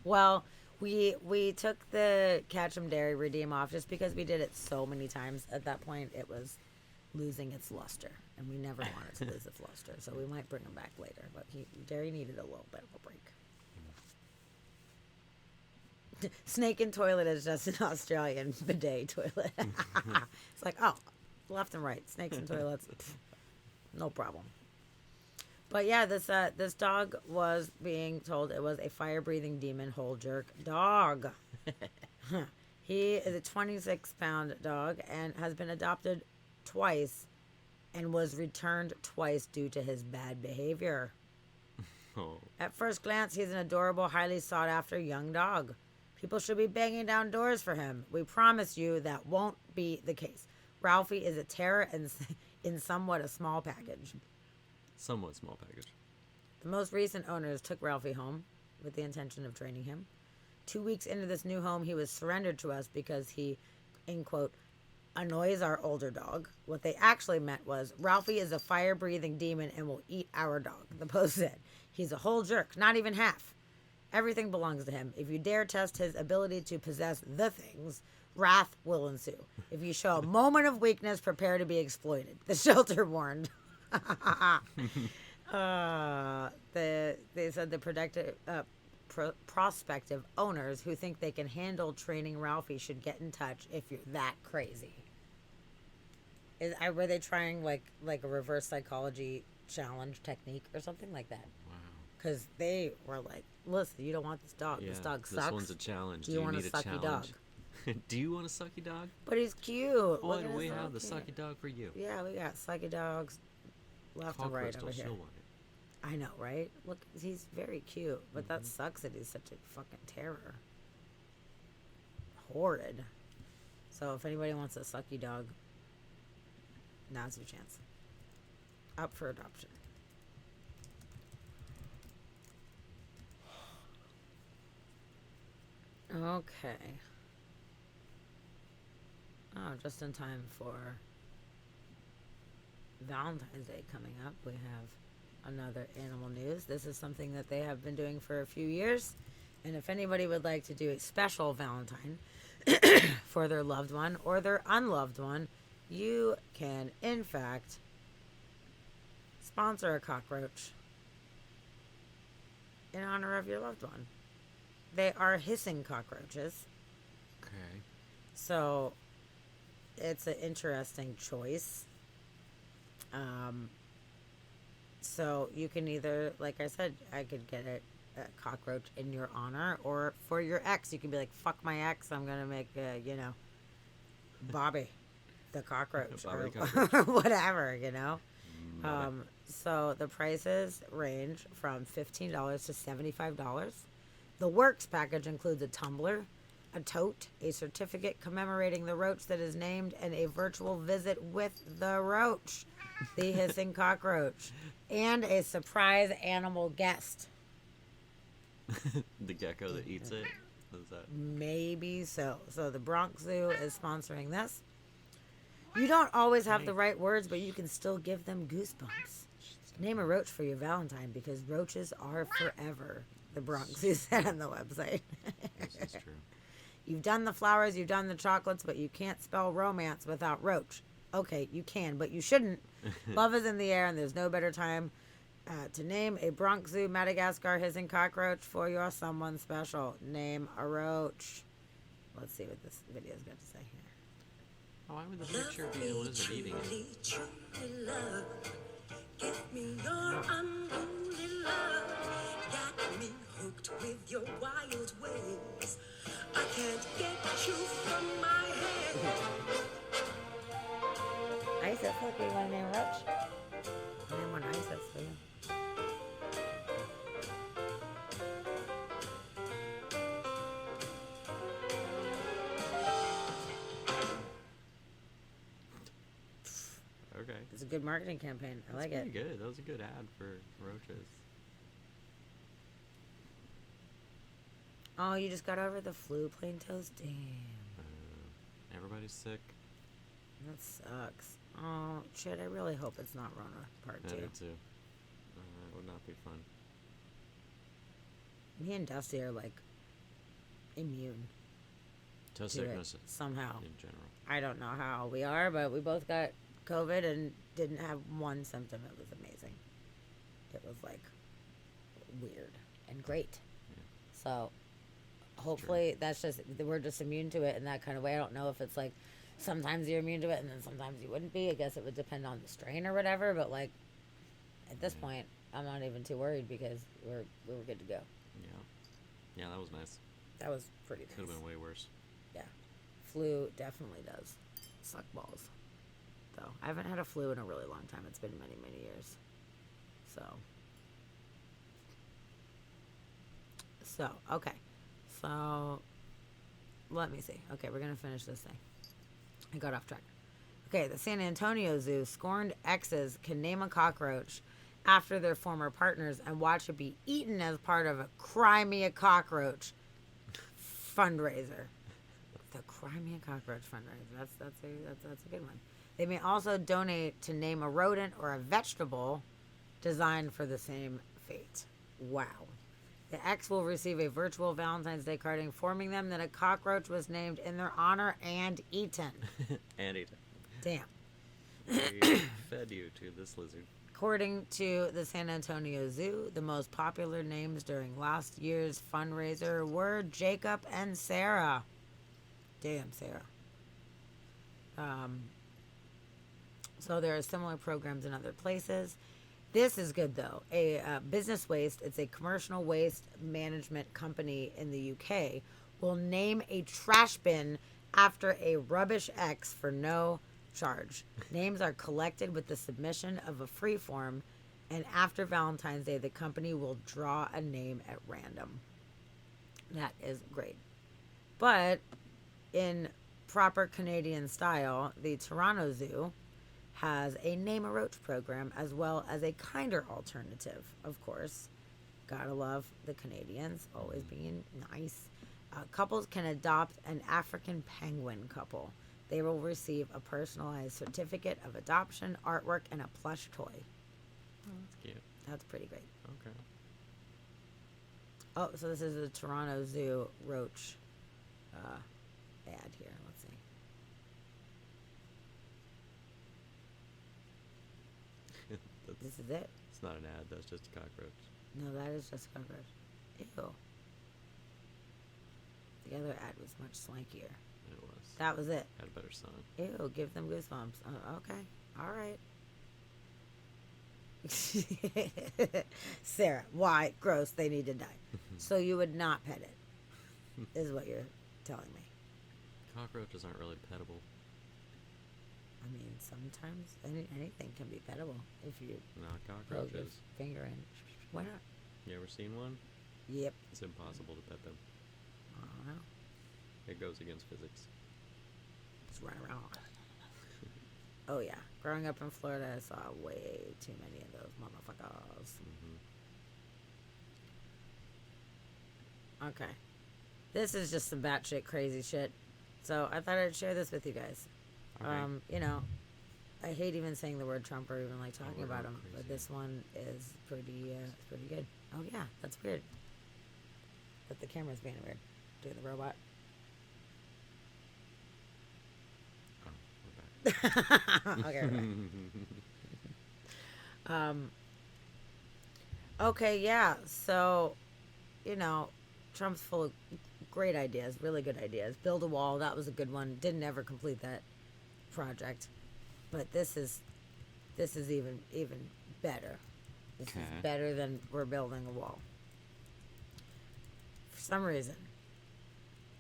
Well, we took the Catch 'em Dairy Redeem off just because we did it so many times. At that point, it was losing its luster, and we never wanted to lose its luster, so we might bring him back later. But Dairy needed a little bit of a break. Snake in toilet is just an Australian bidet toilet. It's like, oh, left and right, snakes in toilets, no problem. But yeah, this dog was being told it was a fire-breathing demon hole jerk dog. He is a 26-pound dog and has been adopted twice and was returned twice due to his bad behavior. Oh. At first glance, he's an adorable, highly sought-after young dog. People should be banging down doors for him. We promise you that won't be the case. Ralphie is a terror and in somewhat a small package. Somewhat small package. The most recent owners took Ralphie home with the intention of training him. 2 weeks into this new home, he was surrendered to us because he, in quote, annoys our older dog. What they actually meant was, Ralphie is a fire-breathing demon and will eat our dog, the post said. He's a whole jerk, not even half. Everything belongs to him. If you dare test his ability to possess the things, wrath will ensue. If you show a moment of weakness, prepare to be exploited. The shelter warned. They said the prospective owners who think they can handle training Ralphie should get in touch if you're that crazy. Were they trying like a reverse psychology challenge technique or something like that? Wow. Because they were like, listen, you don't want this dog. Yeah, this dog sucks. This one's a challenge. Do you want need a sucky dog? Do you want a sucky dog? But he's cute. Boy, Look do at we his have the little sucky dog for you. Yeah, we got sucky dogs left Call and right Crystal, over here. she'll want it. I know, right? Look, he's very cute, but that sucks that he's such a fucking terror. Horrid. So if anybody wants a sucky dog, now's your chance. Up for adoption. Okay. Oh, just in time for Valentine's Day coming up, we have another animal news. This is something that they have been doing for a few years. And if anybody would like to do a special Valentine for their loved one or their unloved one, you can, in fact, sponsor a cockroach in honor of your loved one. They are hissing cockroaches. Okay. So it's an interesting choice. So you can either, like I said, I could get a cockroach in your honor, or for your ex, you can be like, fuck my ex, I'm going to make, Bobby the cockroach. Bobby or cockroach. whatever, So the prices range from $15 to $75. The Works package includes a tumbler, a tote, a certificate commemorating the roach that is named, and a virtual visit with the roach, the hissing cockroach, and a surprise animal guest. The gecko that eats it? Is that? Maybe so. So the Bronx Zoo is sponsoring this. You don't always have the right words, but you can still give them goosebumps. Name a roach for your Valentine, because roaches are forever. The Bronx Zoo said on the website. This is true. You've done the flowers, you've done the chocolates, but you can't spell romance without roach. Okay, you can, but you shouldn't. Love is in the air, and there's no better time to name a Bronx Zoo Madagascar hissing cockroach for your someone special. Name a roach. Let's see what this video's got to say here. Oh, why would the picture be a lizard eating it? Give me your unruly love. Got me hooked with your wild ways. I can't get you from my head. Isis, look, you want to name a roach? Name one Isis for you. Okay. It's a good marketing campaign. I like it. Good. That was a good ad for roaches. Oh, you just got over the flu, plain toast. Damn. Everybody's sick. That sucks. Oh, shit, I really hope it's not Rona part I 2. do too. It would not be fun. Me and Dusty are, like, immune To to sickness it somehow. in general. I don't know how we are, but we both got COVID and didn't have one symptom. It was amazing. It was, like, weird and great. Yeah. So, hopefully that's just, we're just immune to it in that kind of way. I don't know if it's, like, sometimes you're immune to it and then sometimes you wouldn't be. I guess it would depend on the strain or whatever, but, like, at this point, I'm not even too worried because we were good to go. Yeah. Yeah, that was nice. That was pretty nice. Could have been way worse. Yeah. Flu definitely does suck balls. Though I haven't had a flu in a really long time. It's been many, many years. So, okay. So, let me see. Okay, we're going to finish this thing. I got off track. Okay, the San Antonio Zoo scorned exes can name a cockroach after their former partners and watch it be eaten as part of a Cry Me a Cockroach fundraiser. The Cry Me a Cockroach fundraiser. That's a good one. They may also donate to name a rodent or a vegetable designed for the same fate. Wow. The ex will receive a virtual Valentine's Day card informing them that a cockroach was named in their honor and eaten. And eaten. Damn. We fed you to this lizard. According to the San Antonio Zoo, the most popular names during last year's fundraiser were Jacob and Sarah. Damn, Sarah. So there are similar programs in other places. This is good, though. A Business Waste, it's a commercial waste management company in the UK, will name a trash bin after a rubbish X for no charge. Names are collected with the submission of a free form, and after Valentine's Day, the company will draw a name at random. That is great. But in proper Canadian style, the Toronto Zoo has a Name a Roach program as well as a kinder alternative, of course. Gotta love the Canadians, always being nice. Couples can adopt an African penguin couple. They will receive a personalized certificate of adoption, artwork, and a plush toy. Oh, that's cute. That's pretty great. Okay. Oh, so this is the Toronto Zoo roach ad here. Let's see. This is it. It's not an ad. That's just a cockroach. No, that is just a cockroach. Ew. The other ad was much swankier. It was. That was it. Had a better song. Ew, give them goosebumps. Okay. All right. Sarah, why? Gross. They need to die. So you would not pet it, is what you're telling me. Cockroaches aren't really pettable. I mean, sometimes anything can be pettable if you Not plug your cockroaches. finger in. Why not? You ever seen one? Yep. It's impossible to pet them. I don't know. It goes against physics. Just run around. Oh yeah. Growing up in Florida, I saw way too many of those motherfuckers. Okay. This is just some batshit crazy shit. So I thought I'd share this with you guys. Okay. You know, I hate even saying the word Trump or even like talking we're about all him, but crazy. this one is pretty good. Oh yeah, that's weird. But the camera's being weird. Doing the robot. Oh, we're back. Okay. We're back. Okay, yeah. So, you know, Trump's full of great ideas, really good ideas. Build a wall, that was a good one. Didn't ever complete that project. But this is even better. This is Okay. better than we're building a wall. For some reason,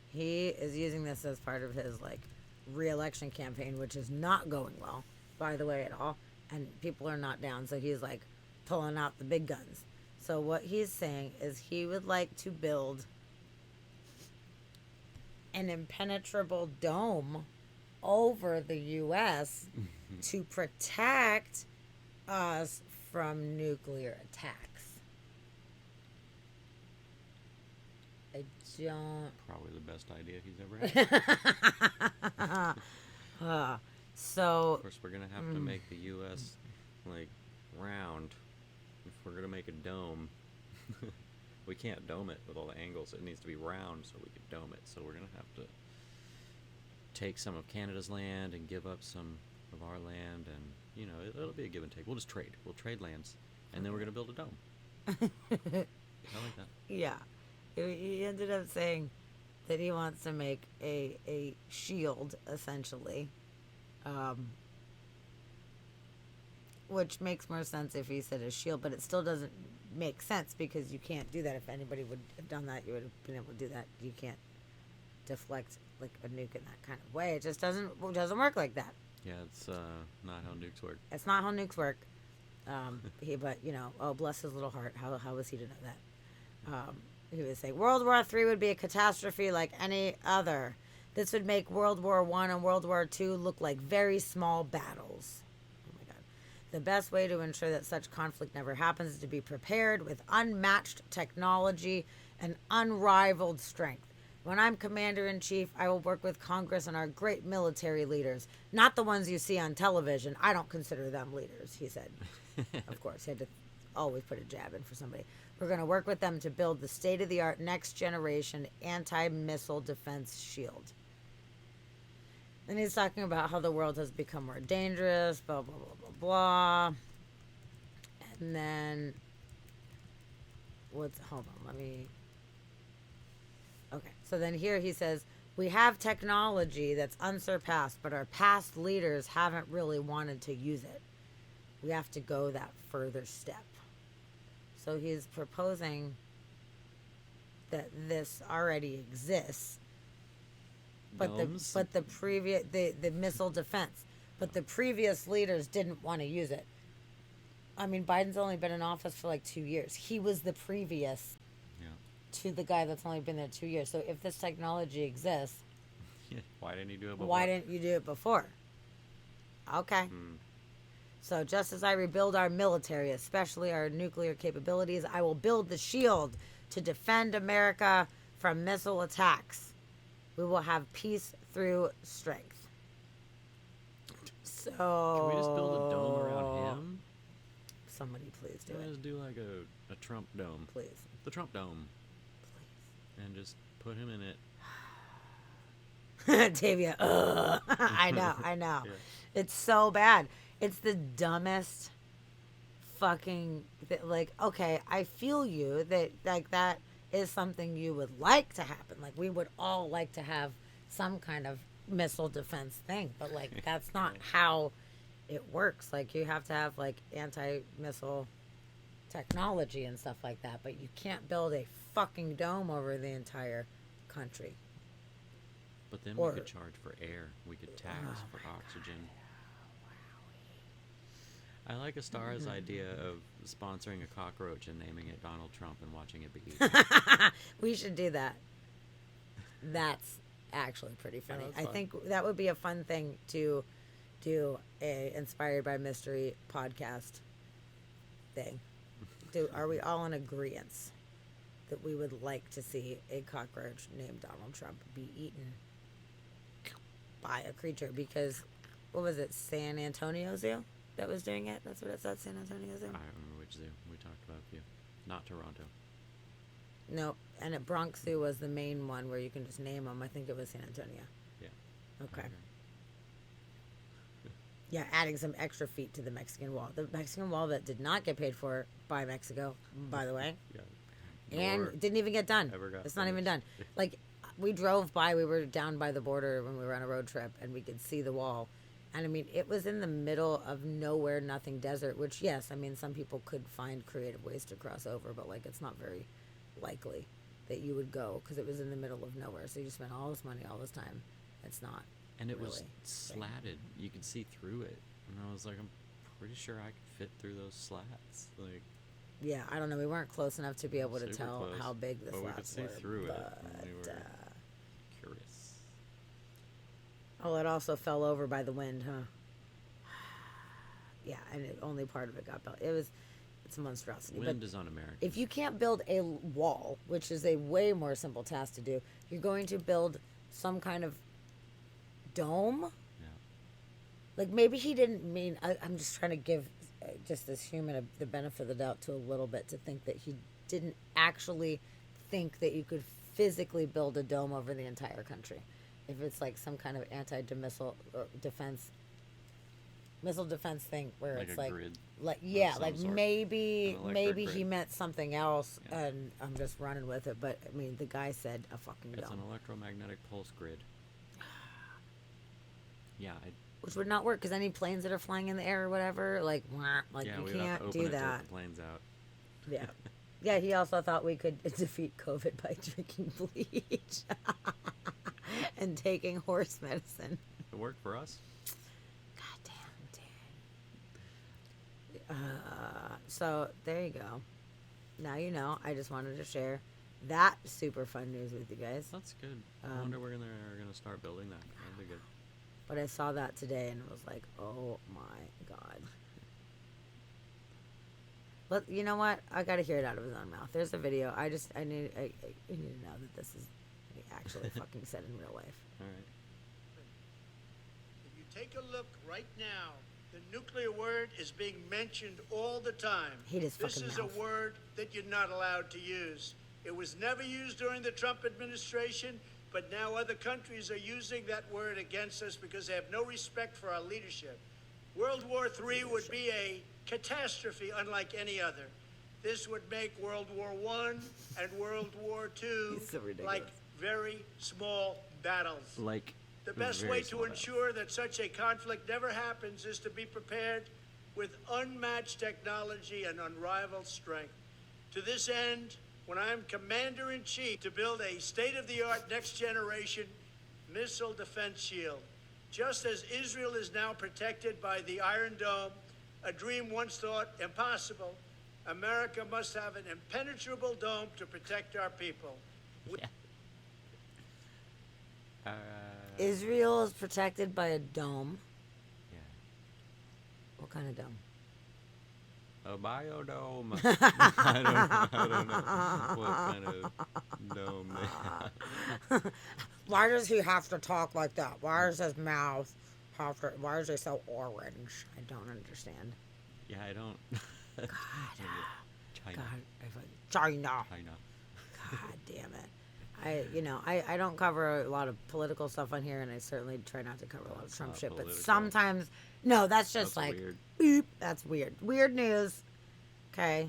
he is using this as part of his like re-election campaign, which is not going well, by the way, at all. And people are not down, so he's like pulling out the big guns. So what he's saying is he would like to build an impenetrable dome over the U.S. to protect us from nuclear attacks. I don't. Probably the best idea he's ever had. So. Of course, we're gonna have to make the U.S. like round. If we're gonna make a dome, we can't dome it with all the angles. It needs to be round so we can dome it. So we're gonna have to take some of Canada's land and give up some of our land, and you know it'll be a give and take. We'll just trade. We'll trade lands, and then we're gonna build a dome. I like that. Yeah. He ended up saying that he wants to make a shield, essentially. Which makes more sense if he said a shield, but it still doesn't make sense because you can't do that. If anybody would have done that, you would have been able to do that. You can't deflect like a nuke in that kind of way. It just doesn't work like that. Yeah, it's not how nukes work. It's not how nukes work. But you know, oh bless his little heart. How was he to know that? He would say World War III would be a catastrophe like any other. This would make World War I and World War II look like very small battles. Oh my God. The best way to ensure that such conflict never happens is to be prepared with unmatched technology and unrivaled strength. When I'm commander-in-chief, I will work with Congress and our great military leaders, not the ones you see on television. I don't consider them leaders, he said. Of course, he had to always put a jab in for somebody. We're going to work with them to build the state-of-the-art next-generation anti-missile defense shield. And he's talking about how the world has become more dangerous, blah, blah, blah, blah, blah. And then, hold on, let me... Okay, so then here he says, we have technology that's unsurpassed, but our past leaders haven't really wanted to use it. We have to go that further step. So he's proposing that this already exists, but Domes? the missile defense, but the previous leaders didn't want to use it. I mean, Biden's only been in office for like 2 years. He was the previous to the guy that's only been there 2 years. So if this technology exists, Why didn't he do it before? why didn't you do it before? Okay. So just as I rebuild our military, especially our nuclear capabilities, I will build the shield to defend America from missile attacks. We will have peace through strength. So Can we just build a dome around him? Somebody please do Can we it. just do like a Trump dome? Please. The Trump dome. Please. And just put him in it. Tavia, I know. Yeah. It's so bad. It's the dumbest fucking like, okay, I feel you that like that is something you would like to happen. Like we would all like to have some kind of missile defense thing, but like that's not how it works. Like you have to have like anti-missile technology and stuff like that, but you can't build a fucking dome over the entire country. But then Or- we could charge for air. We could tax for oxygen. I like a Star's idea of sponsoring a cockroach and naming it Donald Trump and watching it be eaten. We should do that. That's actually pretty funny. that's I fun. think that would be a fun thing to do, a Inspired by Mystery podcast thing. Are we all in agreement that we would like to see a cockroach named Donald Trump be eaten by a creature? Because what was it, San Antonio Zoo that was doing it? That's what it said, San Antonio Zoo. I don't remember which zoo. We talked about a few. Not Toronto. No, and at Bronx Zoo was the main one where you can just name them. I think it was San Antonio. Yeah. Okay. Okay. Yeah, adding some extra feet to the Mexican wall. The Mexican wall that did not get paid for by Mexico, by the way, Yeah. Nor and didn't even get done. ever got It's not even done. finished. Like, we drove by, we were down by the border when we were on a road trip, and we could see the wall. And I mean, it was in the middle of nowhere, nothing desert, which, yes, I mean, some people could find creative ways to cross over, but like, it's not very likely that you would go because it was in the middle of nowhere. So you spent all this money, all this time. It's not. And it was really slatted. You could see through it. And I was like, I'm pretty sure I could fit through those slats. Like, Yeah, I don't know. We weren't close enough to be able to super tell close, how big the but we could slats see were. through it. But, And we were curious. oh, it also fell over by the wind, huh? Yeah, and only part of it got built. It's a monstrosity. Wind but is un-American. if you can't build a wall, which is a way more simple task to do, you're going to build some kind of dome. Yeah. Like maybe he didn't mean. I'm just trying to give just this human the benefit of the doubt to a little bit to think that he didn't actually think that you could physically build a dome over the entire country. If it's like some kind of anti-missile defense, missile defense thing where Like it's a like, grid like of yeah, some like sort. maybe An electric he grid. meant something else, Yeah. and I'm just running with it. But I mean, the guy said a fucking It's dome. an electromagnetic pulse grid. Yeah, Which would not work because any planes that are flying in the air or whatever, like yeah, you we would have can't to open do it to let that. the planes out. Yeah, yeah. He also thought we could defeat COVID by drinking bleach and taking horse medicine. It worked for us. God damn, dude. So there you go. Now you know. I just wanted to share that super fun news with you guys. That's good. I wonder where they're gonna start building that. That'd be good. But I saw that today and it was like, oh my god. But you know what? I got to hear it out of his own mouth. There's a video. I need to know that this is what he actually fucking said in real life. All right. If you take a look right now, the nuclear word is being mentioned all the time. Hate his This fucking is mouth. a word that you're not allowed to use. It was never used during the Trump administration, but now other countries are using that word against us because they have no respect for our leadership. World War III would be a catastrophe unlike any other. This would make World War I and World War II He's so ridiculous. like very small battles. Like The best very way to small ensure that such a conflict never happens is to be prepared with unmatched technology and unrivaled strength. To this end, when I'm Commander-in-Chief, to build a state-of-the-art next-generation missile defense shield. Just as Israel is now protected by the Iron Dome, a dream once thought impossible, America must have an impenetrable dome to protect our people. Israel is protected by a dome. Yeah. What kind of dome? A biodome. I don't know what kind of dome they have. Why does he have to talk like that? Why does his mouth have to? Why is he so orange? I don't understand. Yeah, I don't. God, China. China. China. God damn it. I don't cover a lot of political stuff on here, and I certainly try not to cover a lot of That's Trump not shit. But political. sometimes, no, that's just That's like, weird. beep, that's weird. Weird news. Okay.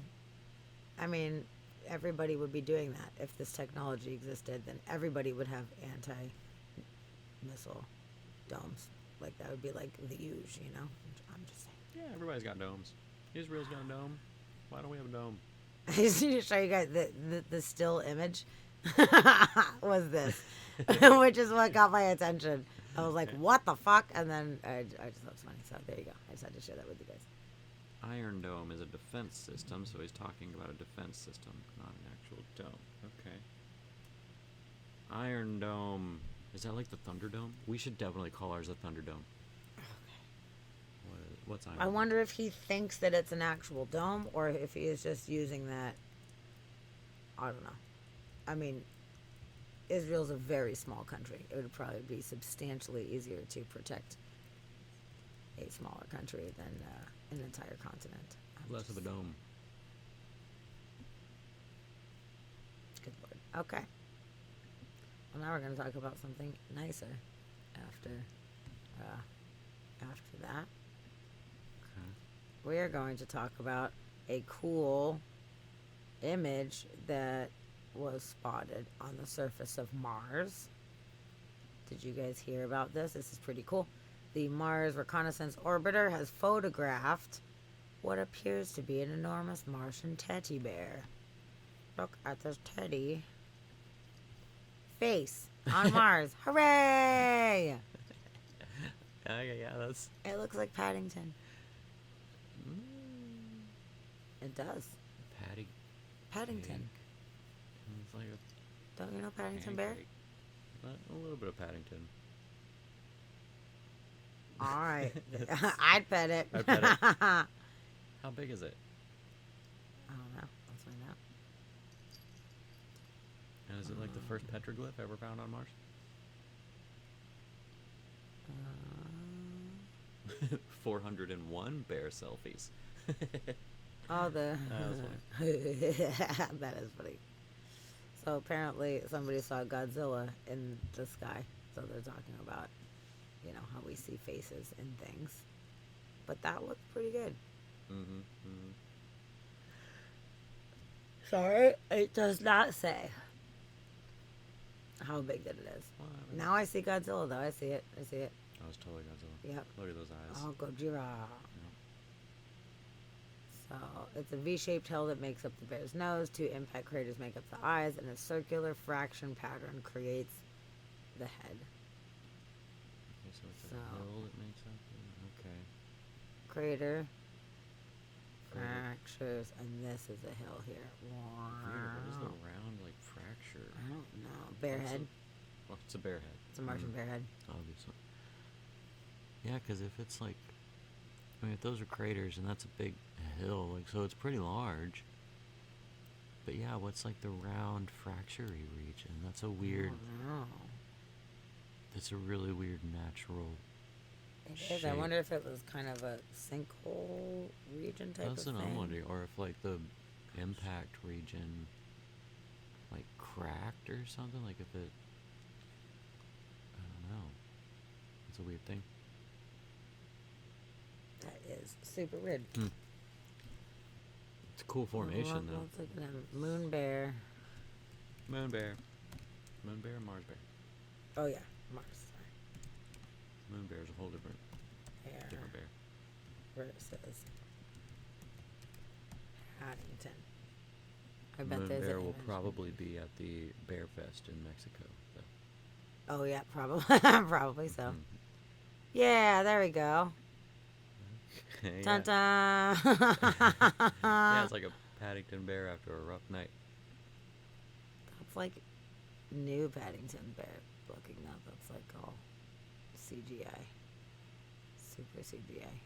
I mean, everybody would be doing that. If this technology existed, then everybody would have anti-missile domes. Like, that would be like the huge, you know? I'm just saying. Yeah, everybody's got domes. Israel's got a dome. Why don't we have a dome? I just need to show you guys the still image was this, which is what got my attention. I was like, what the fuck? And then I just thought it was funny. So there you go. I just had to share that with you guys. Iron Dome is a defense system, so he's talking about a defense system, not an actual dome. Okay. Iron Dome. Is that like the Thunderdome? We should definitely call ours a Thunderdome. What's Iron I Dome? wonder if he thinks that it's an actual dome or if he is just using that. I don't know. I mean, Israel's a very small country. It would probably be substantially easier to protect a smaller country than an entire continent. Less of a dome. Good lord. Okay. Well, now we're going to talk about something nicer after that. We are going to talk about a cool image that was spotted on the surface of Mars. Did you guys hear about this? This is pretty cool. The Mars Reconnaissance Orbiter has photographed what appears to be an enormous Martian teddy bear. Look at this teddy face on Mars. Hooray! Yeah, that's... It looks like Paddington. It does. Paddington. It's like a Don't you know Paddington Bear? pancake. But a little bit of Paddington. All right. I'd pet it. I'd pet it. How big is it? I don't know. Let's find out. And is it like the first petroglyph ever found on Mars? 401 bear selfies. Oh, the. That was That is funny. So apparently somebody saw Godzilla in the sky. So they're talking about, you know, how we see faces in things. But that looked pretty good. Sorry, it does not say how big that it is. Well, I mean, Now I see Godzilla, though. I see it. I see it. that was totally Godzilla. Yep. Look at those eyes. Oh, Gojira. So it's a V-shaped hill that makes up the bear's nose. Two impact craters make up the eyes, and a circular fraction pattern creates the head. Okay, so it's So- a hill that makes up. Okay. Crater, Crater. fractures, and this is a hill here. Weird, what is the Wow. round like fracture? I don't know. Bear What's head. Oh, it's a bear head. It's a Martian bear head. Obviously. Yeah, because if it's like, I mean, if those are craters and that's a big hill, like, so it's pretty large. But yeah, what's like the round fracture-y region? That's a weird. Oh, That's a really weird natural. it is. I shape. wonder if it was kind of a sinkhole region type That's of what thing. I'm wondering, or if like the impact region, like cracked or something. Like if it, I don't know. It's a weird thing. That is super weird. It's a cool formation though. Let's look at them. Moon bear. Moon bear, Mars bear. Oh yeah, Mars. Sorry. Moon bear is a whole different Bear bear. versus Paddington. I bet Moon there's bear an will image. probably be at the Bear Fest in Mexico. So. Oh yeah, probably. Probably so. Yeah, there we go. Yeah. Dun dun. Yeah, it's like a Paddington bear after a rough night. That's like new Paddington bear looking now. That's like all CGI. Super CGI.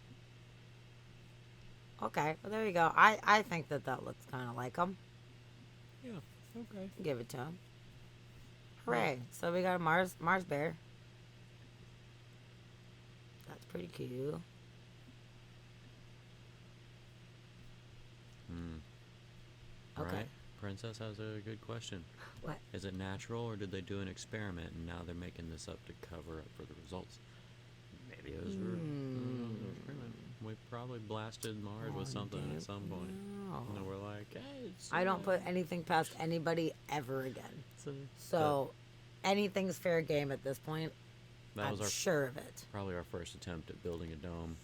Okay, well there you go. I think that looks kind of like him. Yeah. Okay. Give it to him. Hooray! So we got a Mars bear. That's pretty cool. Okay. Right. Princess has a good question. What? Is it natural or did they do an experiment and now they're making this up to cover up for the results? Maybe it was an experiment. We probably blasted Mars with something at some point. know. And then we're like, hey, it's, I don't put anything past anybody ever again. so, So anything's fair game at this point. that I'm was our sure of it. probably our first attempt at building a dome.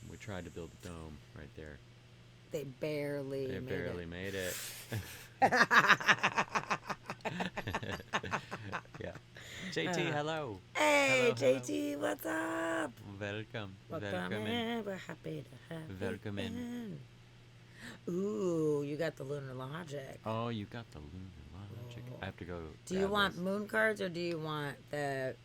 We tried to build a dome right there. They barely They made barely it. made it. Yeah. JT, hello. Hey, Hello, hello. JT, what's up? Welcome. Welcome Welcome in. in. We're happy to have Welcome you in. Ooh, you got the Lunar Logic. Oh, you got the lunar logic. I have to go. Do you grab want those. moon cards or do you want the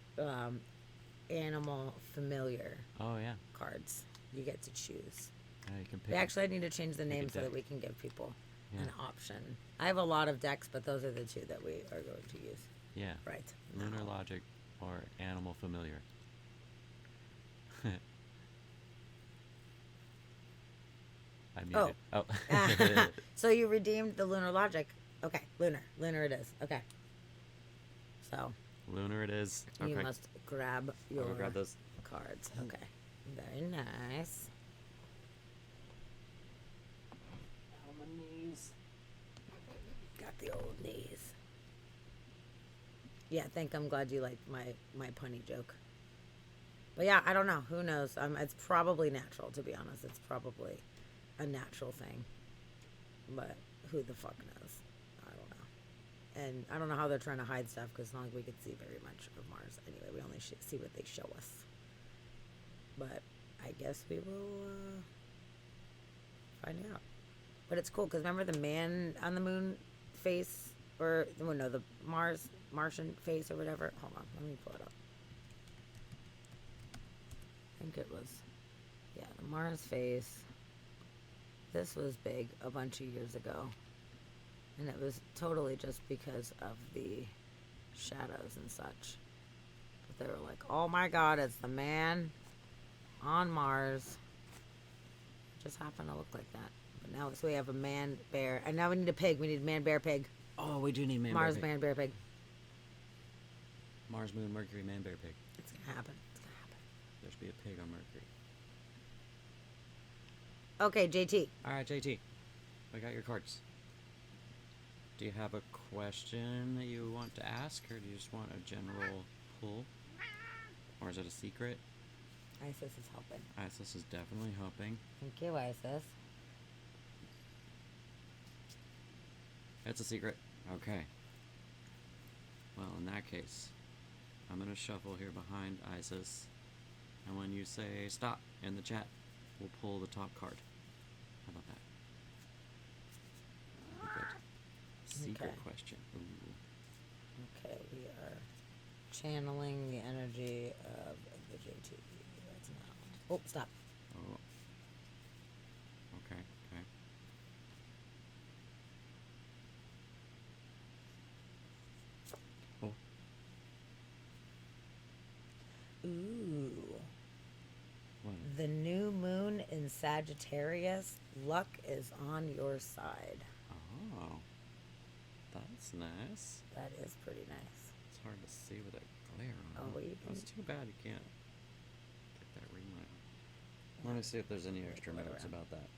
animal familiar Oh yeah. cards? You get to choose. Yeah, you can pick. Actually, I need to change the pick a name so that deck. we can give people Yeah. an option. I have a lot of decks, but those are the two that we are going to use. Yeah. Right. Lunar now. logic or animal familiar. I muted. Oh. So you redeemed the Lunar Logic. Okay, Lunar. Lunar it is. Okay. So Lunar it is. Okay. you must grab I'll your go grab those. cards. Okay. Very nice. On my knees. Got the old knees. Yeah, I'm glad you liked my punny joke. But yeah, I don't know. Who knows? It's probably natural, to be honest. It's probably a natural thing. But who the fuck knows? I don't know. And I don't know how they're trying to hide stuff because it's not like we could see very much of Mars. Anyway, we only see what they show us. But I guess we will find out. But it's cool because remember the man on the moon face, or well, no, the Martian face or whatever. Hold on, let me pull it up. I think it was, yeah, the Mars face. This was big a bunch of years ago, and it was totally just because of the shadows and such. But they were like, "Oh my God, it's the man on Mars." It just happened to look like that. But now, so we have a man, bear, and now we need a pig. We need man, bear, pig. Oh, we do need man. Mars, bear, pig. man, bear, pig. Mars, moon, Mercury, man, bear, pig. It's gonna happen. It's gonna happen. There should be a pig on Mercury. Okay, JT. All right, JT. I got your cards. Do you have a question that you want to ask, or do you just want a general pull? Or is it a secret? Isis is helping. Isis is definitely helping. Thank you, Isis. It's a secret. Okay. Well, in that case, I'm going to shuffle here behind Isis. And when you say stop in the chat, we'll pull the top card. How about that? That'd be good. Secret Okay. question. Ooh. Okay, we are channeling the energy of the JT. That's now. Oh, stop. Oh. Okay, okay. Oh. Ooh. What? The new moon in Sagittarius. Luck is on your side. Oh. That's nice. That is pretty nice. It's hard to see with that glare on. Oh, well, you It's can- too bad you can't get that ring light. Let me see if there's any extra Whatever. notes about that.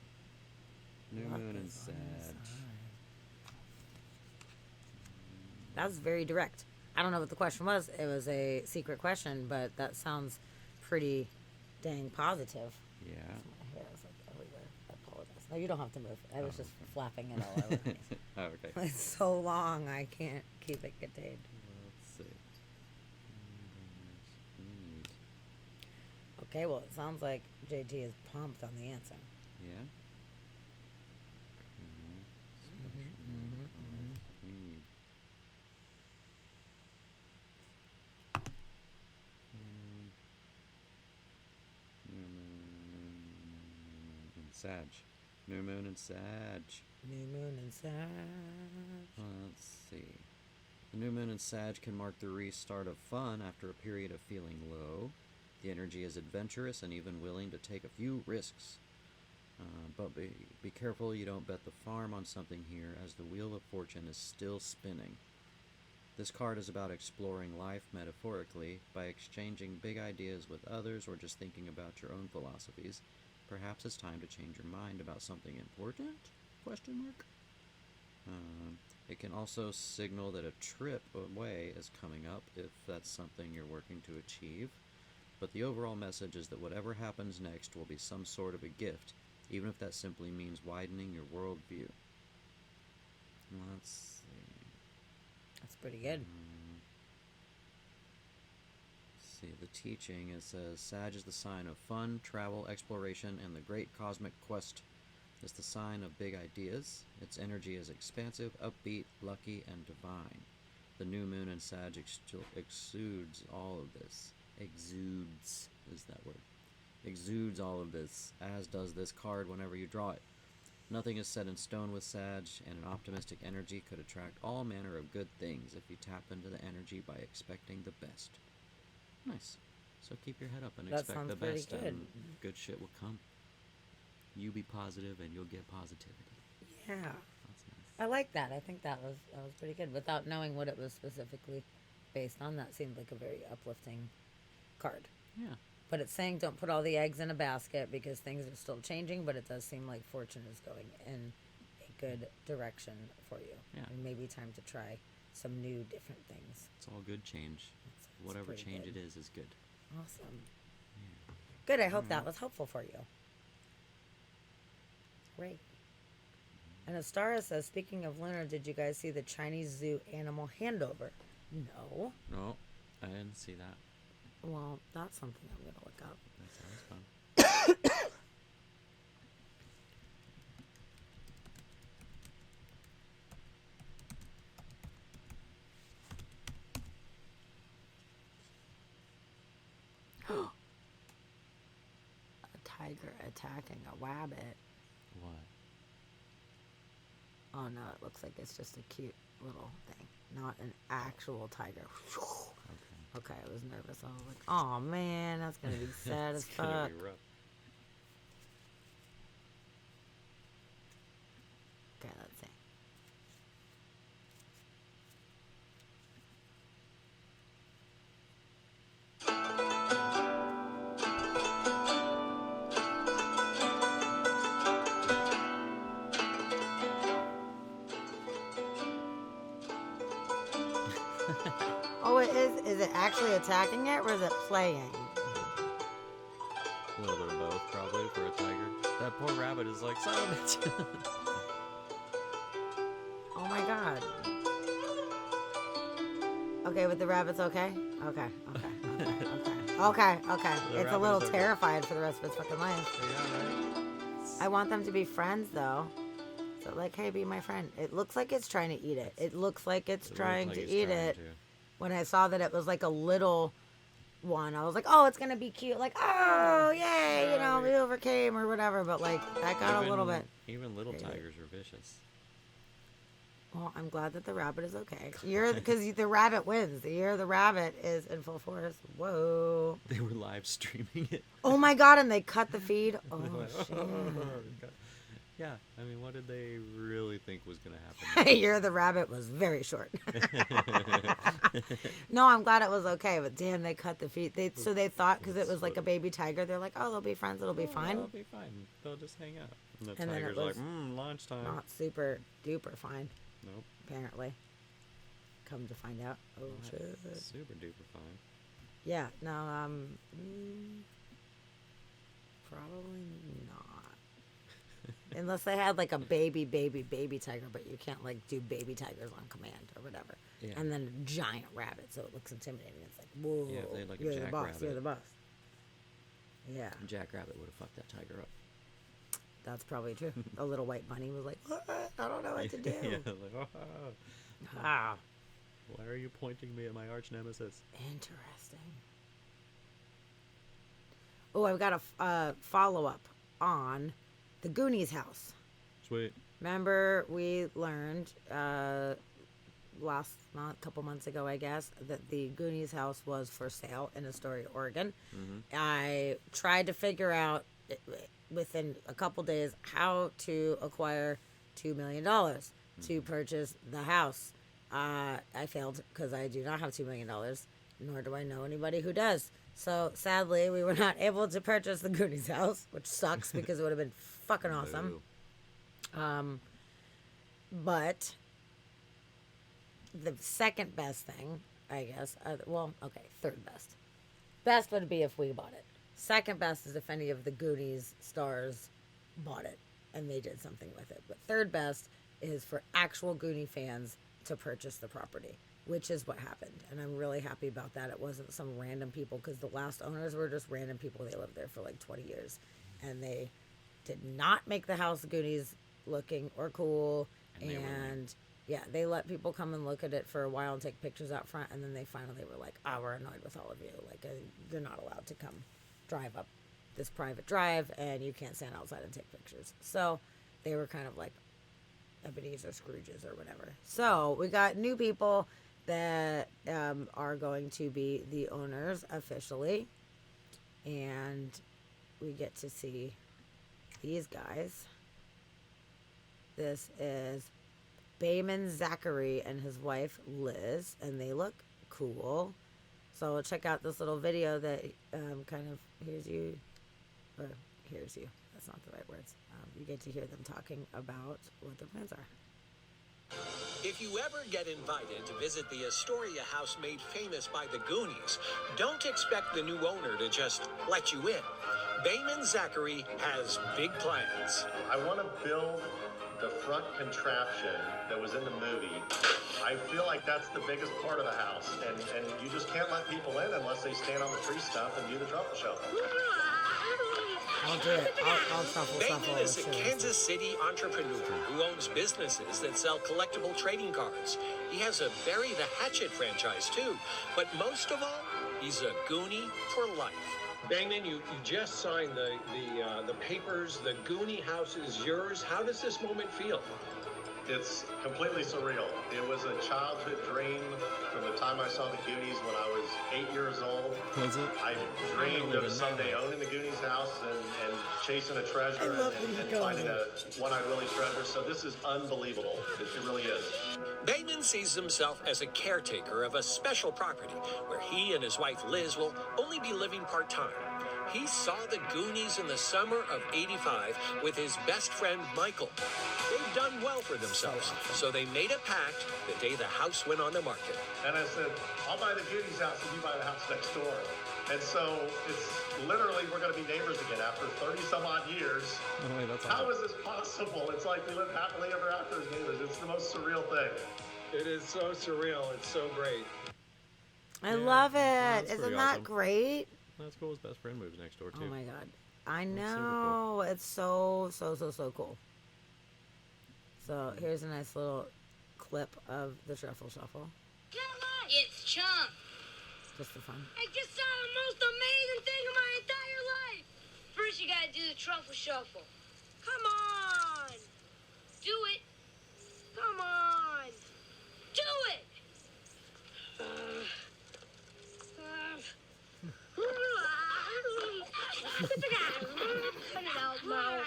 New Luck moon and is on your Sag. side. That's very direct. I don't know what the question was. It was a secret question, but that sounds pretty dang positive. Yeah. My hair is like everywhere. I apologize. No, you don't have to move. I was Oh, just okay. flapping it all over me. Oh, okay. It's so long, I can't keep it contained. Let's see. Need. Okay, well, it sounds like JT is pumped on the answer. Yeah. Need. And Sag. New moon and Sag. New moon and Sag. Let's see. The new moon in Sag can mark the restart of fun after a period of feeling low. The energy is adventurous and even willing to take a few risks. But be careful you don't bet the farm on something here, as the wheel of fortune is still spinning. This card is about exploring life metaphorically by exchanging big ideas with others or just thinking about your own philosophies. Perhaps it's time to change your mind about something important? Question mark. It can also signal that a trip away is coming up if that's something you're working to achieve. But the overall message is that whatever happens next will be some sort of a gift, even if that simply means widening your worldview. Let's see. That's pretty good. See, the teaching, it says, Sag is the sign of fun, travel, exploration, and the great cosmic quest. It's the sign of big ideas. Its energy is expansive, upbeat, lucky, and divine. The new moon in Sag exudes all of this. Exudes is that word. Exudes all of this, as does this card whenever you draw it. Nothing is set in stone with Sag, and an optimistic energy could attract all manner of good things if you tap into the energy by expecting the best. Nice. So keep your head up and That expect sounds the pretty best, good. and good shit will come. You be positive, and you'll get positivity. Yeah. That's nice. I like that. I think that was pretty good. Without knowing what it was specifically based on, that seemed like a very uplifting card. Yeah. But it's saying don't put all the eggs in a basket because things are still changing, but it does seem like fortune is going in a good direction for you. Yeah. And maybe time to try some new different things. It's all good change. Whatever pretty change good. it is good. Awesome. Good. I hope that was helpful for you. Great. And Astara says, speaking of lunar, did you guys see the Chinese zoo animal handover? No. No, I didn't see that. Well, that's something I'm going to look up. That sounds fun. A tiger attacking a rabbit. What? Oh no, it looks like it's just a cute little thing, not an actual tiger. Okay, I was nervous. I was like, oh man, that's going to be sad as It's gonna fuck. be rough. Okay, let's see. Oh, it is. Is it actually attacking it or is it playing? A little bit of both, probably, for a tiger. That poor rabbit is like, son of a bitch. Oh my god. Okay, but the rabbit's okay? Okay. Okay. The It's a rabbit little is okay. terrified for the rest of its fucking life. Yeah, right? I want them to be friends though. So like, hey, be my friend. It looks like it's trying to eat it. It looks like it's It looks trying like to it's eat trying it. to. When I saw that it was like a little one, I was like, oh, it's gonna be cute. Like, oh, yay, you know, we overcame or whatever. But like, that got a little bit. Even little crazy. tigers are vicious. Well, I'm glad that the rabbit is okay. Because the rabbit wins. The year the rabbit is in full force. Whoa. They were live streaming it. Oh my god, and they cut the feed. Oh shit. God. Yeah, I mean, what did they really think was going to happen? Year of the rabbit was very short. No, I'm glad it was okay, but damn, they cut the feet. So they thought because it was like a baby tiger, they're like, oh, they'll be friends, it'll be fine. They'll be fine. They'll just hang out. And the And then it tiger's like, was lunchtime. Not super duper fine, Nope. apparently. Come to find out. Oh Not shit. super duper fine. Yeah, no, probably not. Unless they had like a baby tiger, but you can't like do baby tigers on command or whatever. Yeah. And then a giant rabbit, so it looks intimidating. It's like, whoa, Yeah, if they had, like, a you're the boss, jackrabbit. you're the boss. Yeah, Jackrabbit would have fucked that tiger up. that's probably true. A little white bunny was like, what? I don't know what to do. Yeah, like, oh, Ah, why are you pointing me at my arch nemesis? interesting. Oh, I've got a follow-up on the Goonies house. Sweet. Remember, we learned couple months ago, I guess, that the Goonies house was for sale in Astoria, Oregon. I tried to figure out within a couple days how to acquire $2 million to purchase the house. I failed because I do not have $2 million, nor do I know anybody who does. So sadly, we were not able to purchase the Goonies house, which sucks because it would have been fucking awesome. No. But the second best thing, I guess, third best. Best would be if we bought it. Second best is if any of the Goonies stars bought it and they did something with it. But third best is for actual Goonie fans to purchase the property, which is what happened. And I'm really happy about that. It wasn't some random people, because the last owners were just random people. They lived there for like 20 years. And they did not make the house Goonies looking or cool. And yeah, they let people come and look at it for a while and take pictures out front. And then they finally were like, we're annoyed with all of you. Like, you're not allowed to come drive up this private drive, and you can't stand outside and take pictures. So they were kind of like Ebenezer Scrooges or whatever. So we got new people that are going to be the owners officially, and we get to see these guys. This is Bayman Zachary and his wife Liz, and they look cool. So check out this little video that kind of hears you. That's not the right words. You get to hear them talking about what their plans are. If you ever get invited to visit the Astoria house made famous by the Goonies, don't expect the new owner to just let you in. Bayman Zachary has big plans. I want to build the front contraption that was in the movie. I feel like that's the biggest part of the house, and you just can't let people in unless they stand on the tree stump and do the truffle shuffle. I'll do it. I'll truffle shuffle. Bayman is a Kansas City entrepreneur who owns businesses that sell collectible trading cards. He has a Bury the Hatchet franchise too, but most of all, he's a Goonie for life. Bayman, you just signed the papers. The Goonie house is yours. How does this moment feel? It's completely surreal. It was a childhood dream from the time I saw the Goonies when I was 8 years old. Was it? I dreamed of someday owning the Goonies house and chasing a treasure and finding one I really treasure. So this is unbelievable. It really is. Bayman sees himself as a caretaker of a special property where he and his wife Liz will only be living part-time. He saw the Goonies in the summer of '85 with his best friend Michael. They've done well for themselves, so they made a pact the day the house went on the market. And I said, I'll buy the Goonies house if you buy the house next door. And so it's literally, we're going to be neighbors again after 30 some odd years. Oh, wait, that's How is this possible? It's like we live happily ever after as neighbors. It's the most surreal thing. It is so surreal. It's so great. I love it. That's Isn't pretty that awesome. great? That's cool. His best friend moves next door too. Oh my god. I That's super know. It's so cool. So here's a nice little clip of the Truffle Shuffle. It's Chump. Just for fun. I just saw the most amazing thing in my entire life. First, you gotta do the truffle shuffle. Come on. Do it. Come on. Do it. Cut it out now.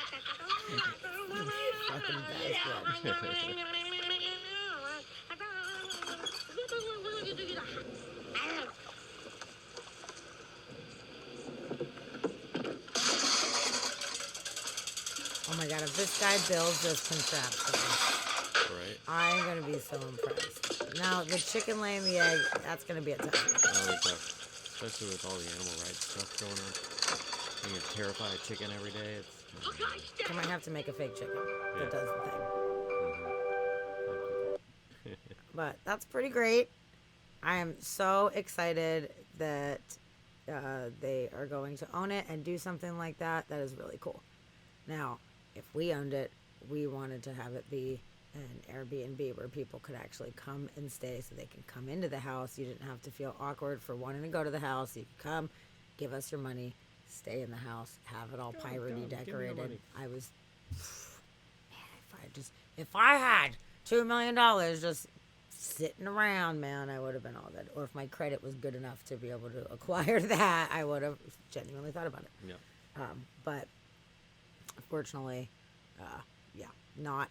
Oh my god, if this guy builds this contraption, Right. I'm gonna be so impressed. Now, the chicken laying the egg, that's gonna be a tough. Always tough, especially with all the animal rights stuff going on. And you terrify a chicken every day. It's I might have to make a fake chicken that does the thing. But that's pretty great. I am so excited that they are going to own it and do something like that. That is really cool. Now, if we owned it, we wanted to have it be an Airbnb where people could actually come and stay, so they can come into the house. You didn't have to feel awkward for wanting to go to the house. You could come, give us your money, stay in the house, have it all piratey decorated. I was, man, if I had $2 million just sitting around, man, I would have been all good. Or if my credit was good enough to be able to acquire that, I would have genuinely thought about it. Yeah. But fortunately, yeah, not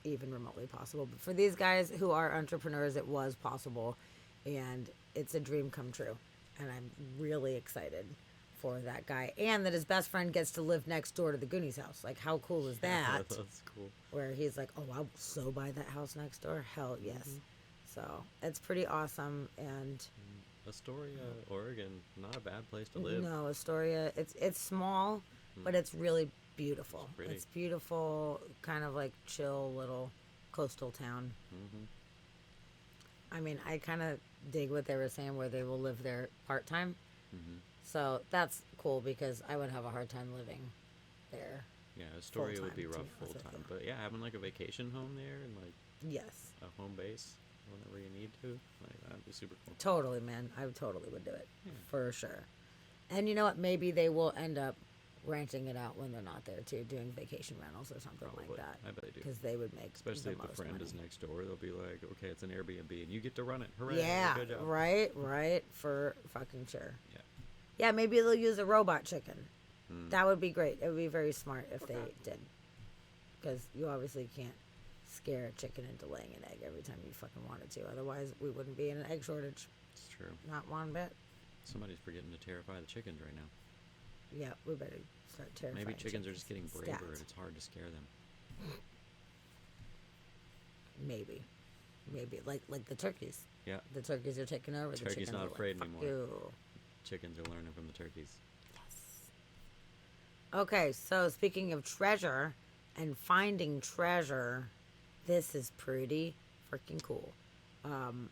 even remotely possible. But for these guys who are entrepreneurs, it was possible, and it's a dream come true. And I'm really excited for that guy, and that his best friend gets to live next door to the Goonies house. Like, how cool is that? That's cool. Where he's like, oh, I'll so buy that house next door. Hell yes. So it's pretty awesome. And Astoria, Oregon, not a bad place to live. no, Astoria, it's small, but it's really beautiful. pretty. It's beautiful, kind of like chill little coastal town. I mean, I kind of dig what they were saying, where they will live there part-time. So that's cool, because I would have a hard time living there. Yeah, Astoria would be full-time, rough too. That's full okay. time, but yeah, having like a vacation home there and like Yes. a home base whenever you need to, like that'd be super cool. Totally, man. I totally would do it. For sure. And you know what? Maybe they will end up renting it out when they're not there, too, doing vacation rentals or something like Probably. that. I bet they do. Because they would make Especially if the most friend money. is next door, they'll be like, okay, it's an Airbnb and you get to run it. Hooray! Yeah, good job. right, for fucking sure. Yeah. Yeah, maybe they'll use a robot chicken. That would be great. It would be very smart if they did. Because you obviously can't scare a chicken into laying an egg every time you fucking wanted to. Otherwise, we wouldn't be in an egg shortage. It's true. Not one bit. Somebody's forgetting to terrify the chickens right now. Yeah, we better start terrifying Maybe chickens are just getting braver Stat. and it's hard to scare them. Maybe. Like the turkeys. Yeah. The turkeys are taking over. The Turkey's chickens not are like, afraid "Fuck anymore." you." Chickens are learning from the turkeys. Okay, so speaking of treasure and finding treasure, this is pretty freaking cool.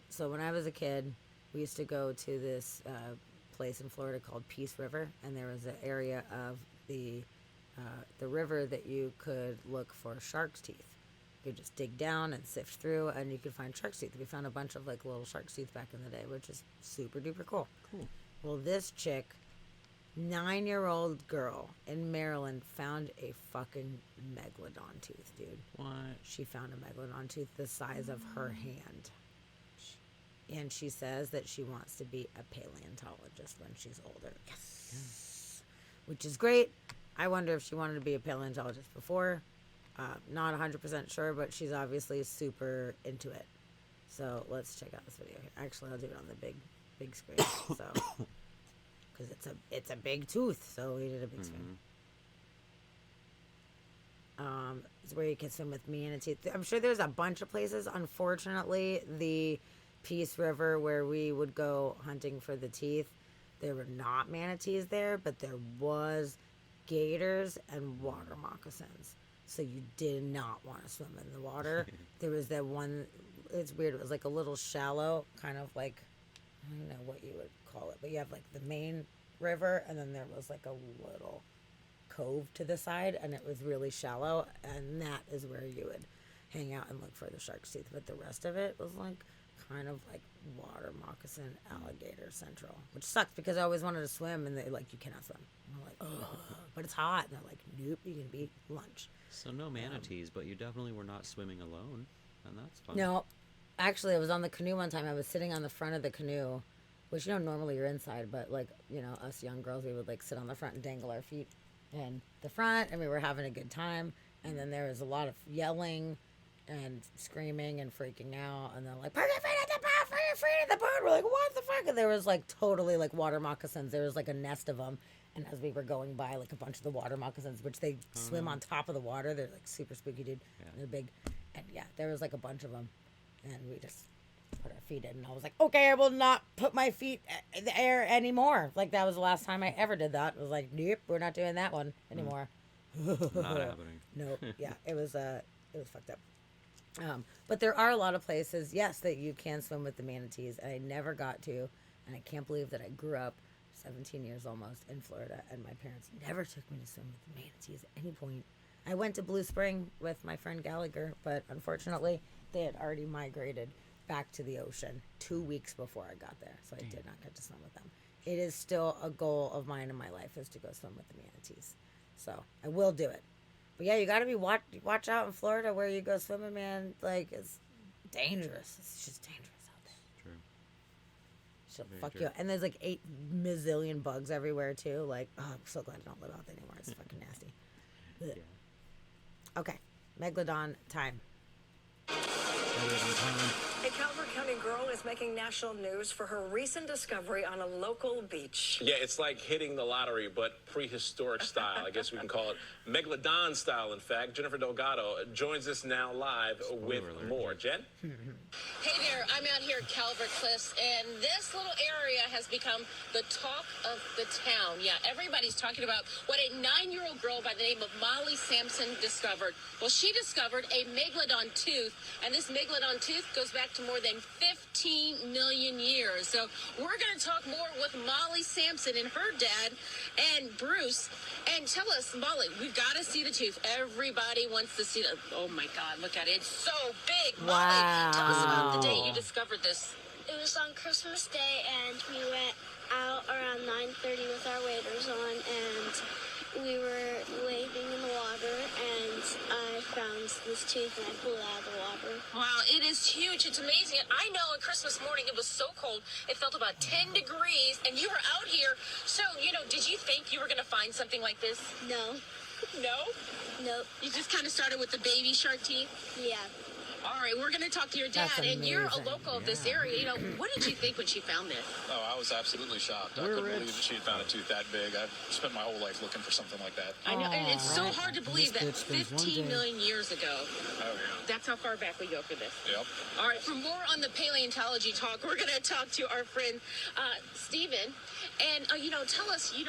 So when I was a kid, we used to go to this place in Florida called Peace River, and there was an area of the river that you could look for shark's teeth. You could just dig down and sift through, and you could find shark's teeth. We found a bunch of like little shark's teeth back in the day, which is super duper cool. Cool. Well, this chick, 9-year-old girl in Maryland, found a fucking megalodon tooth, dude. What? She found a megalodon tooth the size of her hand. And she says that she wants to be a paleontologist when she's older. Yes. Which is great. I wonder if she wanted to be a paleontologist before. Not 100% sure, but she's obviously super into it. So let's check out this video here. Actually, I'll do it on the big screen. So, because it's a big tooth, so we did a big screen. It's where you can swim with manatees. I'm sure there's a bunch of places. Unfortunately, the Peace River where we would go hunting for the teeth, there were not manatees there, but there was gators and water moccasins. So you did not want to swim in the water. There was that one, it's weird, it was like a little shallow, kind of like, I don't know what you would call it, but you have like the main river, and then there was like a little cove to the side, and it was really shallow, and that is where you would hang out and look for the shark's teeth. But the rest of it was like kind of like water moccasin alligator central, which sucks because I always wanted to swim, and they're like, you cannot swim. And I'm like, oh, but it's hot. And they're like, nope, you can be lunch. So no manatees, but you definitely were not swimming alone, and that's fun. No, actually, I was on the canoe one time. I was sitting on the front of the canoe, which, normally you're inside, but like, us young girls, we would like sit on the front and dangle our feet in the front, and we were having a good time. And then there was a lot of yelling and screaming and freaking out, and they're like, put your feet in the boat, put your feet in the boat. We're like, what the fuck? And there was like totally like water moccasins. There was like a nest of them. And as we were going by, like a bunch of the water moccasins, which they swim on top of the water. They're like super spooky, dude. Yeah. They're big. And yeah, there was like a bunch of them. And we just put our feet in. And I was like, okay, I will not put my feet in the air anymore. Like that was the last time I ever did that. It was like, nope, we're not doing that one anymore. Not happening. Nope. Yeah, it was fucked up. But there are a lot of places, yes, that you can swim with the manatees, and I never got to, and I can't believe that I grew up 17 years almost in Florida, and my parents never took me to swim with the manatees at any point. I went to Blue Spring with my friend Gallagher, but unfortunately, they had already migrated back to the ocean 2 weeks before I got there, so I did not get to swim with them. It is still a goal of mine in my life is to go swim with the manatees, so I will do it. But yeah, you got to be watch out in Florida where you go swimming, man. Like, it's dangerous. It's just dangerous out there. True. She'll Very fuck true. you up. And there's like 8 million bugs everywhere too. Like, oh, I'm so glad I don't live out there anymore. It's fucking nasty. Ugh. Okay, Megalodon time. Hey Calvert County girl is making national news for her recent discovery on a local beach. Yeah, it's like hitting the lottery, but prehistoric style. I guess we can call it Megalodon style, in fact. Jennifer Delgado joins us now live with more. Jen? Hey there, I'm out here at Calvert Cliffs, and this little area has become the talk of the town. Yeah, everybody's talking about what a 9-year-old girl by the name of Molly Sampson discovered. Well, she discovered a megalodon tooth, and this megalodon tooth goes back to more than 15 million years. So we're going to talk more with Molly Sampson and her dad and Bruce. And tell us, Molly, we've got to see the tooth. Everybody wants to see it. Oh my God, look at it. It's so big. Wow. Molly, tell us about the day you discovered this. It was on Christmas Day, and we went out around 9:30 with our waders on, and we were wading in the water, and I found this tooth, and I pulled it out of the water. Wow, it is huge. It's amazing. I know on Christmas morning it was so cold. It felt about 10 degrees, and you were out here. So, did you think you were going to find something like this? No. No? Nope. You just kind of started with the baby shark teeth? Yeah. All right, we're going to talk to your dad, That's and you're a amazing. local of this area. What did you think when she found this? Oh, I was absolutely shocked. I couldn't believe that she had found a tooth that big. I've spent my whole life looking for something like that. I know, and it's so right. hard to believe that This bitch spends one 15 day. million years ago. Oh, yeah. That's how far back we go for this. Yep. All right, for more on the paleontology talk, we're going to talk to our friend Stephen. And, tell us, you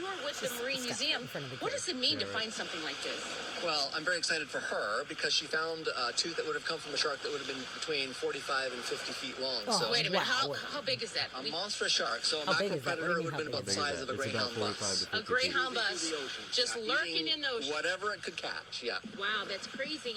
are with the Marine Museum. What does it mean to find something like this? Well, I'm very excited for her because she found a tooth that would have come from a shark that would have been between 45 and 50 feet long. Oh, so Wait a minute, wow. how big is that? a monstrous shark. So a How big macro is that? What do predator you mean, would have been how about the big? size of a It's about greyhound 45 bus. to 50 A greyhound Deep bus, into the ocean. just Yeah. lurking Eating in the ocean. Whatever it could catch, yeah. Wow, that's crazy.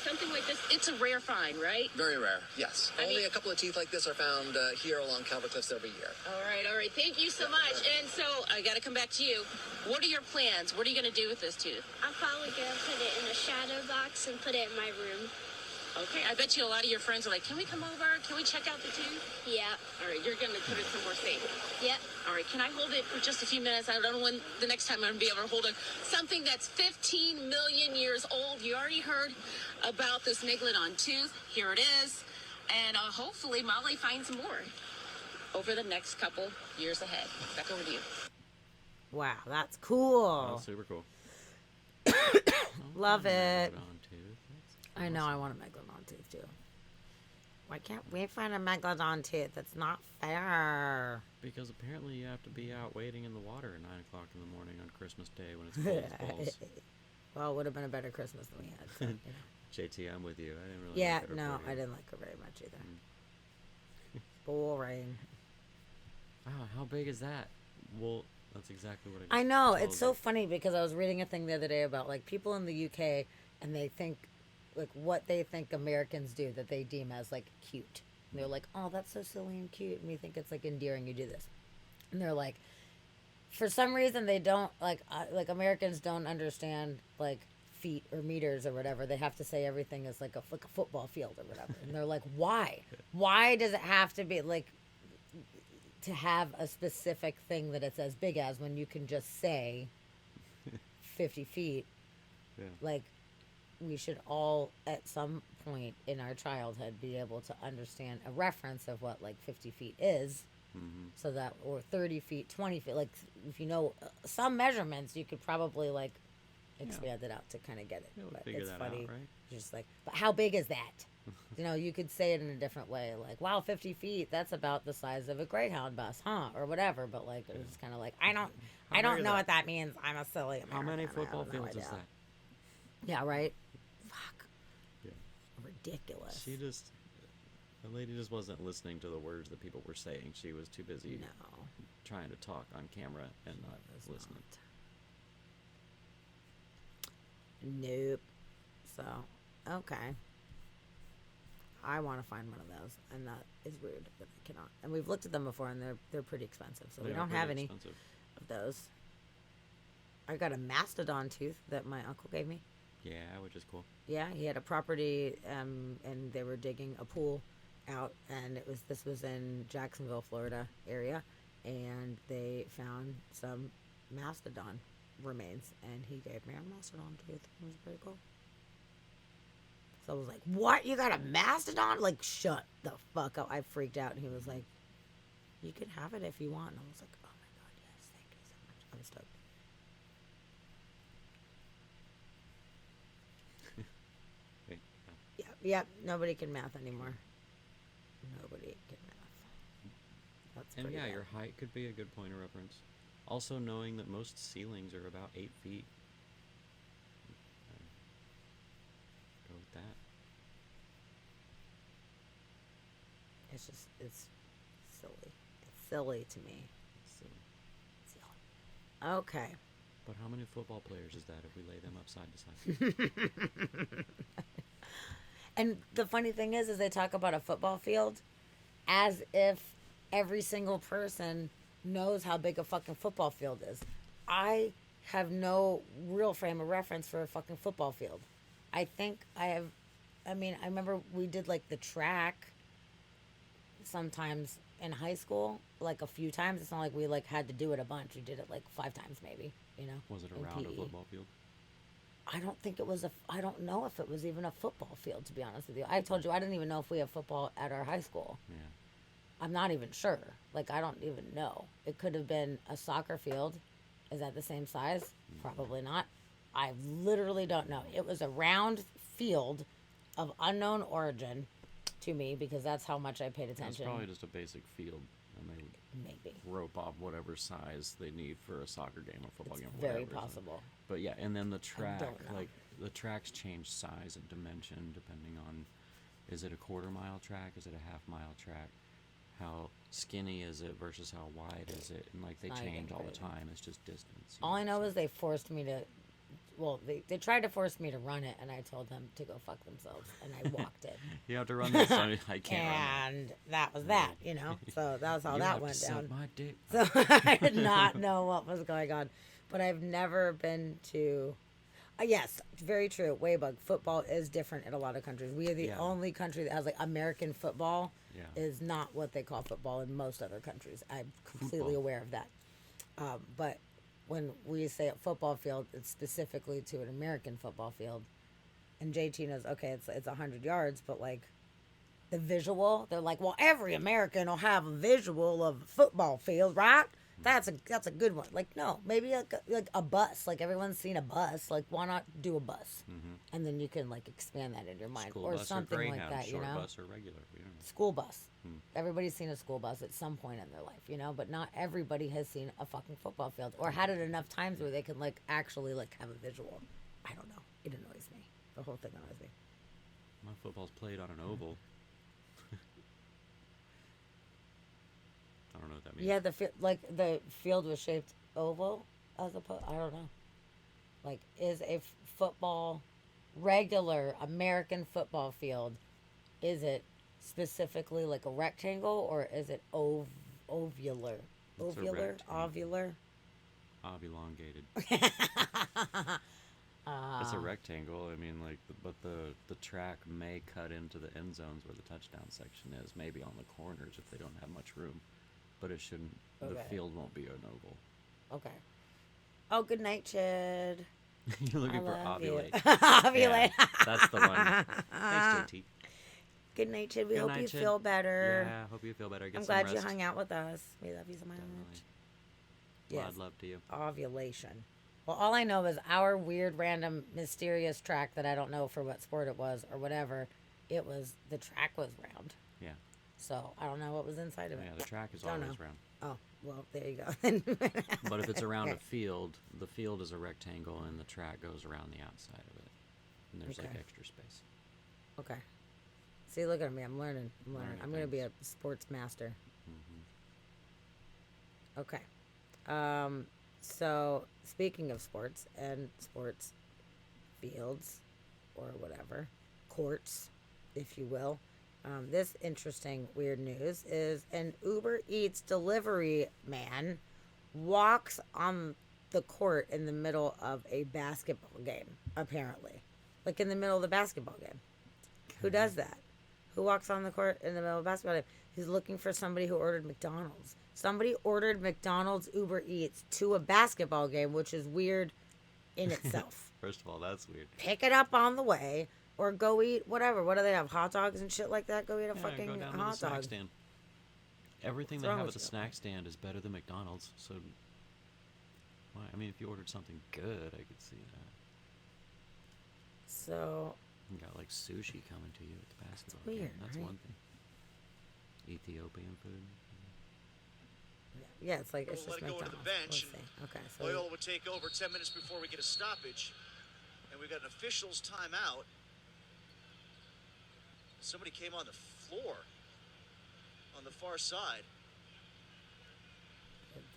Something like this, it's a rare find, right? Very rare, yes. I Only mean- a couple of teeth like this are found here along Calvert Cliffs every year. All right. Thank you so much. And so I got to come back to you. What are your plans? What are you going to do with this tooth? I'm probably going to put it in a shadow box and put it in my room. Okay. I bet you a lot of your friends are like, can we come over? Can we check out the tooth? Yeah. All right. You're going to put it somewhere safe. Yep. All right. Can I hold it for just a few minutes? I don't know when the next time I'm going to be able to hold it. Something that's 15 million years old. You already heard about this megalodon tooth. Here it is. And hopefully Molly finds more over the next couple years ahead. Back over to you. Wow, that's cool. Oh, super cool. Love it. Megalodon tooth. That's I know, I want a megalodon tooth too. Why can't we find a megalodon tooth? That's not fair. Because apparently you have to be out waiting in the water at 9 o'clock in the morning on Christmas Day when it's cold as balls. Well, it would have been a better Christmas than we had. So, JT, I'm with you. I didn't really Yeah, like it no, reporting. I didn't like her very much either. Boring. Wow, how big is that? Well, that's exactly what I I know, told it's so you. funny because I was reading a thing the other day about like people in the UK and they think like what they think Americans do that they deem as like cute. And they're like, oh, that's so silly and cute. And we think it's like endearing you do this. And they're like, for some reason they don't like Americans don't understand like feet or meters or whatever. They have to say everything is like a football field or whatever. And they're like, why? Why does it have to be like to have a specific thing that it's as big as when you can just say 50 feet? Yeah. Like, we should all at some point in our childhood be able to understand a reference of what like 50 feet is. Mm-hmm. So that, or 30 feet, 20 feet, like if you know some measurements, you could probably like expand it out to kind of get it. You'll But figure it's that funny. out, right? Just like, but how big is that? You could say it in a different way. Like, wow, 50 feet, that's about the size of a Greyhound bus, huh? Or whatever. But like, it's kind of like, I don't big know is what that? that means. I'm a silly American. How many I have football no fields is idea. that? Yeah, right? Fuck. Yeah. Ridiculous. The lady just wasn't listening to the words that people were saying. She was too busy trying to talk on camera and not listening. Nope. So, okay. I want to find one of those, and that is weird that I cannot. And we've looked at them before, and they're pretty expensive, so we They are don't have pretty any expensive. of those. I got a mastodon tooth that my uncle gave me. Yeah, which is cool. Yeah, he had a property, and they were digging a pool out, and this was in Jacksonville, Florida area, and they found some mastodon remains, and he gave me a mastodon tooth. It was pretty cool. So I was like, what? You got a mastodon? Like, shut the fuck up. I freaked out. And he was like, you can have it if you want. And I was like, oh my God, yes, thank you so much. I'm stoked. Yep, nobody can math anymore. Nobody can math. That's And pretty yeah, bad. your height could be a good point of reference. Also, knowing that most ceilings are about 8 feet. Go with that. It's just, it's silly. It's silly to me. Silly. Okay. But how many football players is that if we lay them up side to side? And the funny thing is they talk about a football field as if every single person knows how big a fucking football field is. I have no real frame of reference for a fucking football field. I think I remember we did like the track sometimes in high school, like a few times. It's not like we like had to do it a bunch. We did it like 5 times maybe, you know. Was it in around a PE. football field? I don't think it was I don't know if it was even a football field, to be honest with you. I told you I didn't even know if we have football at our high school. Yeah. I'm not even sure. Like, I don't even know. It could have been a soccer field. Is that the same size? Probably not. I literally don't know. It was a round field of unknown origin to me because that's how much I paid It's attention. probably just a basic field, and they would maybe rope off whatever size they need for a soccer game or football game. Or very whatever. possible. But yeah, and then the track, don't know. like the tracks change size and dimension depending on, is it a quarter-mile track? Is it a half-mile track? How skinny is it versus how wide is it? And like they Not change even all the crazy. time. It's just distance. All I know is they forced me to, well, they tried to force me to run it, and I told them to go fuck themselves, and I walked it. You have to run this. I can't run that. And that was that, you know. So that was how You that have went to down. suck my dick. So I did not know what was going on, but I've never been to. Yes, very true. Waybug football is different in a lot of countries. We are the Yeah. only country that has like American football. Yeah. Is not what they call football in most other countries. I'm completely Football. aware of that. But when we say a football field, it's specifically to an American football field. And JT knows, okay, it's 100 yards, but like the visual, they're like, well, every American will have a visual of a football field, right? That's a good one. Like, no, maybe like a bus. Like everyone's seen a bus. Like, why not do a bus? And then you can like expand that in your mind, School or bus something or like Greyhound, that. You short know, bus or regular. We don't know. school bus. Hmm. Everybody's seen a school bus at some point in their life, you know, but not everybody has seen a fucking football field or had it enough times where they can like actually like have a visual. I don't know. It annoys me. The whole thing annoys me. My football's played on an oval. I don't know what that means. Yeah, the field was shaped oval as opposed. I don't know. Like, is a football regular American football field? Is it specifically like a rectangle or is it ovular? It's a Ovular, ovular. Oblongated. It's a rectangle. I mean, like, but the track may cut into the end zones where the touchdown section is. Maybe on the corners if they don't have much room, but it shouldn't. The Okay. field won't be an oval. Okay. Oh, good night, Chid. You're looking I for love you. ovulate. Ovulate. Yeah, that's the one. Thanks, JT. Good night, Chid. We Good hope night, you Chid. feel better. Yeah, hope you feel better. Get I'm some glad you rest. hung out with us. We love you so much. Well, I'd love to you. Ovulation. Well, all I know is our weird, random, mysterious track that I don't know for what sport it was or whatever. The track was round. Yeah. So I don't know what was inside of it. Yeah, the track is Don't always know. round. Oh, well, there you go. But if it's around a Okay. field, the field is a rectangle and the track goes around the outside of it. And there's like Okay. extra space. Okay. See, look at me. I'm learning. Learning I'm going to be a sports master. Mm-hmm. Okay. So, speaking of sports and sports fields or whatever, courts, if you will, this interesting weird news is an Uber Eats delivery man walks on the court in the middle of a basketball game, apparently. Like in the middle of the basketball game. Who does that? Who walks on the court in the middle of a basketball game? He's looking for somebody who ordered Somebody ordered McDonald's Uber Eats to a basketball game, which is weird in itself. First of all, that's weird. Pick it up on the way, or go eat whatever. What do they have? Hot dogs and shit like that? Go eat a Go fucking down to the hot snack dog. stand. Everything What's they wrong have with at the you? snack stand is better than McDonald's. So, why? I mean, if you ordered something good, I could see that. So You got like sushi coming to you at the basketball weird, game. That's right? one thing. Ethiopian food. yeah, it's like it's We'll just let it go McDonald's. to the bench. Let's see. Okay, so Oil would take over 10 minutes before we get a stoppage. And we got an official's timeout. Somebody came on the floor on the far side.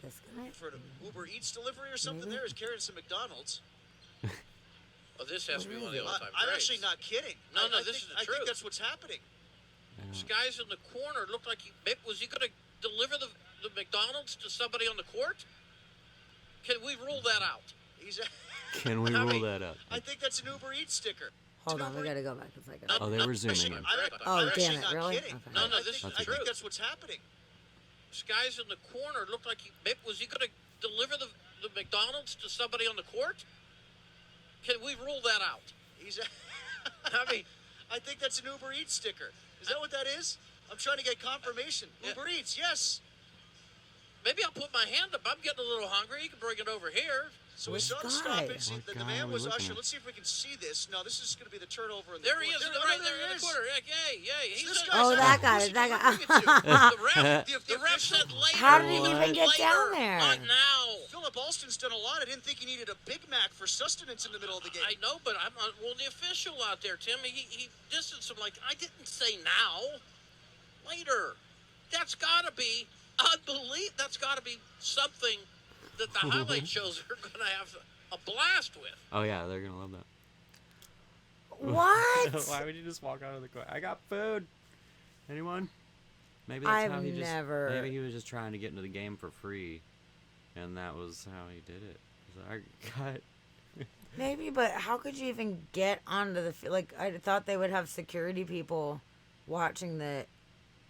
this guy. For an Uber Eats delivery or something there? Is carrying some McDonald's. Oh, this has to be one of the all-time I'm greats. actually not kidding. No, I this think, is the I truth. think that's what's happening. This guy's in the corner. Looked like was he going to deliver the McDonald's to somebody on the court? Can we rule that out? He's. Can we rule that out? I think that's an Uber Eats sticker. Hold on, we gotta go back a second. Oh, they were zooming in. Oh, I'm damn actually it, not really? kidding. Okay. No, this is I the think truth. that's what's happening. This guy's in the corner. Looked like was he going to deliver the McDonald's to somebody on the court? Can we rule that out? He's. I mean, I think that's an Uber Eats sticker. Is that what that is? I'm trying to get confirmation. Uber Eats, yes. maybe I'll put my hand up. I'm getting a little hungry. You can bring it over here. So we Which saw the guy? stoppage. What The guy man are we was looking usher. at? Let's see if we can see this. No, this is going to be the turnover in the There he corner. is, No, right no, there in he the is. corner. Yay. He's This a- guy's Oh, not that a guy, pussy that cat. guy. Look at you. the ref said later. How did he even Later. get down there? Not now. Philip Alston's done a lot. I didn't think he needed a Big Mac for sustenance in the middle of the game. I know, but I'm not, well, the official out there, Tim, he distanced him like, I didn't say now. Later. That's got to be unbelievable. That's got to be something that the highlight shows are going to have a blast with. Oh yeah, they're gonna love that. What? Why would you just walk out of the car? I got food. Anyone? Maybe that's I've how he just. never- Maybe he was just trying to get into the game for free, and that was how he did it. He's like, I got. Maybe, but how could you even get onto the like? I thought they would have security people watching the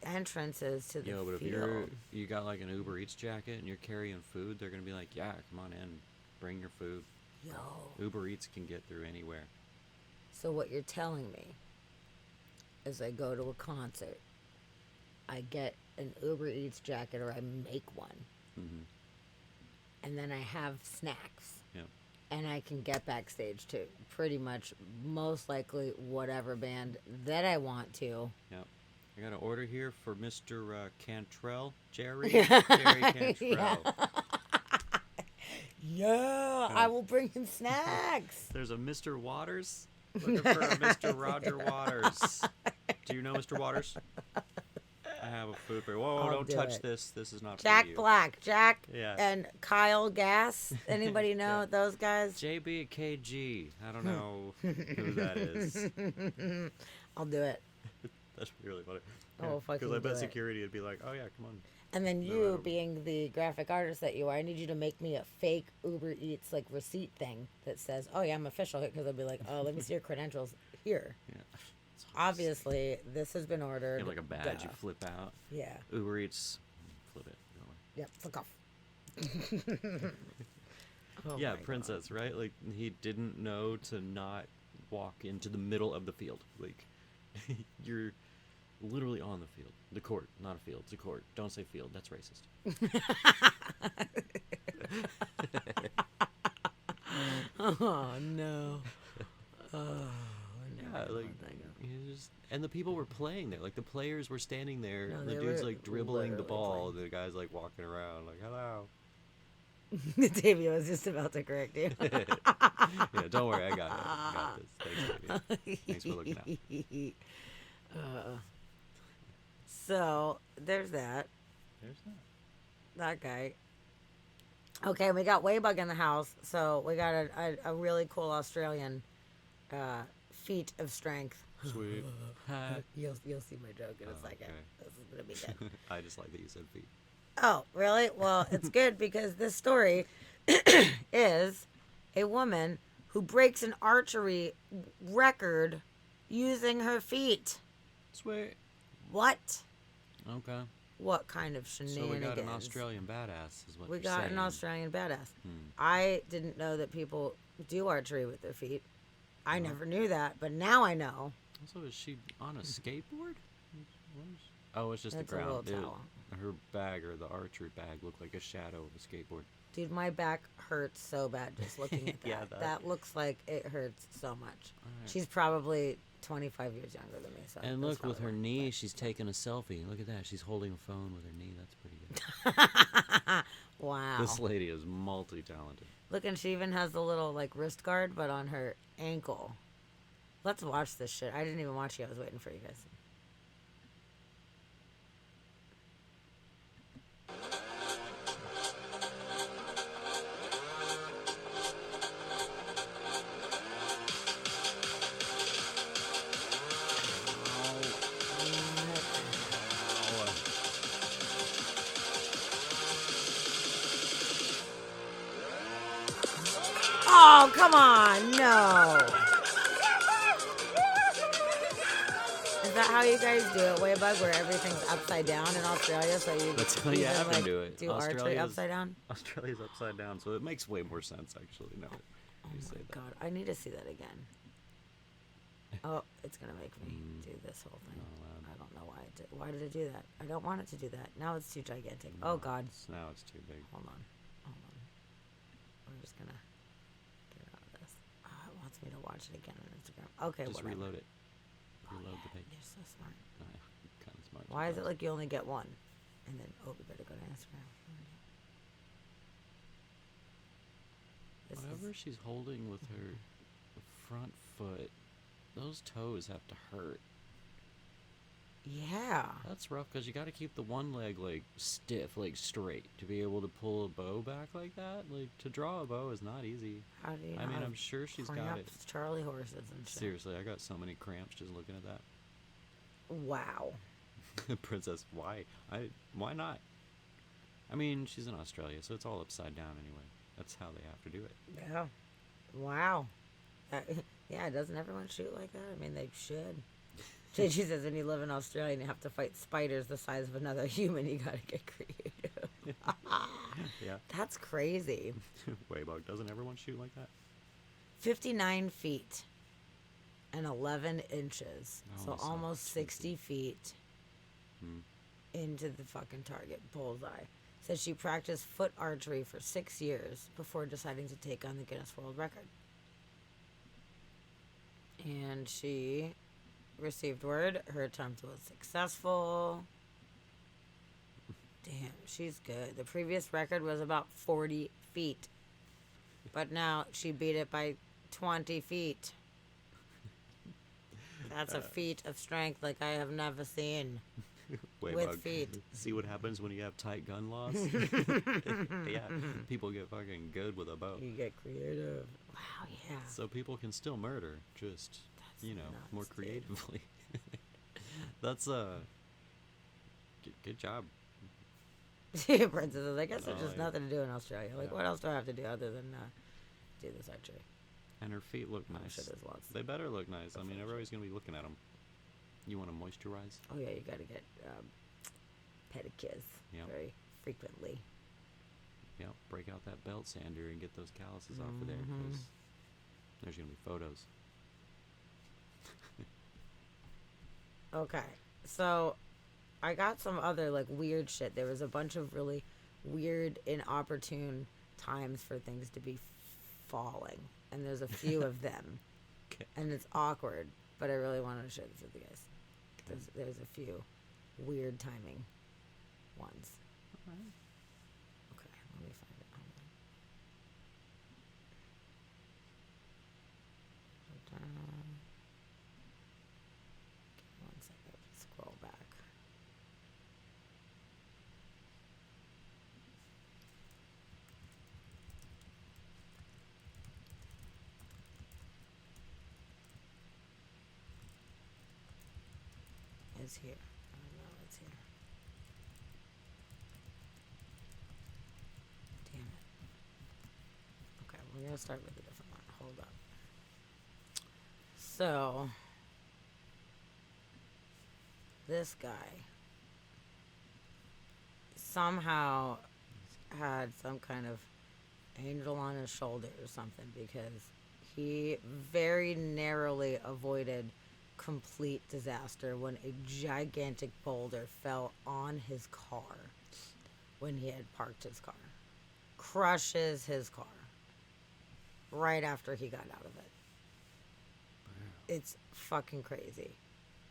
entrances to the Yo, but if field. you got like an Uber Eats jacket and you're carrying food, they're gonna be like, yeah, come on in, bring your food. Yo. Uber Eats can get through anywhere. So what you're telling me is I go to a concert, I get an Uber Eats jacket or I make one, Mm-hmm. and then I have snacks. Yep. And I can get backstage to pretty much most likely whatever band that I want to. Yep. I got an order here for Mr. Cantrell, Jerry Cantrell. Yeah. Yeah, I will bring him snacks. There's a Mr. Waters. Looking for a Mr. Roger Waters. Do you know Mr. Waters? I have a food for you. Whoa, I'll don't do touch it. this. This is not Jack for you. Black, Jack Yeah. and Kyle Gass. Anybody know those guys? JB KG. I don't know who that is. I'll do it. That's really funny. Oh, fucking Because I bet do it. security would be like, oh yeah, come on. And then No, I you, don't- being the graphic artist that you are, I need you to make me a fake Uber Eats like receipt thing that says, "Oh yeah, I'm official." Because I'll be like, "Oh, let me see your credentials here." Yeah. Obviously, this has been ordered. You have like a badge you Duh. flip out. Yeah. Uber Eats, flip it. Go away. Yep. Fuck off. Oh Yeah, my Princess, right? Like he didn't know to not walk into the middle of the field. Like you're literally on the field. The court, not a field. It's a court. Don't say field. That's racist. Oh no. Oh, Yeah, like you just and the people were playing there. Like the players were standing there. No, the they dude's were like dribbling the literally ball. The guy's like walking around like, hello. Davey was just about to correct you. Yeah, don't worry, I got it. I got this. Thanks, baby. Thanks for looking out. So there's that. There's That guy. Okay, we got Waybug in the house, so we got a really cool Australian feat of strength. Sweet. You'll see my joke in a second. okay. This is gonna be good. I just like that you said feet. Oh, really? Well, it's good because this story is a woman who breaks an archery record using her feet. Sweet. What? Okay. What kind of So shenanigans? we got an Australian badass, is what We you're got saying. an Australian badass. Hmm. I didn't know that people do archery with their feet. I never knew that, but now I know. Also, is she on a skateboard? Oh, it's just That's the a little ground. towel. Her bag, or the archery bag, looked like a shadow of a skateboard. Dude, my back hurts so bad just looking at that. Yeah, that looks like it hurts so much. Alright. She's probably 25 years younger than me. So And that's look, with her probably knee, she's taking a selfie. Look at that. She's holding a phone with her knee. That's pretty good. Wow. This lady is multi-talented. Look, and she even has the little like wrist guard, but on her ankle. Let's watch this shit. I didn't even watch it. I was waiting for you guys. Oh, come on. No. Is that how you guys do it, Waybug, where everything's upside down in Australia? So you That's how you can, have to like, do it. do archery Australia's- upside down? Australia's upside down, so it makes way more sense, actually, now that you say that. God, I need to see that again. Oh, it's going to make me do this whole thing. I don't know why it did. Why did it do that? I don't want it to do that. Now it's too gigantic. Oh, God. Now it's too big. Hold on. We're just going to get out of this. Oh, it wants me to watch it again on Instagram. Okay, Just whatever. reload it. Reload the page. You're so smart. Kind of smart. Why is it like you only get one? And then, oh, we better go to Instagram. Whatever she's holding with her front foot, those toes have to hurt. Yeah. That's rough because you got to keep the one leg like stiff, like straight, to be able to pull a bow back like that. Like to draw a bow is not easy. How do you I mean, have I'm sure she's got it. cramps, Charlie horses and shit. Seriously, I got so many cramps just looking at that. Wow. Princess, why? Why not? I mean, she's in Australia, so it's all upside down anyway. That's how they have to do it. Yeah. Wow. Yeah, doesn't everyone shoot like that? I mean, they should. JG says when you live in Australia and you have to fight spiders the size of another human, you gotta get creative. Yeah. That's crazy. Waybug, doesn't everyone shoot like that? 59 feet and 11 inches. Oh, So that's almost 60 feet Hmm. into the fucking target. Bullseye. Says she practiced foot archery for 6 years before deciding to take on the Guinness World Record. And she received word her attempt was successful. Damn, she's good. The previous record was about 40 feet. But now she beat it by 20 feet. That's a feat of strength like I have never seen. Waybug, With feet. See what happens when you have tight gun laws? Yeah, people get fucking good with a bow. You get creative. Wow, yeah. So people can still murder, just, more creatively. That's, good job. Princesses, I guess there's Oh, just yeah. nothing to do in Australia. Like, Yeah. what else do I have to do other than do this archery? And her feet look I'm nice. sure there's lots. They better look nice. I mean, everybody's going to be looking at them. You want to moisturize? Oh, yeah, you got to get pedicures Yep. very frequently. Yep, break out that belt sander and get those calluses off of there, Mhm. because there's going to be photos. Okay, so I got some other like weird shit. There was a bunch of really weird, inopportune times for things to be falling, and there's a few of them, and it's awkward. But I really wanted to share this with you guys. There's a few weird timing ones. Okay, let me find it. Hold on. Down. Give me 1 second. Scroll back. It's here. I know it's here. Damn it. Okay, we're gonna start with a different one. Hold up. So, this guy somehow had some kind of angel on his shoulder or something, because he very narrowly avoided complete disaster when a gigantic boulder fell on his car when he had parked his car. Crushes his car right after he got out of it. It's fucking crazy.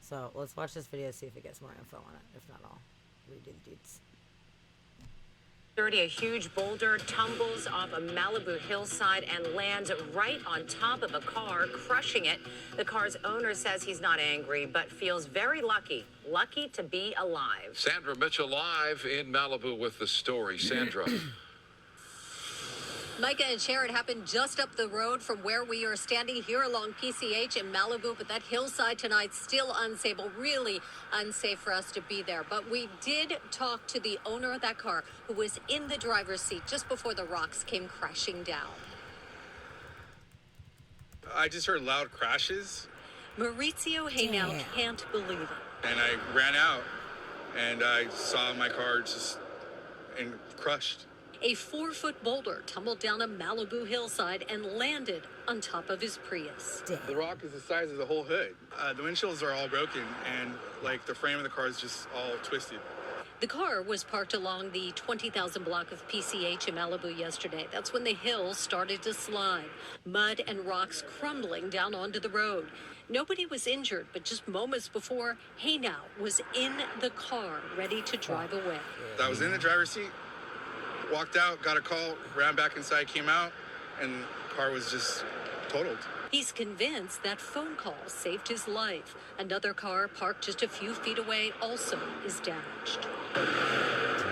So let's watch this video, see if it gets more info on it. If not, I'll redo the deets. A huge boulder tumbles off a Malibu hillside and lands right on top of a car, crushing it. The car's owner says he's not angry, but feels very lucky to be alive. Sandra Mitchell live in Malibu with the story. Sandra. Micah and Sharon happened just up the road from where we are standing here along PCH in Malibu, but that hillside tonight still unstable, really unsafe for us to be there. But we did talk to the owner of that car, who was in the driver's seat just before the rocks came crashing down. I just heard loud crashes. Maurizio Haynau can't believe it. And I ran out and I saw my car just crushed. A 4-foot boulder tumbled down a Malibu hillside and landed on top of his Prius. The rock is the size of the whole hood. The windshields are all broken and like the frame of the car is just all twisted. The car was parked along the 20,000 block of PCH in Malibu yesterday. That's when the hill started to slide. Mud and rocks crumbling down onto the road. Nobody was injured, but just moments before, Haynau was in the car, ready to drive away. I was in the driver's seat, walked out, got a call, ran back inside, came out, and the car was just totaled. He's convinced that phone call saved his life. Another car parked just a few feet away also is damaged.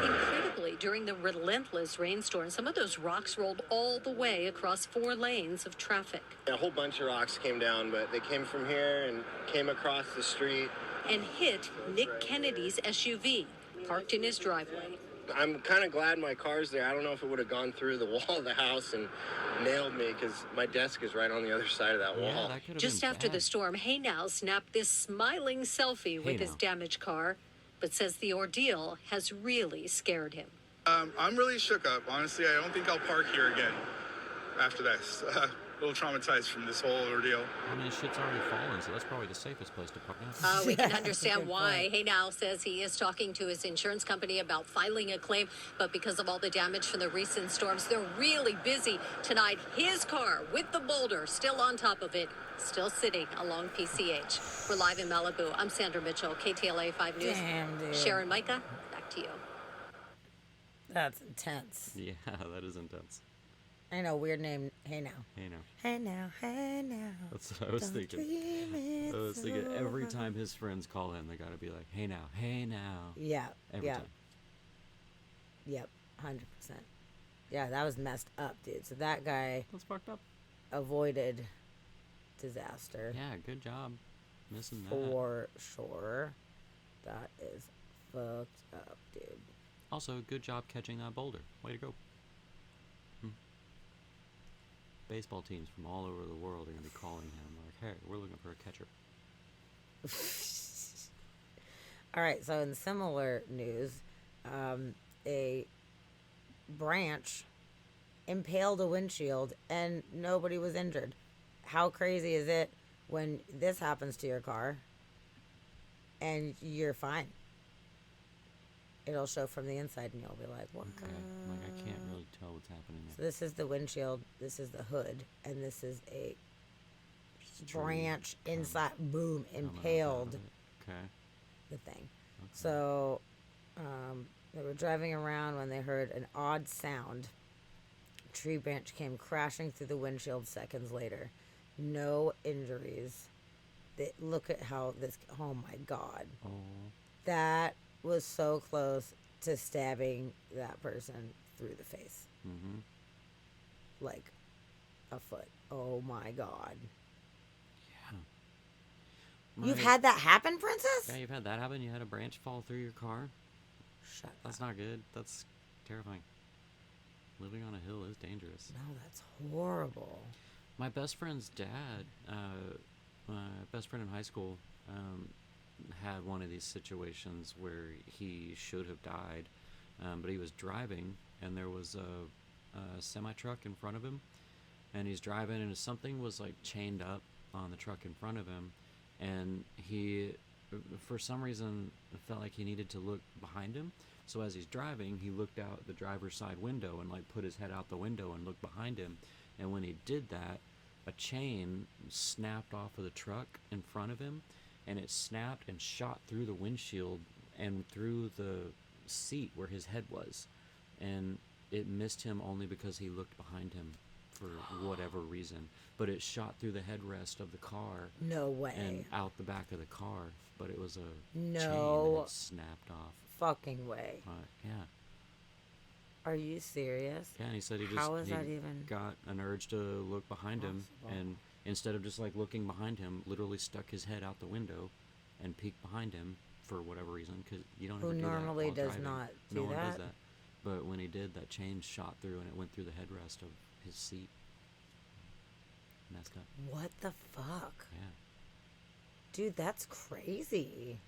Incredibly, during the relentless rainstorm, some of those rocks rolled all the way across 4 lanes of traffic. A whole bunch of rocks came down, but they came from here and came across the street. And hit Nick Kennedy's SUV, parked in his driveway. I'm kind of glad my car's there. I don't know if it would have gone through the wall of the house and nailed me, because my desk is right on the other side of that wall. Just after the storm, Haynau snapped this smiling selfie with his damaged car, but says the ordeal has really scared him. I'm really shook up. Honestly, I don't think I'll park here again after this. A little traumatized from this whole ordeal. I mean, shit's already fallen, so that's probably the safest place to park now. We can understand why. Haynau says he is talking to his insurance company about filing a claim, but because of all the damage from the recent storms, they're really busy tonight. His car with the boulder still on top of it, still sitting along PCH. We're live in Malibu. I'm Sandra Mitchell, KTLA 5 News. Damn, dude. Sharon, Micah, back to you. That's intense. Yeah, that is intense. I know, weird name. Hey now. Hey now. Hey now. Hey now. That's what I was thinking. I was thinking every time his friends call in, they got to be like, "Hey now, hey now." Yeah. Every time. Yep. 100%. Yeah, that was messed up, dude. So that guy. That's fucked up. Avoided disaster. Yeah, good job. Missing that. For sure. That is fucked up, dude. Also, good job catching that boulder. Way to go. Baseball teams from all over the world are going to be calling him like, "Hey, we're looking for a catcher." All right, so in similar news, a branch impaled a windshield and nobody was injured. How crazy is it when this happens to your car and you're fine? It'll show from the inside and you'll be like, what? Okay. Like, I can't really tell what's happening there. So this is the windshield, this is the hood, and this is a branch inside, boom, impaled the thing. Okay. So they were driving around when they heard an odd sound. A tree branch came crashing through the windshield seconds later. No injuries. Look at how this, oh my God. Oh. That was so close to stabbing that person through the face. Mm-hmm. Like a foot. Oh my God. Yeah. You've had that happen, Princess? Yeah, you've had that happen? You had a branch fall through your car? Shut That's not good. That's terrifying. Living on a hill is dangerous. No, that's horrible. My best friend's dad, my best friend in high school, had one of these situations where he should have died, but he was driving and there was semi truck in front of him, and he's driving, and something was like chained up on the truck in front of him, and he, for some reason, felt like he needed to look behind him. So as he's driving, he looked out the driver's side window and like put his head out the window and looked behind him. And when he did that, a chain snapped off of the truck in front of him, and it snapped and shot through the windshield and through the seat where his head was. And it missed him only because he looked behind him for whatever reason. But it shot through the headrest of the car. No way. And out the back of the car. But it was a No chain that had snapped off. fucking way. Yeah. Are you serious? Yeah, and he said he How is he that even got an urge to look behind him, possible? and instead of just like looking behind him, literally stuck his head out the window and peeked behind him for whatever reason, because you don't Who ever do that normally while does driving. not No do one does that? that. But when he did, that chain shot through and it went through the headrest of his seat. Messed up. What the fuck? Yeah. Dude, that's crazy.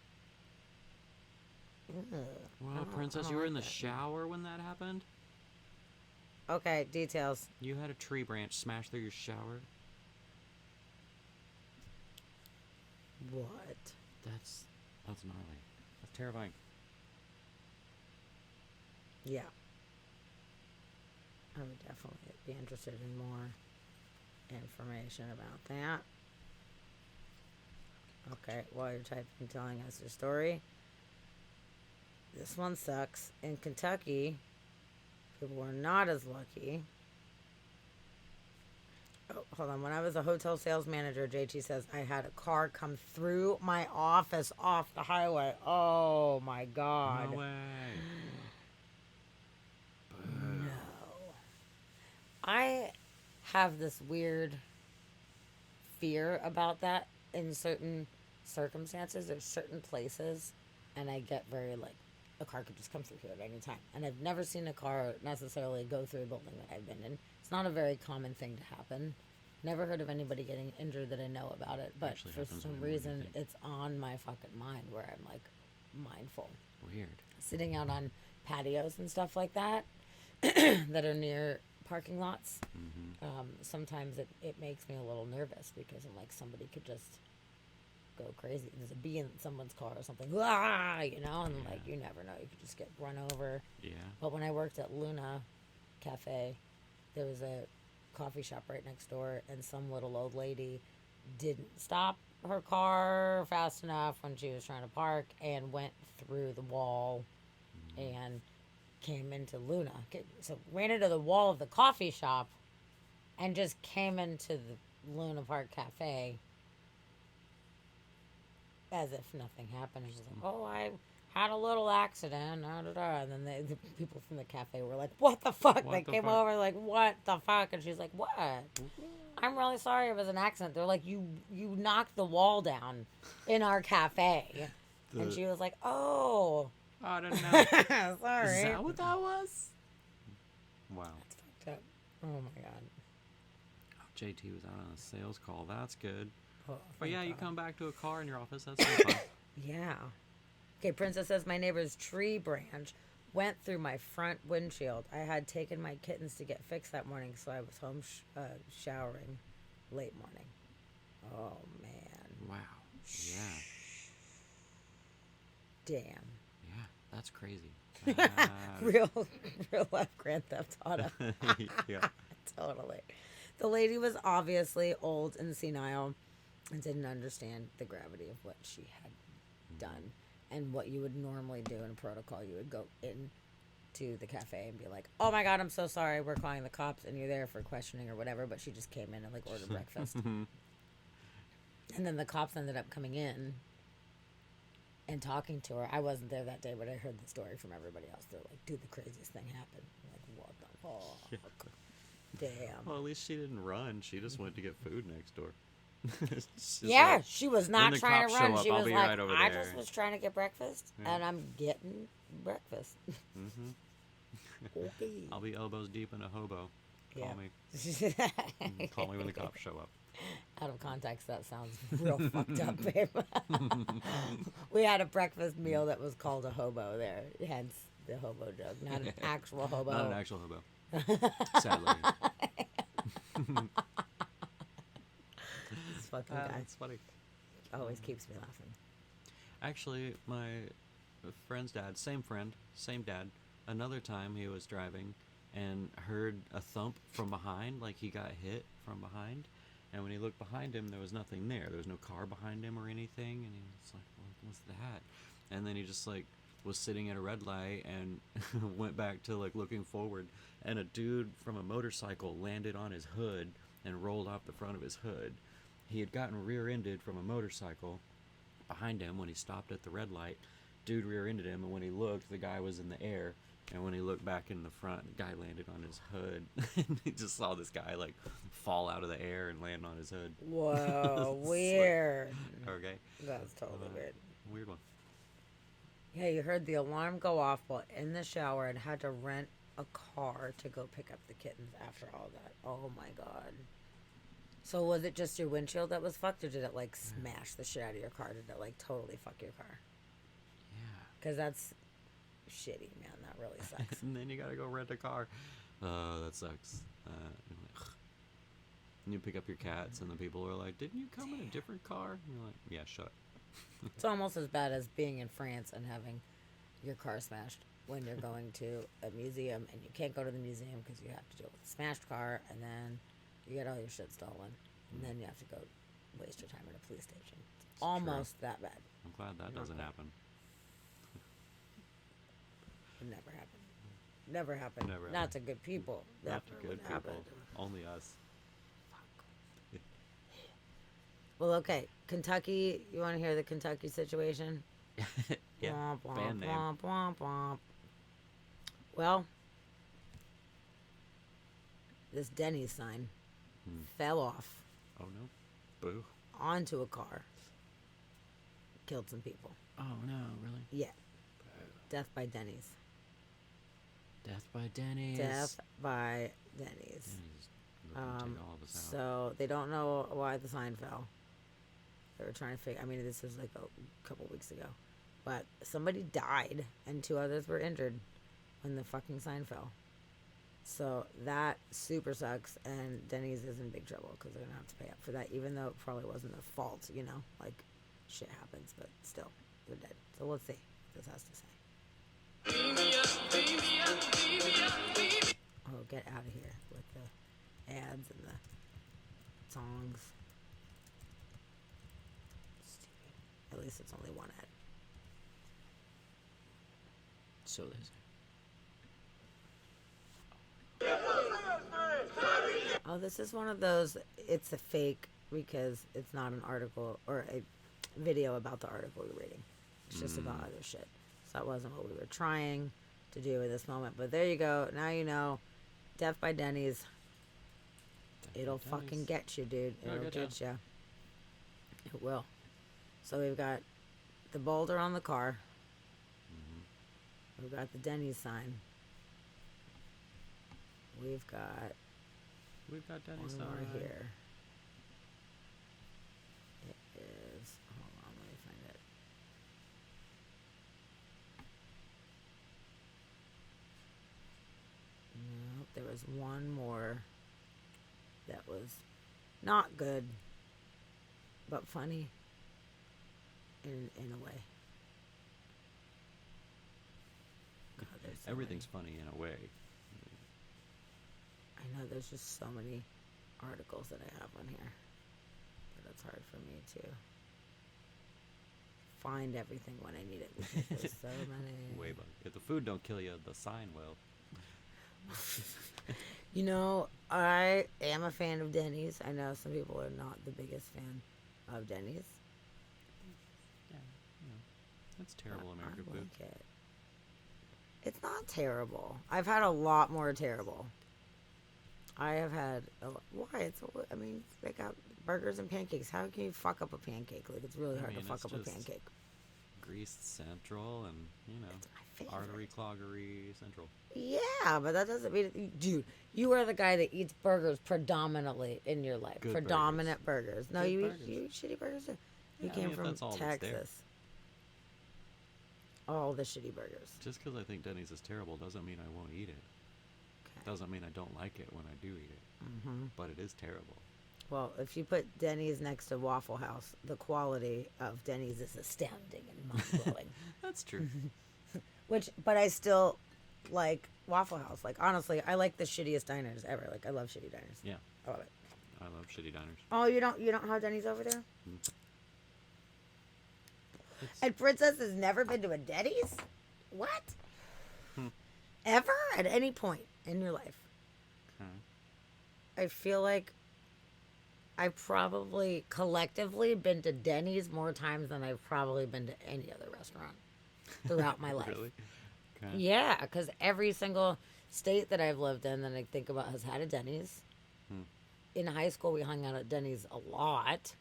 Ugh. I Well, don't- Princess, I you don't were in like the that. shower when that happened? Okay, details. You had a tree branch smash through your shower? What? That's gnarly. That's terrifying. Yeah. I would definitely be interested in more information about that. Okay, while you're typing, telling us your story. This one sucks. In Kentucky, people were not as lucky. Oh, hold on. When I was a hotel sales manager, JT says, I had a car come through my office off the highway. Oh, my God. No way. No. I have this weird fear about that in certain circumstances. There's certain places, and I get very like, a car could just come through here at any time. And I've never seen a car necessarily go through a building that I've been in. It's not a very common thing to happen. Never heard of anybody getting injured that I know about it. But Actually for happens some way more than you reason, think. it's on my fucking mind where I'm like mindful. Weird. Sitting out on patios and stuff like that that are near parking lots. Sometimes it makes me a little nervous because I'm like, somebody could just go crazy. There's a bee in someone's car or something. Ah, you know, and like you never know. You could just get run over. Yeah. But when I worked at Luna Cafe, there was a coffee shop right next door, and some little old lady didn't stop her car fast enough when she was trying to park and went through the wall and came into Luna. So ran into the wall of the coffee shop and just came into the Luna Park Cafe as if nothing happened. She's like, oh, I had a little accident. Da, da, da. And then the people from the cafe were like, what the fuck? What They the came fuck? over like, what the fuck? And she's like, what? I'm really sorry it was an accident. They're like, you knocked the wall down in our cafe. And she was like, oh. I don't know. Sorry. Is that what that was? Wow. That's fucked up. Oh my God. JT was out on a sales call. That's good. Oh, But thank yeah, you God. come back to a car in your office. That's so fun. Yeah. Okay, Princess says my neighbor's tree branch went through my front windshield. I had taken my kittens to get fixed that morning, so I was home showering late morning. Oh, man. Wow. Yeah. Damn. Yeah. That's crazy. real life Grand Theft Auto. Yeah. Totally. The lady was obviously old and senile and didn't understand the gravity of what she had done. And what you would normally do in a protocol, you would go in to the cafe and be like, oh my God, I'm so sorry, we're calling the cops, and you're there for questioning or whatever. But she just came in and like ordered breakfast. And then the cops ended up coming in and talking to her. I wasn't there that day, but I heard the story from everybody else. They're like, dude, the craziest thing happened. I'm like, what the fuck? Damn. Well, at least she didn't run. She just went to get food next door. She's Yeah, like, she was "When not the trying cops to show run. up, She I'll was be like, right over I there." just was trying to get breakfast, Yeah. and I'm getting breakfast. Okay. I'll be elbows deep in a hobo. Call Yeah. me. Call me when the cops show up. Out of context, that sounds real fucked up, babe. We had a breakfast meal that was called a hobo there, hence the hobo joke. Not an actual hobo. Not an actual hobo. Sadly. This fucking guy That's funny. always keeps me laughing. Actually, my friend's dad, same friend, same dad. Another time he was driving and heard a thump from behind, like he got hit from behind. And when he looked behind him, there was nothing there. There was no car behind him or anything. And he was like, well, what's that? And then he just like was sitting at a red light and went back to like looking forward. And a dude from a motorcycle landed on his hood and rolled off the front of his hood. He had gotten rear-ended from a motorcycle behind him when he stopped at the red light. Dude rear-ended him, and when he looked, the guy was in the air. And when he looked back in the front, the guy landed on his hood. And he just saw this guy like fall out of the air and land on his hood. Whoa, It's weird. Like, okay. That's totally weird. Weird one. Yeah, you heard the alarm go off while in the shower and had to rent a car to go pick up the kittens after all that. Oh my god. So was it just your windshield that was fucked, or did it like smash the shit out of your car? Did it like totally fuck your car? Yeah. Because that's shitty, man. That really sucks. And then you gotta go rent a car. That sucks. And you pick up your cats, and the people are like, "Didn't you come in a different car?" And you're like, "Yeah, shut up." It's almost as bad as being in France and having your car smashed when you're going to a museum and you can't go to the museum because you have to deal with a smashed car, and then you get all your shit stolen, and then you have to go waste your time at a police station. It's almost that bad. I'm glad that doesn't happen. It never happened. Never happened. Never Not happened. to good people. Not to Never good would people. happen. Only us. Well, okay. Kentucky, you want to hear the Kentucky situation? Yeah. Womp, womp, Band name. womp, womp, womp. Well, this Denny's sign fell off Oh no. Boo. onto a car. Killed some people. Oh no, really? Yeah. Death by Denny's. Death by Denny's. Death by Denny's. Gonna take all of us out. So they don't know why the sign fell. They were trying to figure. I mean, this was like a couple weeks ago, but somebody died and 2 others were injured when the fucking sign fell. So that super sucks, and Denny's is in big trouble because they're gonna have to pay up for that, even though it probably wasn't their fault. You know, like shit happens, but still, they're dead. So let's see what this has to say. Oh, get out of here with the ads and the songs. Stupid. At least it's only one ad. So they say. Oh, this is one of those, it's a fake because it's not an article or a video about the article you're reading. It's just about other shit. So that wasn't what we were trying to do in this moment. But there you go. Now you know. Death by Denny's. It'll fucking get you, dude. It'll get you. It will. So we've got the boulder on the car. We've got the Denny's sign. We've got Denny's one more sign. here. It is. Hold on, let me find it. Nope, there was one more that was not good, but funny in a way. God, there's so Everything's funny in a way. I know there's just so many articles that I have on here, but it's hard for me to find everything when I need it because there's so many. Way bug. If the food don't kill you, the sign will. You know, I am a fan of Denny's. I know some people are not the biggest fan of Denny's. Yeah, that's terrible American I food. like it. It's not terrible. I've had a lot more terrible. I have had why? I mean, they got burgers and pancakes. How can you fuck up a pancake? Like, it's really hard to fuck up a pancake. Grease central and, artery cloggery central. Yeah, but that doesn't mean, dude, you are the guy that eats burgers predominantly in your life. Good Predominant burgers. No, Good you burgers. you eat shitty burgers too. You Yeah, I came mean, if from that's all that's there. Texas. All the shitty burgers. Just because I think Denny's is terrible doesn't mean I won't eat it. Doesn't mean I don't like it when I do eat it, but it is terrible. Well, if you put Denny's next to Waffle House, the quality of Denny's is astounding and mind-blowing. That's true. But I still like Waffle House. Like, honestly, I like the shittiest diners ever. Like, I love shitty diners. Yeah. I love it. I love shitty diners. Oh, you don't have Denny's over there? And Princess has never been to a Denny's? What? Ever? At any point in your life? I feel like I've probably collectively been to Denny's more times than I've probably been to any other restaurant throughout my life. Really? Okay. Yeah, because every single state that I've lived in that I think about has had a Denny's. In high school, we hung out at Denny's a lot,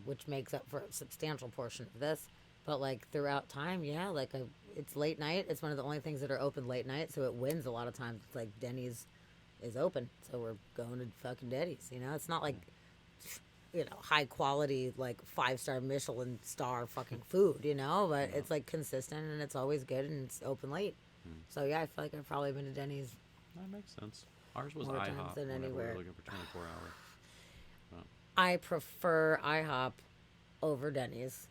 which makes up for a substantial portion of this. But, like, throughout time, yeah, like, it's late night. It's one of the only things that are open late night, so it wins a lot of times. It's like Denny's is open, so we're going to fucking Denny's, you know? It's not like, you know, high quality, like, 5-star Michelin star fucking food, you know? But it's, like, consistent, and it's always good, and it's open late. So, yeah, I feel like I've probably been to Denny's. That makes sense. Ours was More times IHOP than whenever we anywhere. were looking for 24 hours. I prefer IHOP over Denny's,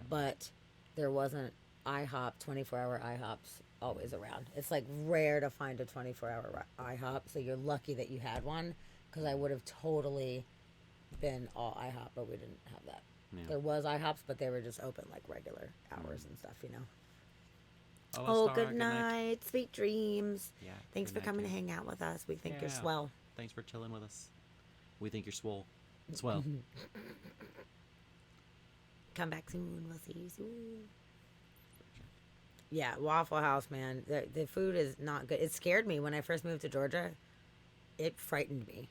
but there wasn't IHOP, 24-hour IHOPs always around. It's like rare to find a 24-hour IHOP, so you're lucky that you had one, because I would have totally been all IHOP, but we didn't have that. Yeah. There was IHOPs, but they were just open like regular hours and stuff, you know. Oh, Star, good night. Sweet dreams. Yeah. Thanks good for night, coming kid. to hang out with us. We think you're Yeah. swell. Thanks for chilling with us. We think you're swole. Swell. Come back soon. We'll see you soon. Yeah, Waffle House, man. The food is not good. It scared me when I first moved to Georgia. It frightened me.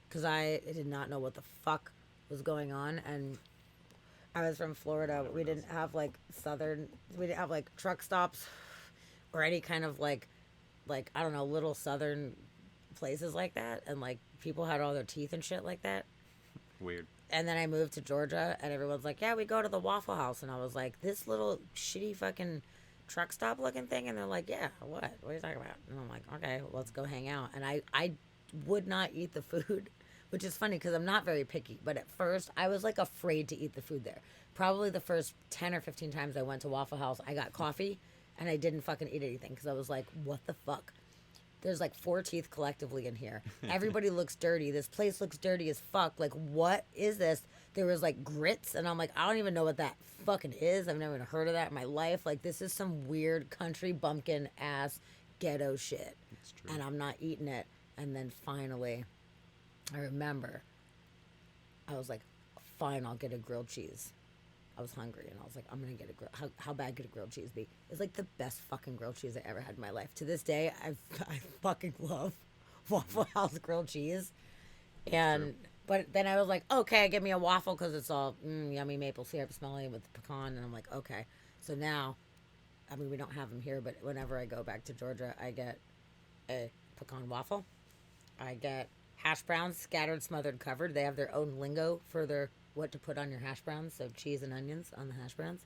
Because I did not know what the fuck was going on. And I was from Florida. We didn't have, like, we didn't have, like, truck stops or any kind of, like, I don't know, little southern places like that. And, like, people had all their teeth and shit like that. Weird. And then I moved to Georgia, and everyone's like, yeah, we go to the Waffle House. And I was like, this little shitty fucking truck stop looking thing? And they're like, yeah, what? What are you talking about? And I'm like, okay, well, let's go hang out. And I would not eat the food, which is funny because I'm not very picky. But at first, I was, like, afraid to eat the food there. Probably the first 10 or 15 times I went to Waffle House, I got coffee, and I didn't fucking eat anything because I was like, what the fuck? There's like 4 teeth collectively in here. Everybody looks dirty. This place looks dirty as fuck. Like, what is this? There was like grits, and I'm like, I don't even know what that fucking is. I've never even heard of that in my life. Like, this is some weird country bumpkin ass ghetto shit. And I'm not eating it. And then finally, I remember, I was like, fine, I'll get a grilled cheese. I was hungry, and I was like, I'm gonna get a grill. How bad could a grilled cheese be? It's like the best fucking grilled cheese I ever had in my life. To this day, I fucking love Waffle House grilled cheese. And but then I was like, okay, give me a waffle because it's all yummy maple syrup smelling with pecan. And I'm like, okay. So now, I mean, we don't have them here, but whenever I go back to Georgia, I get a pecan waffle. I get hash browns, scattered, smothered, covered. They have their own lingo for their what to put on your hash browns, so cheese and onions on the hash browns.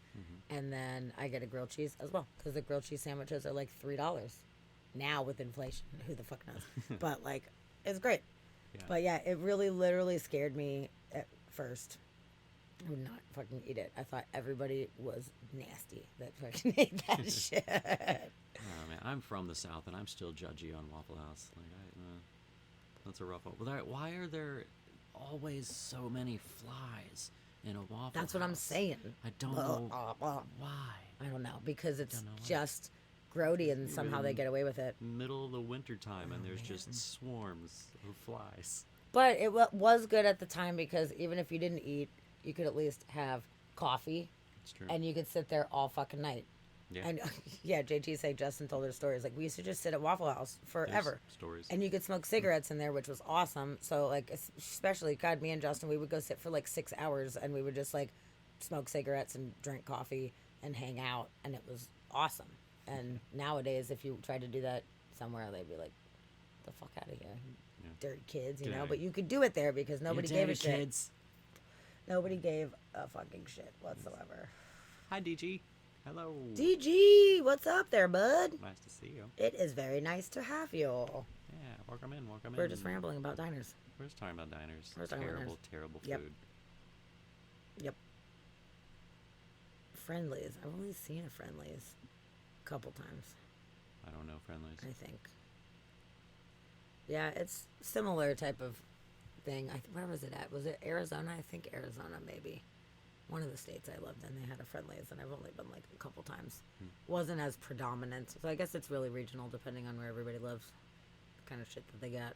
And then I get a grilled cheese as well, because the grilled cheese sandwiches are like $3 now with inflation. Who the fuck knows? But like, it's great. Yeah. But yeah, it really literally scared me at first. I would not fucking eat it. I thought everybody was nasty that fucking ate that shit. Oh, man, I'm from the South, and I'm still judgy on Waffle House. Like, that's a rough one. Why are there always so many flies in a Waffle That's what House? I'm saying. I don't know why. I don't know, because it's just grody and somehow they get away with it. Middle of the winter time, and there's just swarms of flies. But it was good at the time, because even if you didn't eat, you could at least have coffee. That's true. And you could sit there all fucking night. Yeah. And yeah, JT said Justin told her stories. Like, we used to just sit at Waffle House forever. There's stories. And you could smoke cigarettes in there, which was awesome. So, like, especially, God, me and Justin, we would go sit for like 6 hours, and we would just like smoke cigarettes and drink coffee and hang out. And it was awesome. And nowadays, if you tried to do that somewhere, they'd be like, the fuck out of here. Yeah. Dirty kids, you Get know? outta But here. you could do it there because nobody You gave a dirty shit. kids. Nobody gave a fucking shit whatsoever. Hi, DG. Hello. DG, what's up there, bud? Nice to see you. It is very nice to have you. Yeah, welcome in. We're just rambling about diners. We're just talking about diners. We're talking about Terrible, diners. terrible Yep. food. Yep. Friendlies. I've only seen a Friendlies a couple times, I don't know Friendlies. I think. Yeah, it's similar type of thing. Where was it at? Was it Arizona? I think Arizona, maybe. One of the states I lived in, they had a Friendlies, and I've only been like a couple times. Wasn't as predominant, so I guess it's really regional depending on where everybody lives. The kind of shit that they got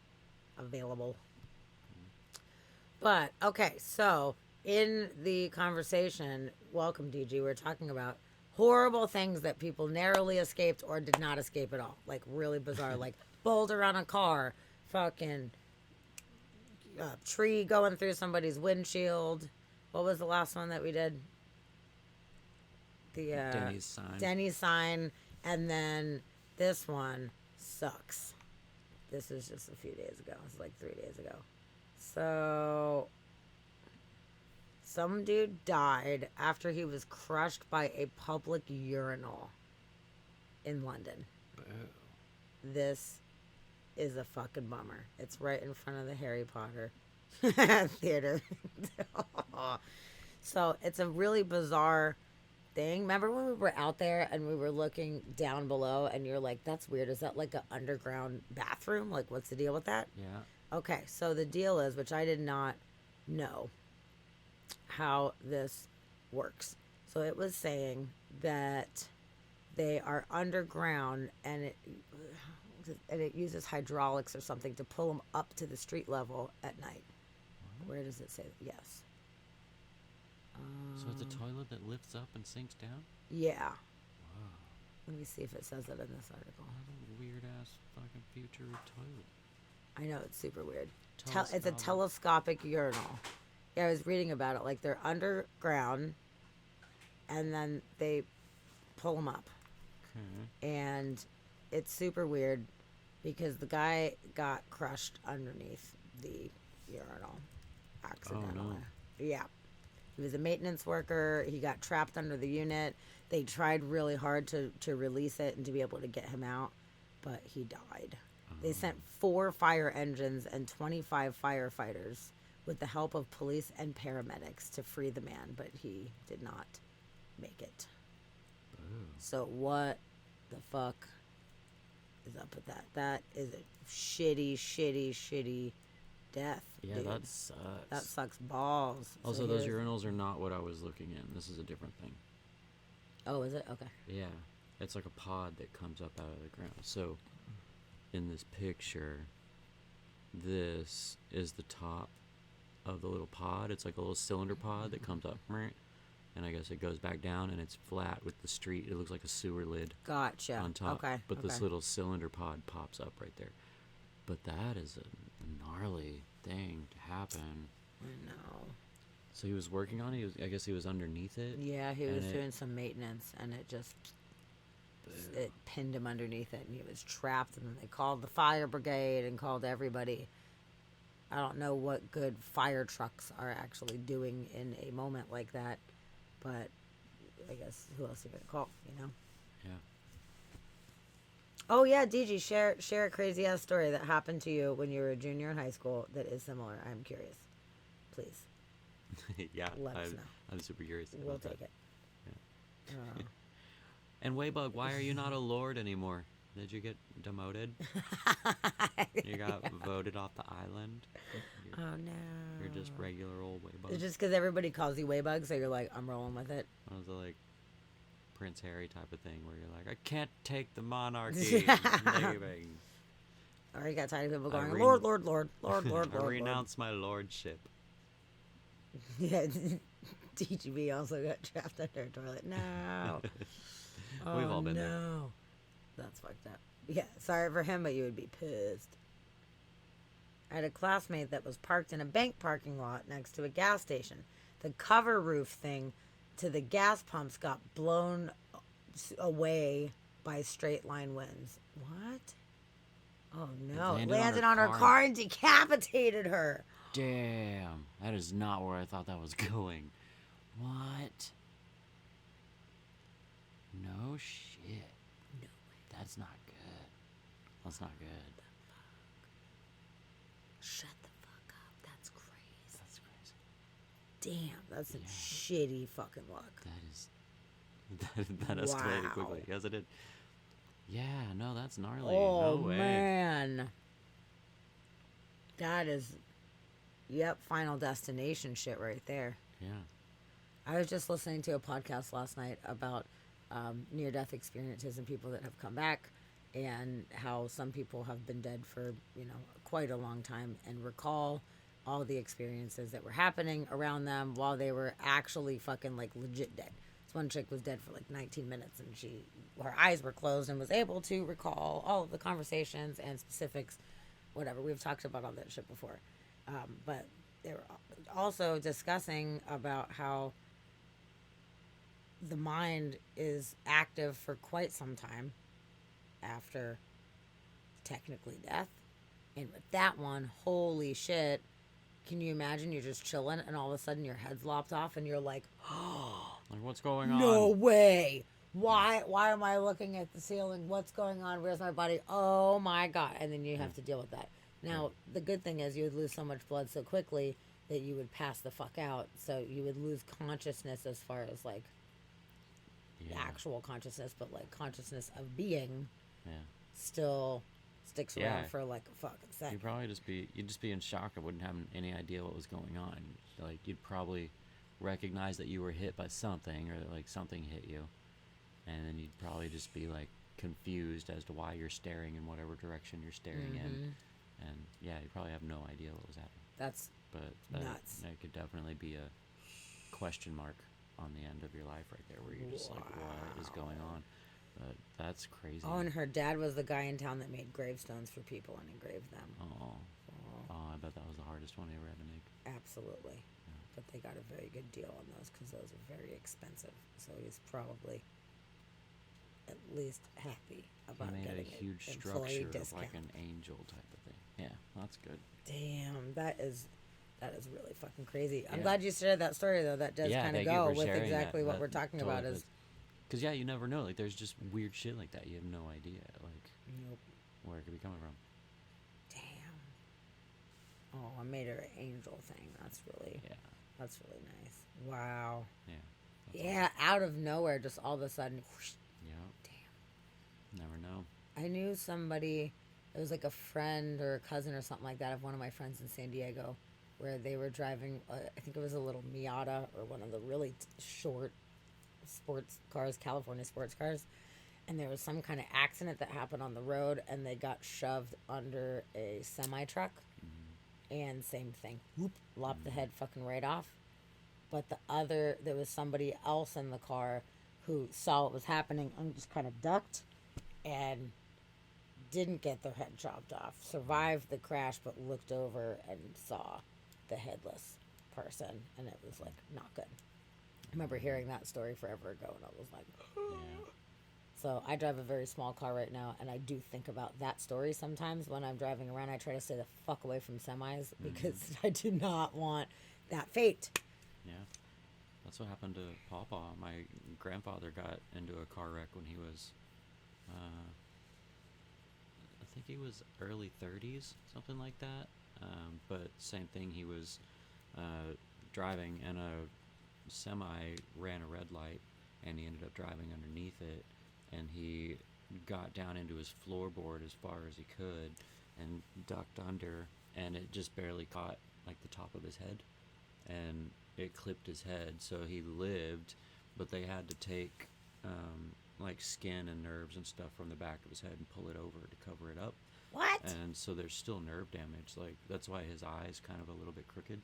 available. But okay, so in the conversation, welcome DG, we're talking about horrible things that people narrowly escaped or did not escape at all, like really bizarre, like boulder on a car, fucking tree going through somebody's windshield. What was the last one that we did? The Denny's sign. Denny's sign, and then this one sucks. This is just a few days ago. It's like 3 days ago. So some dude died after he was crushed by a public urinal in London. This is a fucking bummer. It's right in front of the Harry Potter theater. So it's a really bizarre thing. Remember when we were out there and we were looking down below and you're like, that's weird. Is that like an underground bathroom? Like, what's the deal with that? Yeah. Okay, so the deal is, which I did not know how this works. So it was saying that they are underground and it uses hydraulics or something to pull them up to the street level at night. Where does it say? Yes. So it's a toilet that lifts up and sinks down? Yeah. Wow. Let me see if it says that in this article. What a weird ass fucking future toilet. I know, it's super weird. It's a Telescopic. telescopic urinal. Yeah, I was reading about it. Like, they're underground, and then they pull them up. Okay. And it's super weird because the guy got crushed underneath the urinal accidentally. Oh, no. Yeah. He was a maintenance worker. He got trapped under the unit. They tried really hard to release it and to be able to get him out, but he died. They sent 4 fire engines and 25 firefighters with the help of police and paramedics to free the man, but he did not make it. So what the fuck is up with that? That is a shitty death. Yeah, dude. that sucks. That sucks balls. Also, So those here's- urinals are not what I was looking in. This is a different thing. Oh, is it? Okay. Yeah. It's like a pod that comes up out of the ground. So, in this picture, this is the top of the little pod. It's like a little cylinder pod that comes up, and I guess it goes back down, and it's flat with the street. It looks like a sewer lid. Gotcha. On top. Okay. But this okay. little cylinder pod pops up right there. But that is a gnarly thing to happen. I know. So he was working on it. I guess he was underneath it. Yeah, he and was it- doing some maintenance, and it pinned him underneath it, and he was trapped. And then they called the fire brigade and called everybody. I don't know what good fire trucks are actually doing in a moment like that, but I guess who else are you gonna call? You know. Yeah. Oh yeah, DG, share a crazy ass story that happened to you when you were a junior in high school that is similar. I'm curious, please. Yeah. Let us know. I'm super curious. We'll about take that. it. Uh, And Waybug, why are you not a lord anymore? Did you get demoted? You got voted off the island? Oh no. You're just regular old Waybug. It's just because everybody calls you Waybug, so you're like, I'm rolling with it. One of the like Prince Harry type of thing where you're like, I can't take the monarchy. I'm leaving. Or you got tired of people I going, ren- Lord, Lord, Lord, Lord, Lord, I Lord. renounce my lordship. Yeah, DGB also got trapped under a toilet. No. We've all been there. no. That's fucked up. Yeah, sorry for him, but you would be pissed. I had a classmate that was parked in a bank parking lot next to a gas station. The cover roof thing to the gas pumps got blown away by straight line winds. What? Oh no. It landed on her car and decapitated her. Damn. That is not where I thought that was going. What? No shit. No way. That's not good. That's not good. Shut the fuck up. That's crazy. That's crazy. Damn, that's some shitty fucking luck. That is. That escalated Wow. quickly. Yes, it did. Yeah, no, that's gnarly. Oh, no way. man. That is, Final Destination shit right there. Yeah. I was just listening to a podcast last night about near-death experiences and people that have come back, and how some people have been dead for, quite a long time and recall all the experiences that were happening around them while they were actually fucking, like, legit dead. This one chick was dead for, like, 19 minutes, and her eyes were closed and was able to recall all of the conversations and specifics, whatever. We've talked about all that shit before. But they were also discussing about how the mind is active for quite some time after technically death. And with that one, holy shit, can you imagine you're just chilling and all of a sudden your head's lopped off and you're like, oh, Like, what's going on? no way. Why am I looking at the ceiling? What's going on? Where's my body? Oh my God. And then you have to deal with that. Now, the good thing is you would lose so much blood so quickly that you would pass the fuck out. So you would lose consciousness as far as, like, actual consciousness, but, like, consciousness of being still sticks around for, like, a fucking second. You'd just be in shock. I wouldn't have any idea what was going on. Like, you'd probably recognize that you were hit by something, or like something hit you, and then you'd probably just be like confused as to why you're staring in whatever direction you're staring in, and you probably have no idea what was happening. That's nuts. That could definitely be a question mark on the end of your life right there, where you're just like, what is going on? But that's crazy. Oh, and her dad was the guy in town that made gravestones for people and engraved them. Oh, I bet that was the hardest one they ever had to make. Absolutely. But they got a very good deal on those because those are very expensive. So he's probably at least happy about He made getting a huge an employee structure of discount. like an angel type of thing. Yeah, that's good. Damn, that is really fucking crazy. I'm Yeah. glad you shared that story though. That does kind of thank you go for with sharing exactly that. what That we're talking totally about. Is because you never know. Like, there's just weird shit like that. You have no idea, like, Nope. where it could be coming from. oh, I made her an angel thing. That's really nice. Wow. Yeah, out of nowhere, just all of a sudden. Whoosh. Yeah. Damn. Never know. I knew somebody, it was like a friend or a cousin or something like that of one of my friends in San Diego, where they were driving, I think it was a little Miata or one of the really short sports cars, California sports cars. And there was some kind of accident that happened on the road, and they got shoved under a semi-truck. And same thing. Whoop, lopped the head fucking right off. But there was somebody else in the car who saw what was happening and just kind of ducked and didn't get their head chopped off. Survived the crash, but looked over and saw the headless person. And it was, like, not good. I remember hearing that story forever ago, and I was like, So I drive a very small car right now, and I do think about that story sometimes when I'm driving around. I try to stay the fuck away from semis because I do not want that fate. Yeah. That's what happened to Pawpaw. My grandfather got into a car wreck when he was, I think he was early 30s, something like that. But same thing, he was driving, and a semi ran a red light, and he ended up driving underneath it, and he got down into his floorboard as far as he could and ducked under, and it just barely caught like the top of his head, and it clipped his head. So he lived, but they had to take like skin and nerves and stuff from the back of his head and pull it over to cover it up. What? And so there's still nerve damage. Like, that's why his eye's kind of a little bit crooked,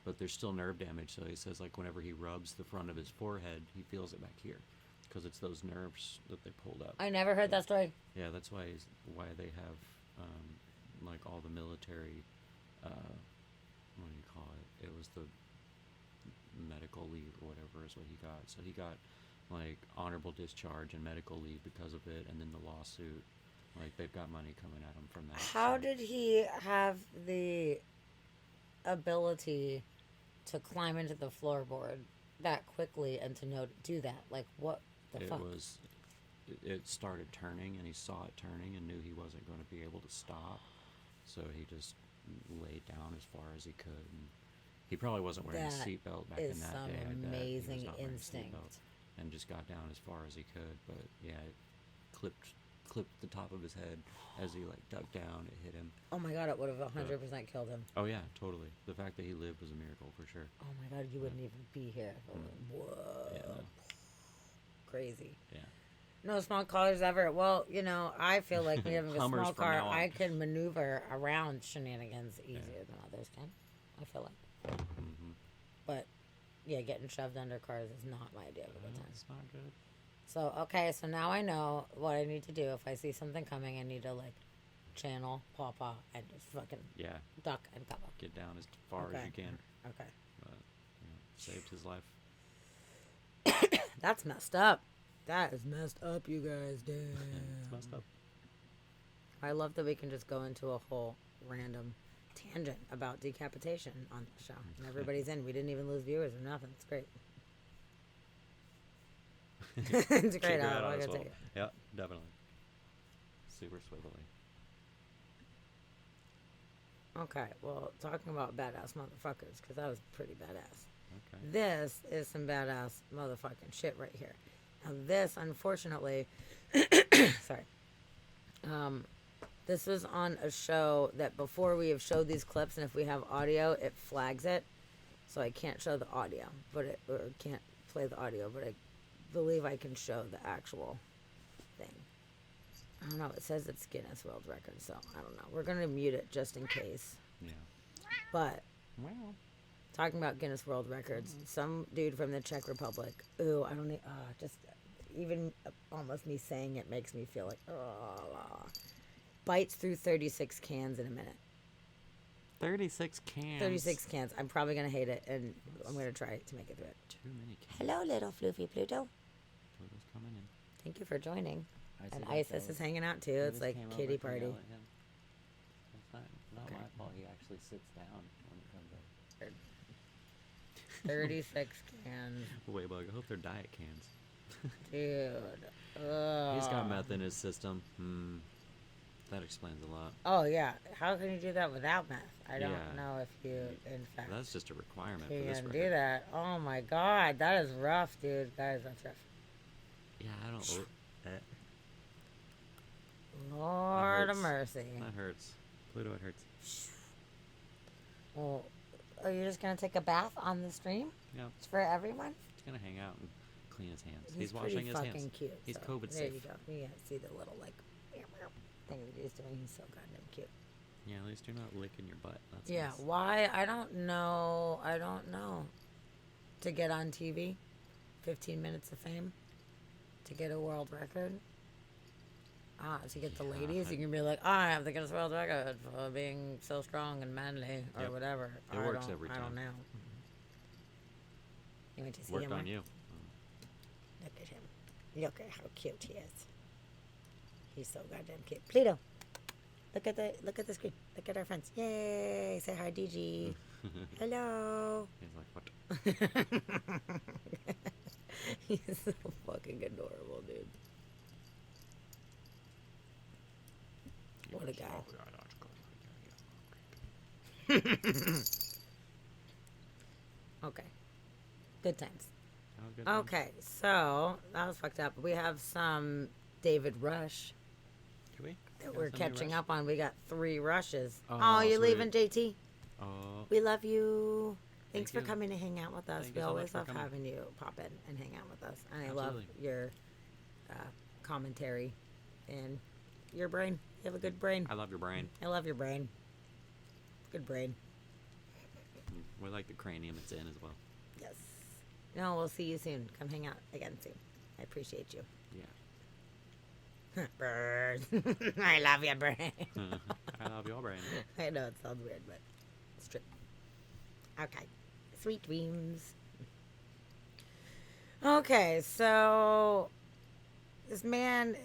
but there's still nerve damage. So he says, like, whenever he rubs the front of his forehead, he feels it back here, because it's those nerves that they pulled up. I never heard that story. Yeah, that's why they have like all the military, what do you call it? It was the medical leave or whatever is what he got. So he got like honorable discharge and medical leave because of it, and then the lawsuit. Like, they've got money coming at him from that. How did he have the ability to climb into the floorboard that quickly and to do that? Like, what the fuck? it started turning, and he saw it turning and knew he wasn't going to be able to stop. So he just laid down as far as he could. And he probably wasn't wearing a That seatbelt back is in that some day. I bet. He was amazing not wearing a instinct. seatbelt, and just got down as far as he could. But yeah, it clipped the top of his head as he like dug down. It hit him. Oh my god, it would have 100% killed him. Oh yeah, totally. The fact that he lived was a miracle for sure. Oh my god, you wouldn't even be here. Whoa. Yeah, no. Crazy. Yeah. No small cars ever. Well, you know, I feel like me having a Hummers small from car, now on. I can maneuver around shenanigans easier than others can. I feel like. Mm-hmm. But yeah, getting shoved under cars is not my idea of a good time. It's not good. So okay, so now I know what I need to do. If I see something coming, I need to like channel, paw, and just fucking Yeah. duck and cover. Get down as far as Okay. you can. Okay. But saved his life. That's messed up. That is messed up, you guys. Damn. It's messed up. I love that we can just go into a whole random tangent about decapitation on the show. And everybody's in. We didn't even lose viewers or nothing. It's great. It's great. Kick her I'm out not on gonna us all. take it. Yeah, definitely. Super swivelly. Okay, well, talking about badass motherfuckers, because that was pretty badass. Okay. This is some badass motherfucking shit right here. Now, this, unfortunately, sorry. This was on a show that before we have showed these clips, and if we have audio, it flags it. So I can't show the audio, or can't play the audio, but I believe I can show the actual thing. I don't know. It says it's Guinness World Record, so I don't know. We're going to mute it just in case. Yeah. But, Well. talking about Guinness World Records, some dude from the Czech Republic, ooh, I don't need, just even almost me saying it makes me feel like, bites through 36 cans in a minute. 36 cans. 36 cans. I'm probably going to hate it, and I'm going to try to make it through it. Too many cans. Hello, little floofy Pluto. Pluto's coming in. Thank you for joining. I And see that Isis though. is hanging out too. I It's just like came over kitty to party. yell at him. It's not Okay. my fault. He actually sits down when he comes up. 36 cans. Waybug, I hope they're diet cans. Dude. He's got Ugh. meth in his system. That explains a lot. Oh, yeah. How can you do that without meth? I don't Yeah. know if you, in fact, That's just a requirement for this can record. do that. Oh, my God. That is rough, dude. Guys, that's rough. Yeah, I don't. Lord of hurts. mercy. That hurts. Pluto, it hurts. Well, are you just going to take a bath on the stream? Yeah. It's for everyone? He's gonna hang out and clean his hands. He's washing pretty his fucking hands. cute. He's so COVID there safe. you go. You can see the little, like, thing that he's doing. He's so goddamn cute. Yeah, at least you're not licking your butt. That's Yeah, nice. why? I don't know. To get on TV, 15 minutes of fame, to get a world record. To get the ladies, you can be like, I have the Guinness World Record for being so strong and manly, or Yep. whatever. It I works don't- every I don't time. know. You want to see Worked him? on Mark? you. Look at him. Look at how cute he is. He's so goddamn cute. Pluto, look at the screen. Look at our friends. Yay! Say hi, DG. Hello. He's like, what? He's so fucking adorable, dude. What a guy. Okay. Good times. Oh, good times. Okay, so that was fucked up. We have some David Rush Do we? that Got we're some new catching Rush? up on. We got 3 rushes. Oh, Oh, you sweet. leaving, JT? Oh. We love you. Thanks Thank for you. coming to hang out with us. Thank We you so much always for love coming. having you pop in and hang out with us. And I Absolutely. love your commentary and your brain. You have a good brain. I love your brain. I love your brain. Good brain. We like the cranium it's in as well. Yes. No, we'll see you soon. Come hang out again soon. I appreciate you. Yeah. Bird. I love your brain. I love your brain. I know it sounds weird, but it's true. Okay. Sweet dreams. Okay, so this man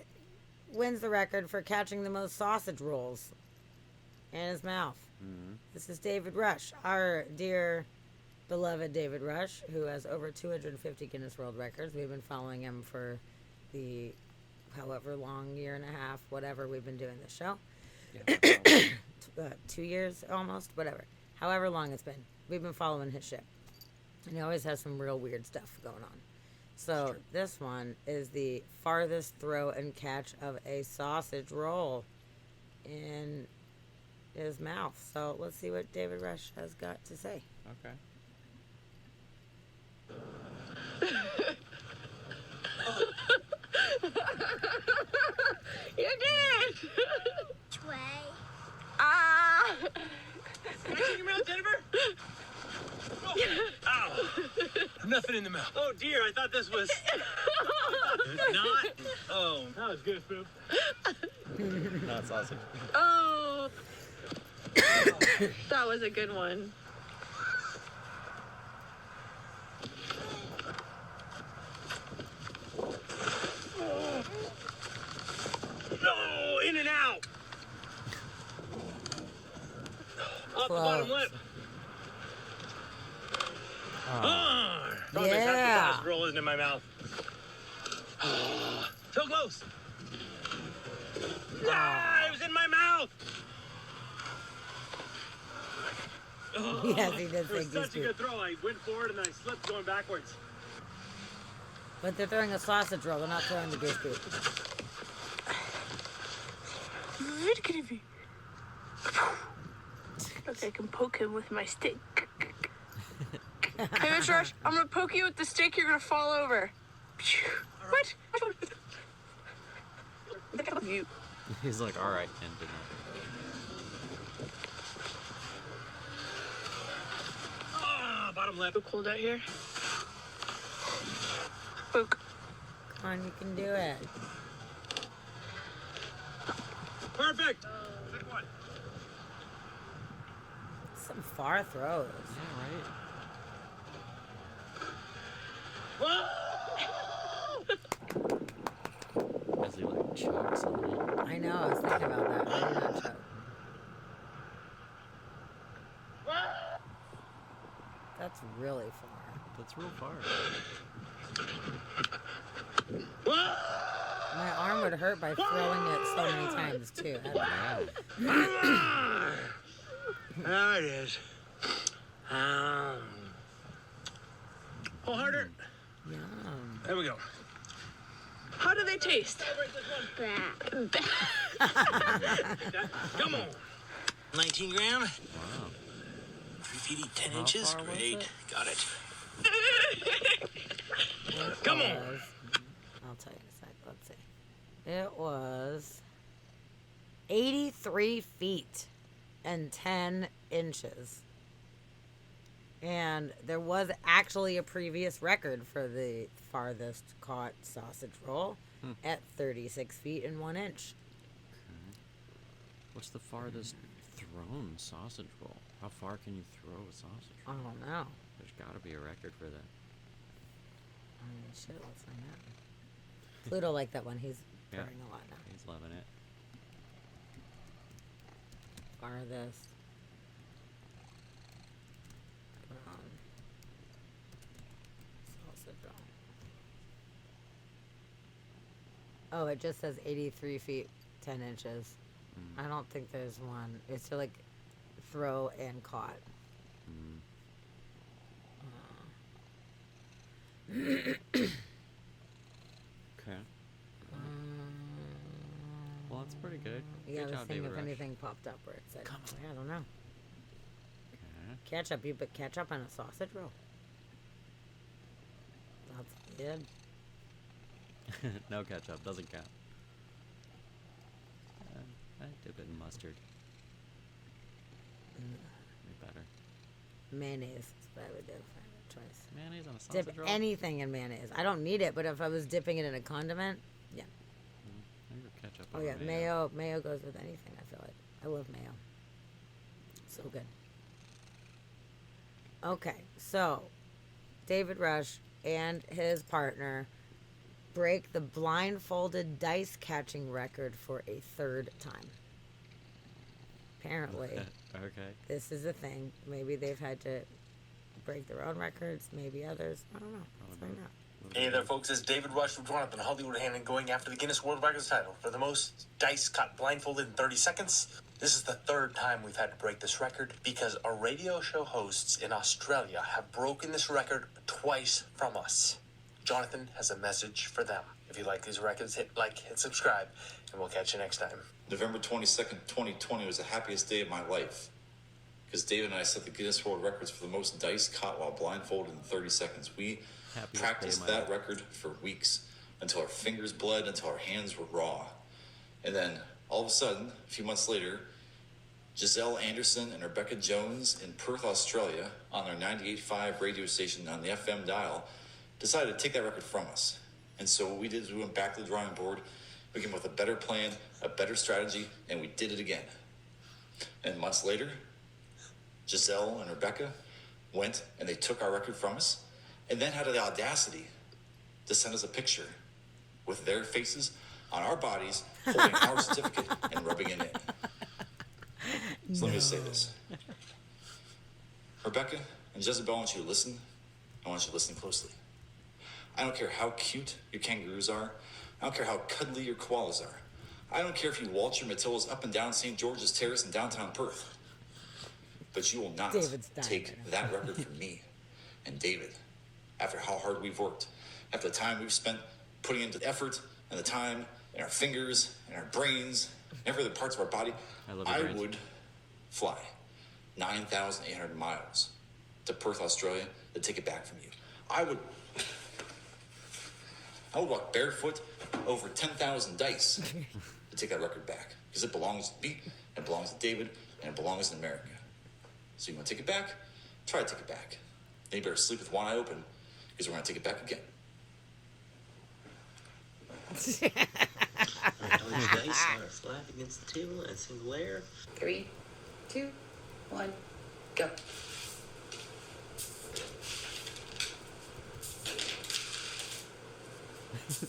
wins the record for catching the most sausage rolls in his mouth. Mm-hmm. This is David Rush, our dear beloved David Rush, who has over 250 Guinness World Records. We've been following him for the however long, year and a half, whatever we've been doing the show. Yeah. 2 years almost, whatever. However long it's been. We've been following his shit. And he always has some real weird stuff going on. So this one is the farthest throw and catch of a sausage roll in his mouth. So let's see what David Rush has got to say. Okay. You did! Trey. Ah! Can I take your mouth, Jennifer? Ow! Nothing in the mouth. Oh dear, I thought this was not. Oh, that was good, Spoop. Not sausage. Oh! That was a good one. No, in and out. Off the bottom lip. Probably half the Yeah. sausage roll isn't in my mouth. So close. Ah, it was in my mouth. Yes, he did It was say such a goose good throw. I went forward and I slipped going backwards. But they're throwing a sausage roll. They're not throwing the goose poop. Okay, I can poke him with my stick. Hey, Mr. Rush, I'm gonna poke you with the stick. You're gonna fall over. What? You. He's like, all right, and did Bottom lip. So cold out here. Poke. Come on, you can do it. Perfect. Good one. Some far throws. Yeah, right. As he like chokes on it. I know, I was thinking about that. I did not choke. That's really far. That's real far. My arm would hurt by throwing it so many times, too. There it is. Oh, harder. Yum. There we go. How do they taste? Come on. 19 gram. Wow. 3 feet, 10 How inches. far was Great. it? Got it. It Come on. was- I'll tell you in a sec. Let's see. It was 83 feet and 10 inches. And there was actually a previous record for the farthest caught sausage roll at 36 feet and 1 inch. What's the farthest thrown sausage roll? How far can you throw a sausage I roll? don't know. There's got to be a record for that. Shit, let's find out. Pluto liked that one. He's Yeah. throwing a lot now. He's loving it. Farthest. Sausage roll. Oh, it just says 83 feet, 10 inches. I don't think there's one. It's like throw and caught. Okay. Well, that's pretty good. Yeah, I Good was job, thinking David if Rush. anything popped up where it said, I don't know. Okay. Ketchup, you put ketchup on a sausage roll. That's good. No ketchup, doesn't count. I dip it in mustard. Be better. Mayonnaise is what I would do if I had a choice. Mayonnaise on a sausage Dip roll? anything in mayonnaise. I don't need it, but if I was dipping it in a condiment, yeah. I go ketchup Oh over yeah, mayo goes with anything. I feel like I love mayo. So good. Okay, so David Rush and his partner break the blindfolded dice catching record for a third time. Apparently, Okay. this is a thing. Maybe they've had to break their own records, maybe others. I don't know. Let's find out. Hey there, folks. It's David Rush with Jonathan Hollywood Hannon going after the Guinness World Records title for the most dice caught blindfolded in 30 seconds. This is the third time we've had to break this record because our radio show hosts in Australia have broken this record twice from us. Jonathan has a message for them. If you like these records, hit like and subscribe, and we'll catch you next time. November 22nd, 2020 was the happiest day of my life because David and I set the Guinness World Records for the most dice caught while blindfolded in 30 seconds. We practiced that record for weeks until our fingers bled, until our hands were raw. And then all of a sudden, a few months later, Giselle Anderson and Rebecca Jones in Perth, Australia, on their 98.5 radio station on the FM dial, decided to take that record from us. And so what we did is we went back to the drawing board, we came up with a better plan, a better strategy, and we did it again. And months later, Giselle and Rebecca went and they took our record from us, and then had the audacity to send us a picture with their faces on our bodies, holding our certificate and rubbing it in. So let me just say this. Rebecca and Jezebel, I want you to listen. I want you to listen closely. I don't care how cute your kangaroos are. I don't care how cuddly your koalas are. I don't care if you waltz your Matildas up and down St. George's Terrace in downtown Perth. But you will not take that record from me and David. After how hard we've worked, after the time we've spent putting into the effort and the time in our fingers and our brains and every other parts of our body, I would fly 9,800 miles to Perth, Australia to take it back from you. I would walk barefoot over 10,000 dice to take that record back because it belongs to me, it belongs to David, and it belongs in America. So you want to take it back? Try to take it back. Then you better sleep with one eye open because we're going to take it back again. All your dice are flat against the table at single layer. 3, 2, 1, go.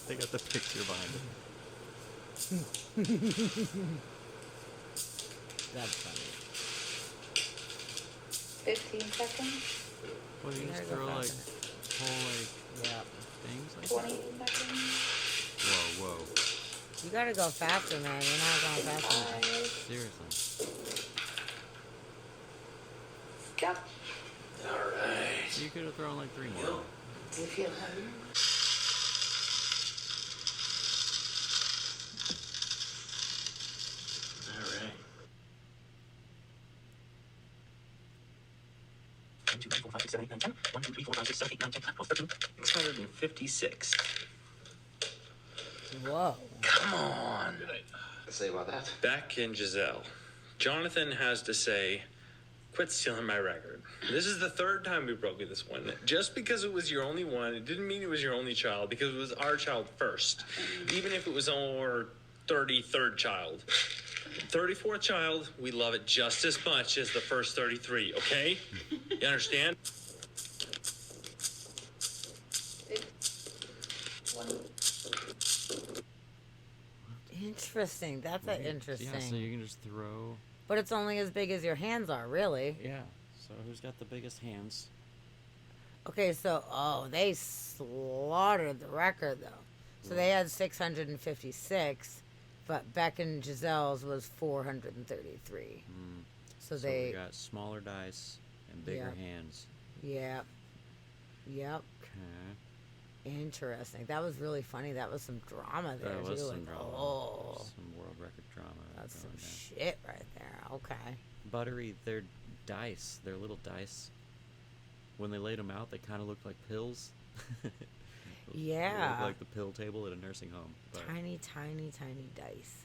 They got the picture behind it. That's funny. 15 seconds. What do you just throw like whole things like 20 that? seconds. Whoa. You gotta go faster, man. You're not going fast enough. Seriously. Go. Alright. You could have thrown like 3 more. Do you feel heavy? Alright. 1, 2, 3, 4, 5, 6, 7, 8, 9, 10. 1, 2, 3, 4, 5, 6, 7, 8, 9, 10, 12, 13. 656. Whoa. Come on. Say about that. Beck and Giselle. Jonathan has to say, quit stealing my record. This is the third time we broke this one. Just because it was your only one, it didn't mean it was your only child, because it was our child first. Even if it was our 33rd child. 34th child, we love it just as much as the first 33, okay? You understand? Interesting. That's an interesting. Yeah, so you can just throw. But it's only as big as your hands are, really. Yeah. So who's got the biggest hands? Okay, so they slaughtered the record though. So they had 656, but Beck and Giselle's was 433. So we got smaller dice and bigger hands. Yep. Okay. Interesting. That was really funny. That was some drama there. That was too. some drama. Oh, Some world record drama. that's some going down. shit right there. Okay. Buttery, they're dice. They're little dice. When they laid them out, they kind of looked like pills. They Yeah. looked like the pill table at a nursing home. But Tiny, tiny, tiny dice.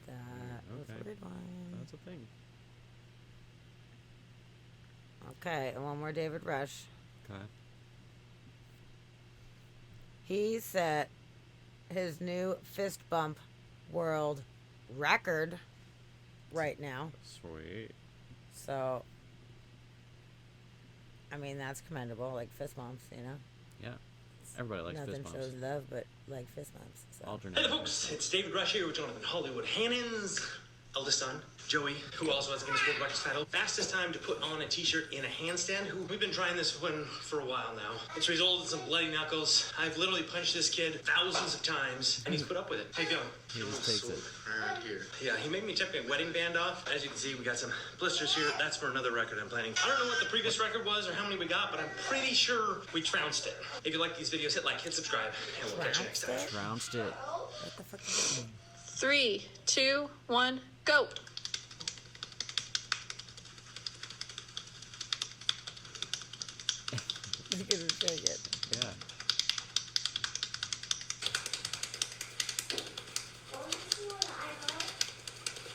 That was a weird one. That's a thing. Okay, and one more David Rush. Okay. He set his new fist bump world record right now. Sweet. So, I mean, that's commendable. Like fist bumps, you know? Yeah. Everybody likes Nothing fist bumps. shows love but like fist bumps. So. Alternate. Hey folks, it's David Rush here with Jonathan Hollywood Hannons. eldest son, Joey, who also has a Guinness World Records title. Fastest time to put on a t-shirt in a handstand. We've been trying this one for a while now. It's resulted in some bloody knuckles. I've literally punched this kid thousands of times, and he's put up with it. How you feeling? He just takes it. Right here. Yeah, he made me take my wedding band off. As you can see, we got some blisters here. That's for another record I'm planning. I don't know what the previous record was or how many we got, but I'm pretty sure we trounced it. If you like these videos, hit like, hit subscribe, and we'll catch you next time. Trounced it. What the fuck is that? 3, 2, 1, go. Look at him shake it. Yeah.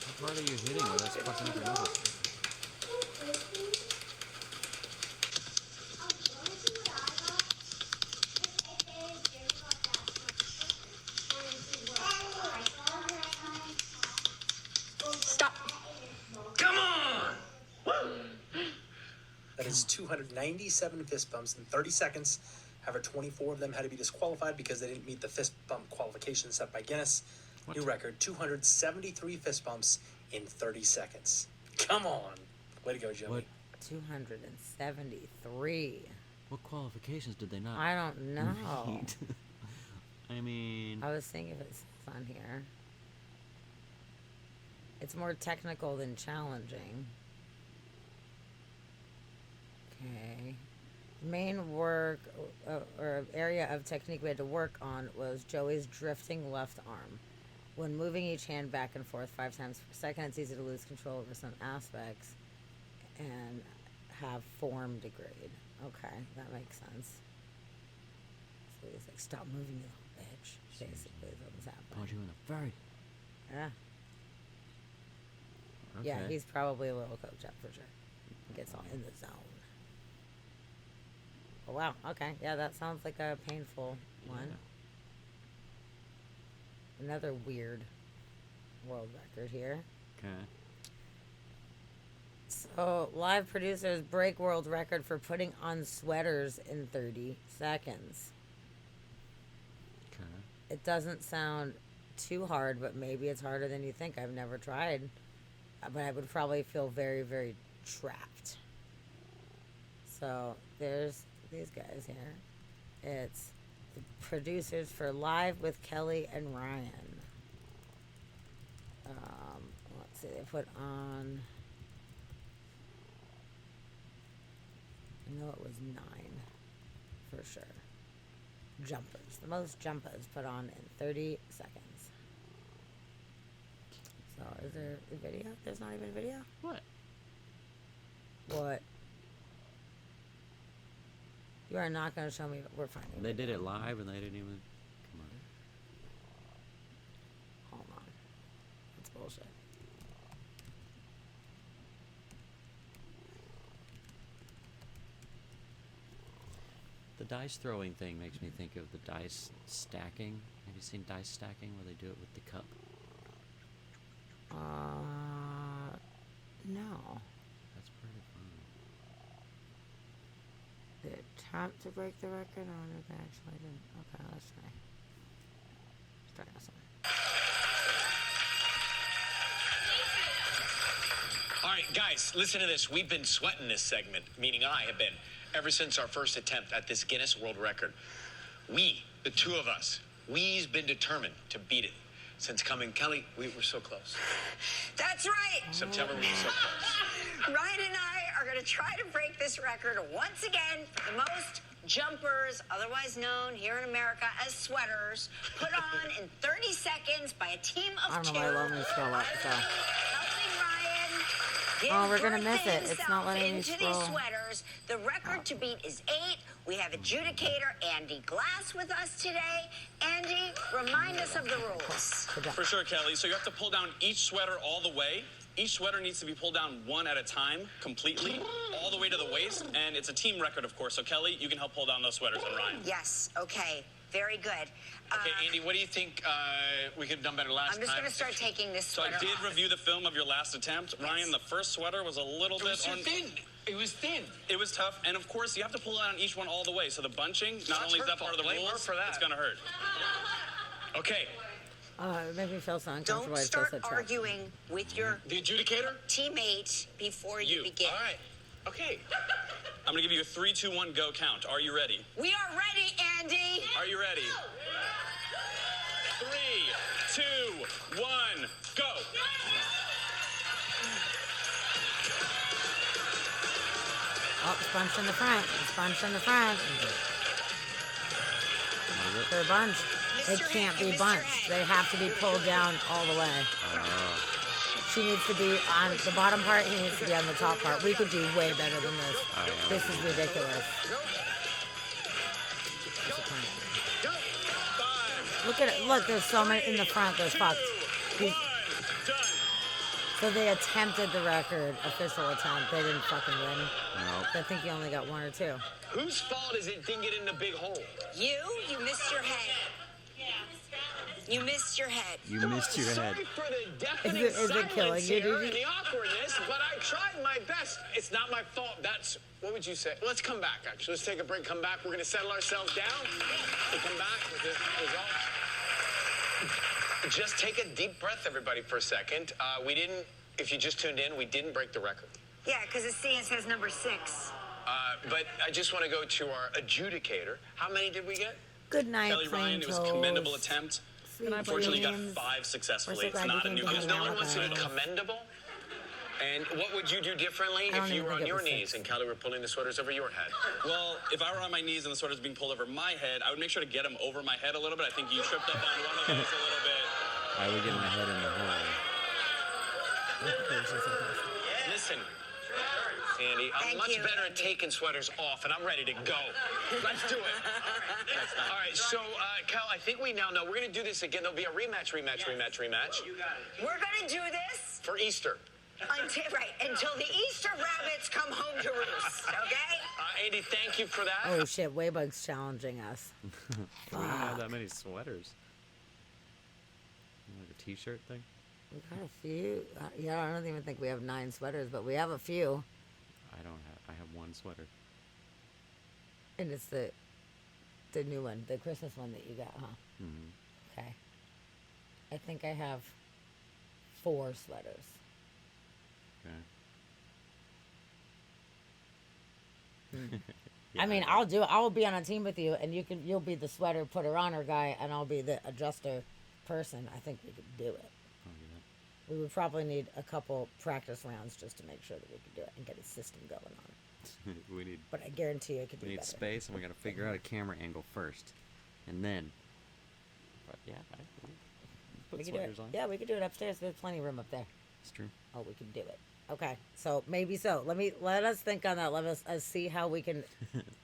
What part are you hitting with? That's fucking up your nose. Stop. Come on! That is 297 fist bumps in 30 seconds. However, 24 of them had to be disqualified because they didn't meet the fist bump qualification set by Guinness. What? New record, 273 fist bumps in 30 seconds. Come on. Way to go, Joey. What? 273. What qualifications did they not? I don't know. meet? I mean, I was thinking if it's on here. It's more technical than challenging. Okay. Main work or area of technique we had to work on was Joey's drifting left arm. When moving each hand back and forth 5 times per second, it's easy to lose control over some aspects and have form degrade. Okay, that makes sense. So he's like, stop moving, you little bitch. Basically, is what was happening. punch you in the face. Yeah. Okay. Yeah, he's probably a little coach up for sure. Gets all in the zone. Oh, wow. Okay. Yeah, that sounds like a painful one. Another weird world record here. Okay. So, live producers break world record for putting on sweaters in 30 seconds. Okay. It doesn't sound too hard, but maybe it's harder than you think. I've never tried. But I would probably feel very, very trapped. So, there's these guys here. It's the producers for Live with Kelly and Ryan. Let's see, they put on... I know it was 9 for sure. Jumpers. The most jumpers put on in 30 seconds. So, is there a video? There's not even a video? What? What? You are not going to show me. We're finding. They did it live and they didn't even. Come on. Hold on. That's bullshit. The dice throwing thing makes me think of the dice stacking. Have you seen dice stacking where they do it with the cup? No. That's pretty fun. Did it attempt to break the record? I wonder if they actually didn't. Okay, let's try. Let's try this one. All right, guys, listen to this. We've been sweating this segment, meaning I have been, ever since our first attempt at this Guinness World Record. We, the two of us, we's been determined to beat it. Since coming, Kelly, we were so close. That's right. September, we were so close. Ryan and I are going to try to break this record once again for the most jumpers, otherwise known here in America as sweaters, put on in 30 seconds by a team of I don't two. know why I love me scroll up, so. Helping Ryan give Oh, we're gonna birth miss it. It's not himself letting me into scroll. these sweaters. The record to beat is 8. We have adjudicator Andy Glass with us today. Andy, remind us of the rules. For sure, Kelly. So you have to pull down each sweater all the way. Each sweater needs to be pulled down one at a time, completely, all the way to the waist. And it's a team record, of course. So, Kelly, you can help pull down those sweaters, and Ryan. Yes, okay. Very good. Okay, Andy, what do you think we could have done better last time? I'm just going to start taking this So sweater I did off. review the film of your last attempt. Ryan, the first sweater was a little bit thin. It was thin. It was tough. And, of course, you have to pull it on each one all the way. So the bunching, not only is that part of the Blame her rules, for that. it's going to hurt. Okay, It makes me feel so uncomfortable. Don't I feel start so trapped. arguing with your The adjudicator? teammate before you begin. All right. Okay. I'm gonna give you a 3, 2, 1, go count. Are you ready? We are ready, Andy. Are you ready? 3, 2, 1, go. Oh, it's bunched in the front. It's bunched in the front. They're bunched. They can't be bunched. They have to be pulled down all the way. She needs to be on the bottom part. He needs to be on the top part. We could do way better than this. This is ridiculous. Look at it. Look, there's so many in the front. They're fucked. So they attempted the record, official attempt. They didn't fucking win. Nope. I think you only got 1 or 2. Whose fault is it didn't get in the big hole? You missed your head. You missed your head. You missed your head. Sorry for the deafening Is it silence killing you, here Gigi? and the awkwardness, but I tried my best. It's not my fault. That's, what would you say? Let's come back, actually. Let's take a break, come back. We're going to settle ourselves down. We'll come back with the results. Just take a deep breath, everybody, for a second. We didn't, if you just tuned in, we didn't break the record. Yeah, because the scene says number 6. But I just want to go to our adjudicator. How many did we get? Good night, Kelly Ryan, it was a commendable attempt. Sweet Unfortunately, got dreams. 5 successfully. We're so It's glad not you a new came to business. hang No out one wants to with be us. commendable. And what would you do differently I don't if you even were on think it your was knees 6. and Kelly were pulling the sweaters over your head? Well, if I were on my knees and the sweater's being pulled over my head, I would make sure to get them over my head a little bit. I think you tripped up on one of those a little bit. I would get my head in the hole. Listen, Andy, I'm Thank much you. better at taking sweaters off, and I'm ready to go. Let's do it. All right, so, Cal, I think we now know. We're going to do this again. There'll be a rematch. We're going to do this For Easter. until the Easter rabbits come home to roost, okay? Andy, thank you for that. Oh shit, Waybug's challenging us. We don't have that many sweaters. Like a t-shirt thing? We got a few. Yeah, I don't even think we have 9 sweaters, but we have a few. I have 1 sweater. And it's the new one, the Christmas one that you got, huh? Mm-hmm. Okay. I think I have 4 sweaters. Okay. I mean, I'll do it. I'll be on a team with you, and you'll be the sweater putter oner guy, and I'll be the adjuster person. I think we could do it. We would probably need a couple practice rounds just to make sure that we could do it and get a system going on it. we need. But I guarantee you, it could We be need better. space, and we got to figure out a camera angle first, and then. But yeah, put We could do it. sweaters on. Yeah, we could do it upstairs. There's plenty of room up there. It's true. Oh, we can do it. Okay, so maybe so. Let us think on that. Let us see how we can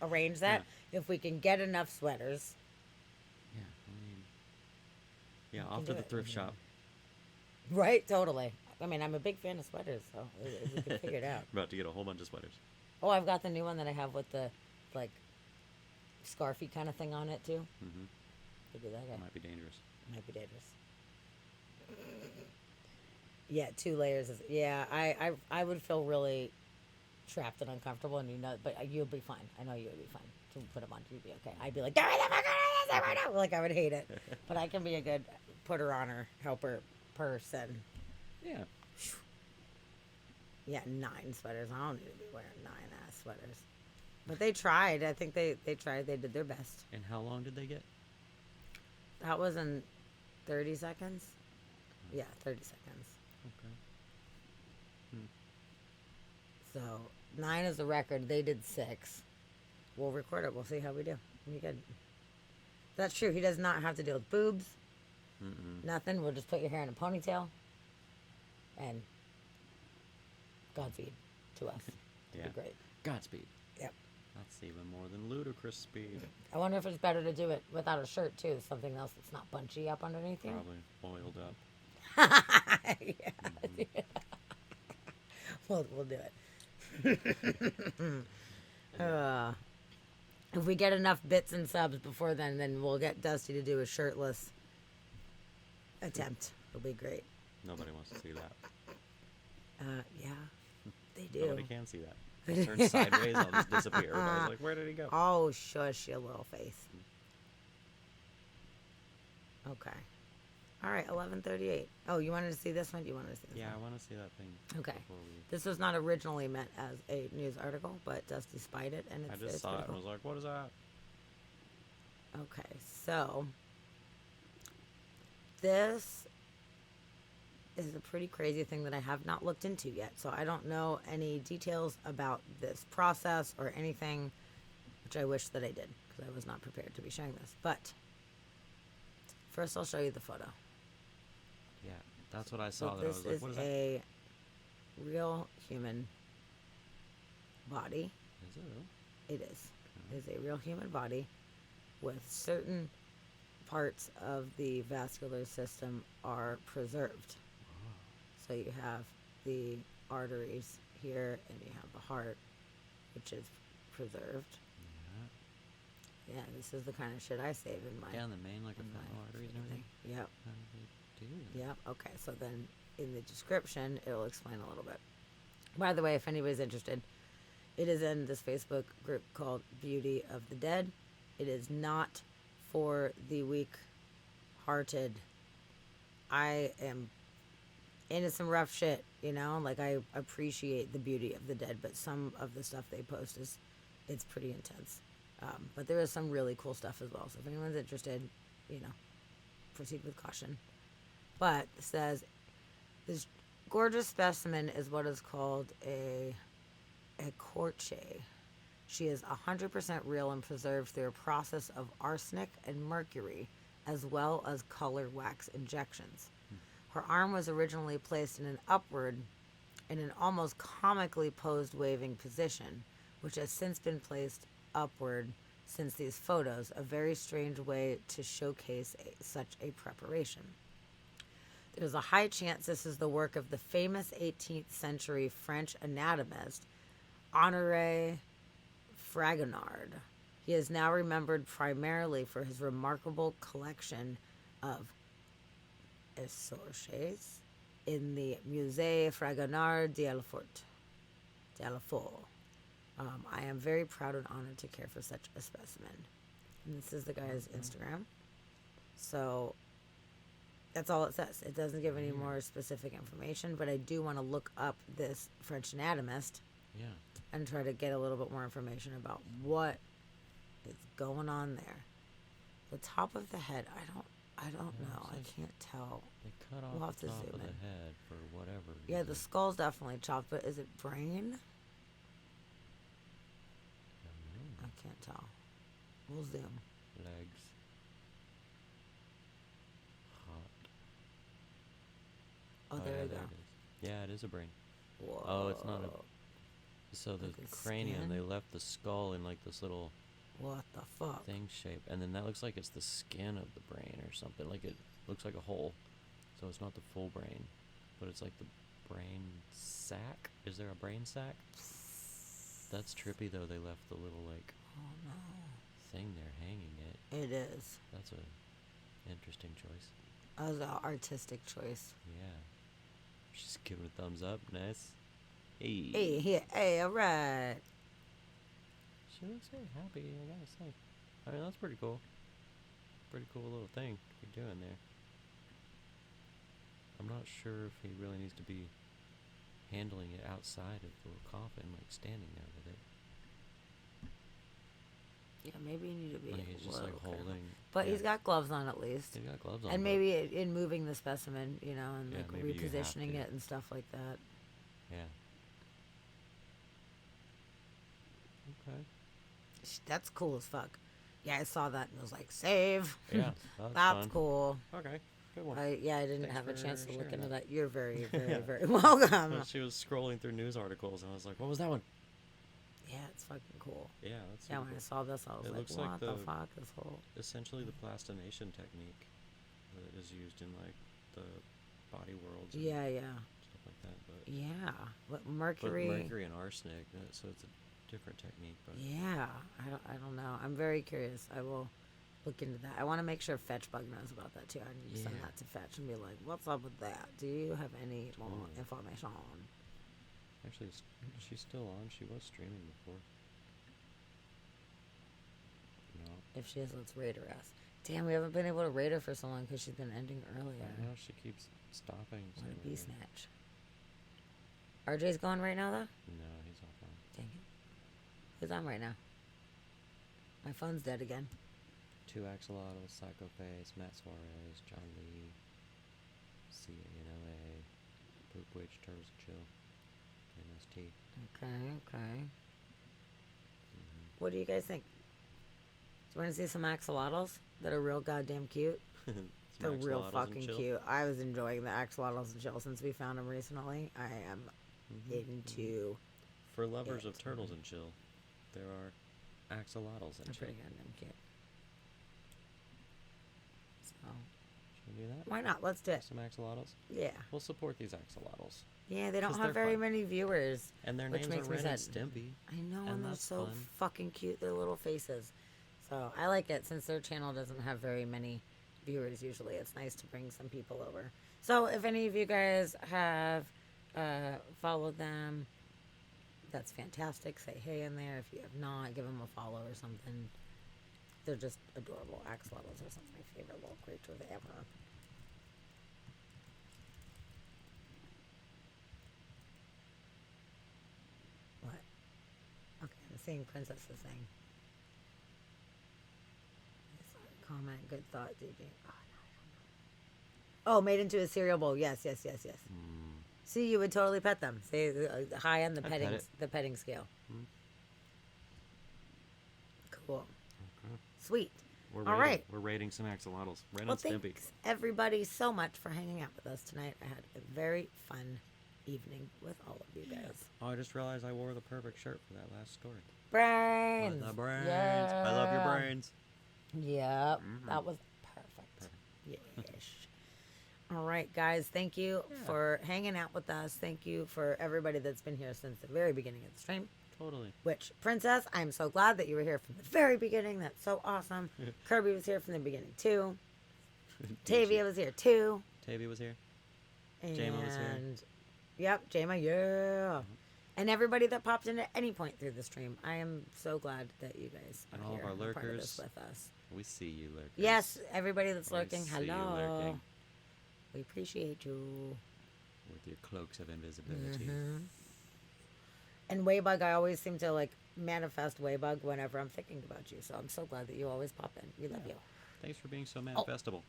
arrange that. If we can get enough sweaters. Yeah, We off can to do the it. thrift shop. Right, totally. I mean, I'm a big fan of sweaters, so we can figure it out. About to get a whole bunch of sweaters. Oh, I've got the new one that I have with the, like, scarfy kind of thing on it, too. Mm-hmm. Could be that guy. Might be dangerous. Might be dangerous. Yeah, 2 layers is, yeah, I would feel really trapped and uncomfortable, and but you'll be fine. I know you'll be fine to put them on. You'll be okay. I'd be like, get me the fuck out of this right now! Like, I would hate it. But I can be a good putter-oner, helper person. Yeah. Yeah, 9 sweaters. I don't need to be wearing 9-ass sweaters. But they tried. I think they tried. They did their best. And how long did they get? That was in 30 seconds? Yeah, 30 seconds. Okay. So 9 is the record. They did 6. We'll record it. We'll see how we do. We good. That's true. He does not have to deal with boobs. Nothing. We'll just put your hair in a ponytail. And Godspeed to us. Yeah. It'd be great. Godspeed. Yep. That's even more than ludicrous speed. I wonder if it's better to do it without a shirt too. Something else that's not bunchy up underneath you. Probably boiled up. Yeah. We'll do it. If we get enough bits and subs before then we'll get Dusty to do a shirtless attempt. It'll be great. Nobody wants to see that. Yeah, they do. Nobody can see that. I'll turn sideways, I'll just disappear. Everybody's like, where did he go? Oh, shush your little face. Okay. All right, 11:38. Oh, you wanted to see this one? You wanted to see this Yeah, one? I want to see that thing. Okay. before we- This was not originally meant as a news article, but Dusty spied it, and I it's just saw pretty it and cool. was like, what is that? Okay, so this is a pretty crazy thing that I have not looked into yet. So I don't know any details about this process or anything, which I wish that I did because I was not prepared to be sharing this. But first, I'll show you the photo. Yeah, that's what I So saw. That I this was like, is what is that? a real human body. Is it real? It is. It is a real human body with certain parts of the vascular system are preserved. So you have the arteries here and you have the heart, which is preserved. Yeah, this is the kind of shit I save in my... Yeah, and the main, like, femoral arteries and everything. Yep. How do they do that? Yep. Okay, so then in the description, it'll explain a little bit. By the way, if anybody's interested, it is in this Facebook group called Beauty of the Dead. It is not for the weak-hearted. I am into some rough shit, you know? Like, I appreciate the beauty of the dead, but some of the stuff they post it's pretty intense. But there is some really cool stuff as well. So if anyone's interested, you know, proceed with caution. But it says, this gorgeous specimen is what is called a Corche. She is 100% real and preserved through a process of arsenic and mercury, as well as color wax injections. Her arm was originally placed in an almost comically posed waving position, which has since been placed upward since these photos, a very strange way to showcase such a preparation. There's a high chance this is the work of the famous 18th century French anatomist Honoré Fragonard. He is now remembered primarily for his remarkable collection of essorches in the Musée Fragonard d'Alfort. I am very proud and honored to care for such a specimen. And this is the guy's Instagram. So that's all it says. It doesn't give any more specific information, but I do want to look up this French anatomist. Yeah. And try to get a little bit more information about what is going on there. The top of the head, I don't know. I can't tell. They cut off We'll have the to top zoom of the in. head for whatever Yeah, reason. the skull's definitely chopped, but is it brain? I can't tell. We'll zoom. Legs. Heart. Oh, there yeah, we go. it is. Yeah, it is a brain. Whoa. Oh, it's not a... So the Like a cranium, they skin? left the skull in like this little What the fuck? thing shape, and then that looks like it's the skin of the brain or something. Like it looks like a hole, so it's not the full brain, but it's like the brain sac. Is there a brain sac? That's trippy though. They left the little like thing there hanging it. It is. That's a interesting choice. That was an artistic choice. Yeah. She's giving a thumbs up. Nice. Hey. Hey, alright. She looks very happy, I gotta say. I mean, that's pretty cool. Pretty cool little thing to be doing there. I'm not sure if he really needs to be handling it outside of the little coffin, like standing there with it. Yeah, maybe you need to be. Like he's just like holding. But yeah. he's got gloves on at least. He's got gloves on. And but- maybe in moving the specimen, you know, and Yeah, like maybe you have repositioning to. it and stuff like that. Yeah. Okay. That's cool as fuck. Yeah, I saw that and was like, save. Yeah, that's That's fun. cool. Okay, good one. I didn't Thanks have a for chance to look sharing into that. that. You're very, very, Yeah. very welcome. Well, she was scrolling through news articles, and I was like, "What was that one?" Yeah, it's fucking cool. Yeah, that's. Yeah, super when I cool. saw this, I was It like, looks what like the fuck? This whole. Essentially, the plastination technique that is used in like the body worlds. and Yeah, yeah. Stuff like that, but. Yeah. What, But mercury? mercury and arsenic, so it's a different technique. But Yeah, I don't know. I'm very curious. I will look into that. I want to make sure Fetchbug knows about that too. I need to send Yeah. that to Fetch and be like, "What's up with that? Do you have any more Totally. information?" actually, she's still on. She was streaming before. No. If she is, let's raid her ass. Damn, we haven't been able to rate her for so long because she's been ending earlier. I know she keeps stopping. What a so bee weird. snatch. RJ's going right now, though? No, he's offline. Dang it. Who's on right now? My phone's dead again. 2 Axolotls, Psycho Face, Matt Suarez, John Lee, CANLA, Poop Witch, Turtles and Chill, MST. Okay. What do you guys think? Do you want to see some axolotls that are real goddamn cute? They're real axolotls and fucking chill? cute. I was enjoying the axolotls and chill since we found them recently. I am into. For lovers of Turtles and Chill, there are Axolotls and They're Chill. pretty goddamn cute. So Should we do that? why not? Let's do it. Some Axolotls? Yeah. We'll support these Axolotls. Yeah, they don't 'Cause have they're very fun. many viewers. And their which names makes are me Ren and sad. Stimpy. I know, and and they're that's so fun. fucking cute. Their little faces. So I like it since their channel doesn't have very many viewers usually. It's nice to bring some people over. So if any of you guys have followed them, that's fantastic. Say hey in there. If you have not, give them a follow or something. They're just adorable. Axolotls are some of my favorite little creatures ever. What? Okay, I'm seeing Princess's thing. Comment, good thought, DJ. Oh, no, I don't know. Oh, made into a cereal bowl. Yes. See, you would totally pet them. See, high on the I'd petting, pet it. the petting scale. Mm. Cool. Okay. Sweet. We're All rating, right. We're rating some Axolotls. Ren Well, and Stimpy. thanks everybody so much for hanging out with us tonight. I had a very fun evening with all of you guys. Oh, I just realized I wore the perfect shirt for that last story. Brains. The brains. I love your Yeah. brains. Yep, that was perfect. Yes. All right, guys. Thank you for hanging out with us. Thank you for everybody that's been here since the very beginning of the stream. Totally. Which, Princess, I'm so glad that you were here from the very beginning. That's so awesome. Kirby was here from the beginning, too. Tavia was here, too. Tavia was here. And, Jama was here. Yep, Jama, yeah. And everybody that popped in at any point through the stream. I am so glad that you guys are And all here of our and a part of this lurkers. with us. We see you, lurkers. Yes, everybody that's We lurking, see you hello. lurking. We appreciate you. With your cloaks of invisibility. And Waybug, I always seem to like manifest Waybug whenever I'm thinking about you. So I'm so glad that you always pop in. We love you. Thanks for being so manifestable.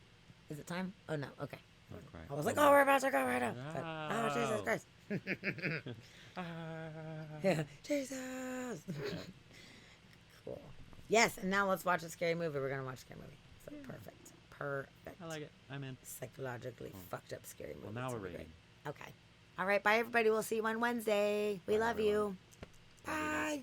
Is it time? Oh no, okay. Oh, crap. I was like, oh, we're about to go right now. It's like, No. oh, Jesus Christ. Yeah, Jesus. Cool. Yes, and now let's watch a scary movie. We're gonna watch a scary movie. So perfect. Perfect. I like it. I'm in. Psychologically fucked up scary movie. Well, now It's we're gonna be rating. great. Okay. All right. Bye, everybody. We'll see you on Wednesday. We love you. Bye.